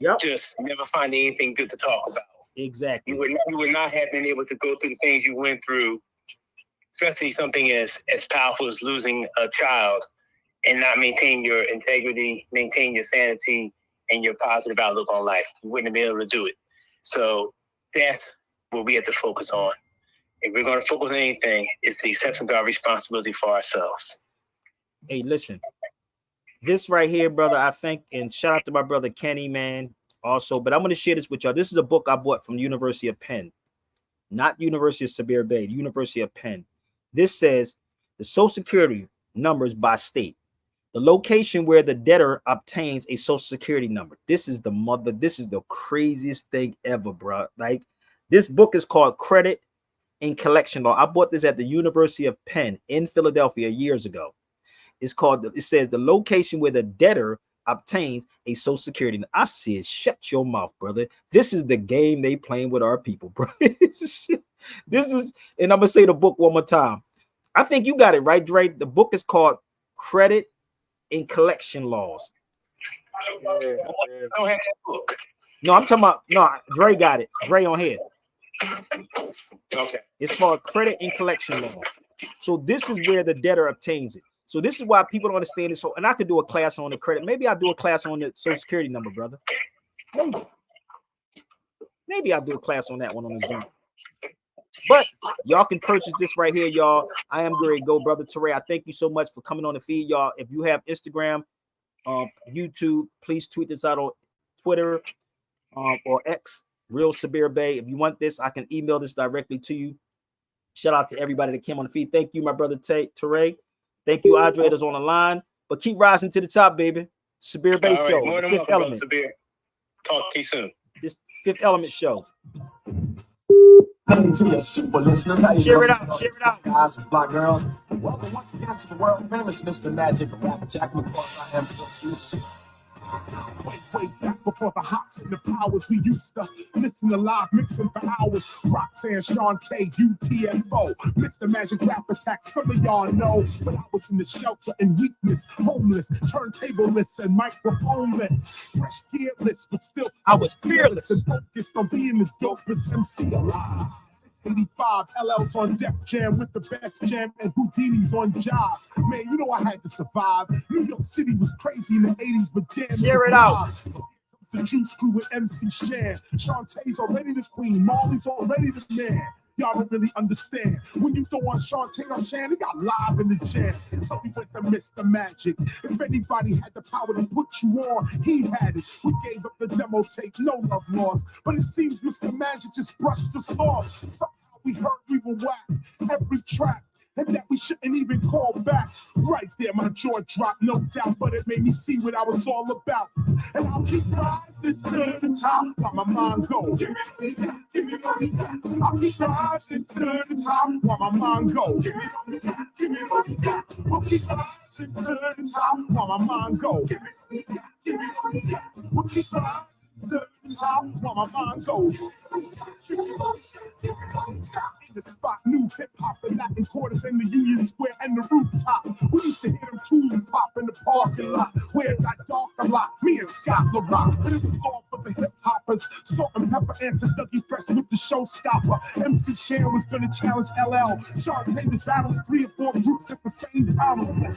Yep. Just never finding anything good to talk about. Exactly. You would not have been able to go through the things you went through, especially something as powerful as losing a child, and not maintain your integrity, maintain your sanity, and your positive outlook on life. You wouldn't have been able to do it. So that's what we have to focus on. If we're going to focus on anything, it's the acceptance of our responsibility for ourselves. Hey, listen, this right here, brother, I think, and shout out to my brother Kenny, man, also, but I'm going to share this with y'all. This is a book I bought from the University of Penn, not University of Sabir Bay, the University of Penn. This says the Social Security numbers by state, the location where the debtor obtains a Social Security number. This is the craziest thing ever, bro. Like, this book is called Credit and Collection Law. I bought this at the University of Penn in Philadelphia years ago. It says the location where the debtor obtains a Social Security number. I said, shut your mouth, brother. This is the game they playing with our people, bro. This is, and I'm gonna say the book one more time. I think you got it right, Dre. The book is called Credit and Collection Laws. I don't have that book. No, I'm talking about, no, Dre got it. Dre on here. Okay. It's called Credit and Collection Law. So this is where the debtor obtains it. So this is why people don't understand this. So, and I could do a class on the credit. Maybe I'll do a class on the Social Security number, brother. Maybe I'll do a class on that one on the Zoom. But y'all can purchase this right here, y'all. I am Greg Go, brother Teray. I thank you so much for coming on the feed, y'all. If you have Instagram, YouTube, please tweet this out on Twitter or X, Real Sabir Bay. If you want this, I can email this directly to you. Shout out to everybody that came on the feed. Thank you, my brother Teray. Thank you, Andre, that's on the line. But keep rising to the top, baby. Sabir Bay All right, Show. more than Fifth welcome, Element. Sabir. Talk to you soon. This Fifth Element Show. To your super listeners, how you Share it doing? out, share it out. Guys and black girls, welcome once again to the world famous Mr. Magic Rapper Jack. Of course, I am way back before the hots and the powers we used to listen to live mixing for hours. Roxanne, Shantae, UTFO, Mr. Magic Rap Attack. Some of y'all know, but I was in the shelter in weakness, homeless, turntableless and microphoneless, fresh gearless, but still I was fearless and focused on being the dopest MC alive. 85 LL's on Def Jam with the best jam, and Houdini's on job. Man, you know I had to survive. New York City was crazy in the 80s, but damn, Share it out. The Juice Crew with MC Shan. Shantae's already the queen. Marley's already the man. Y'all don't really understand. When you throw on Shantae or Shan, they got live in the jam. So we went to Mr. Magic. If anybody had the power to put you on, he had it. We gave up the demo tape, no love lost. But it seems Mr. Magic just brushed us off. Somehow we heard we were whack. Every track. And that we shouldn't even call back. Right there, my jaw dropped, no doubt, but it made me see what I was all about. And I'll keep rising to the top while my mind goes. Give me what you got. I'll keep rising to the top while my mind goes. Give me what you got. Give me what you got. I'll keep rising to the top while my mind goes. Give me what you got. Give me what you got. We'll keep rising to the top while my mind goes. In the spot, new hip hop and Latin quarters in the Union Square and the rooftop. We used to hear them tune pop in the parking lot where it got dark a lot. Me and Scott LaRock, but it was all for the hip hoppers. Salt and Pepper answers Dougie Fresh with the showstopper. MC Shan was gonna challenge LL. Sean Payne was battling 3 or 4 groups at the same time.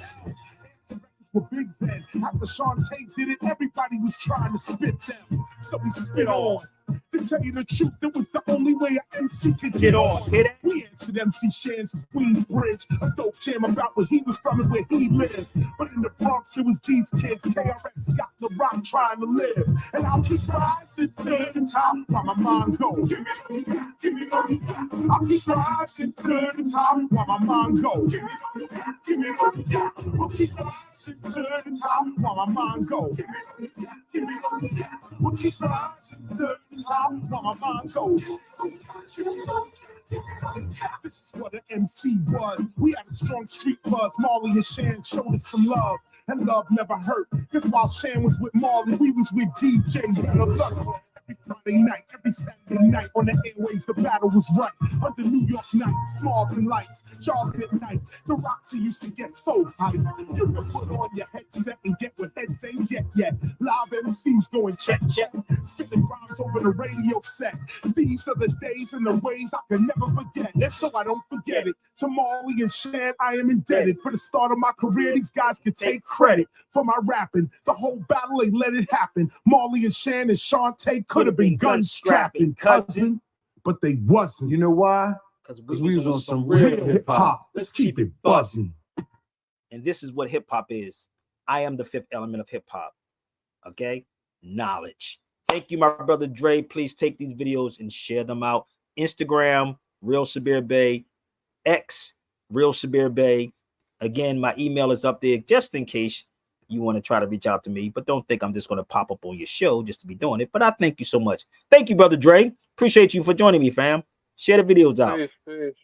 Were big then. After Sean Tate did it, everybody was trying to spit them. So we spit on. To tell you the truth, it was the only way an MC could get on. We answered MC Shan's Queensbridge, a dope jam about where he was from and where he lived. But in the Bronx, there was these kids, KRS, Scott LaRock, trying to live. And I'll keep rising to the top while my mind goes. Give me what you got, give me what you got. I'll keep rising to the top while my mind goes. Give me what you got, give me what you got. We'll keep rising to the top while my mind goes. Give me what you got, give me what you got. We'll keep rising to the top while my mind goes. This is what an MC was. We had a strong street buzz. Marley and Shan showed us some love, and love never hurt. Cause while Shan was with Marley, we was with DJ Luck. Every Friday night, every Saturday night on the airwaves, the battle was right. Under New York nights, smog and lights, jogging at night. The Roxy used to get so hype. You could put on your headset and get what heads ain't get yet. Live MCs going check, check. Spitting rhymes over the radio set. These are the days and the ways I can never forget. So I don't forget it. To Marley and Shan, I am indebted. For the start of my career, these guys could take credit for my rapping. The whole battle, they let it happen. Marley and Shan and Sean Tate could have been gun strapping, cousin, but they wasn't. You know why? Because we was on some real hip hop. Let's keep it buzzing. And this is what hip hop is. I am the 5th element of hip hop. Okay? Knowledge. Thank you, my brother Dre. Please take these videos and share them out. Instagram, Real Sabir Bey. X, Real Sabir Bey. Again, my email is up there just in case you want to try to reach out to me, but don't think I'm just going to pop up on your show just to be doing it. But I thank you so much. Thank you, brother Dre. Appreciate you for joining me, fam. Share the videos out. Peace.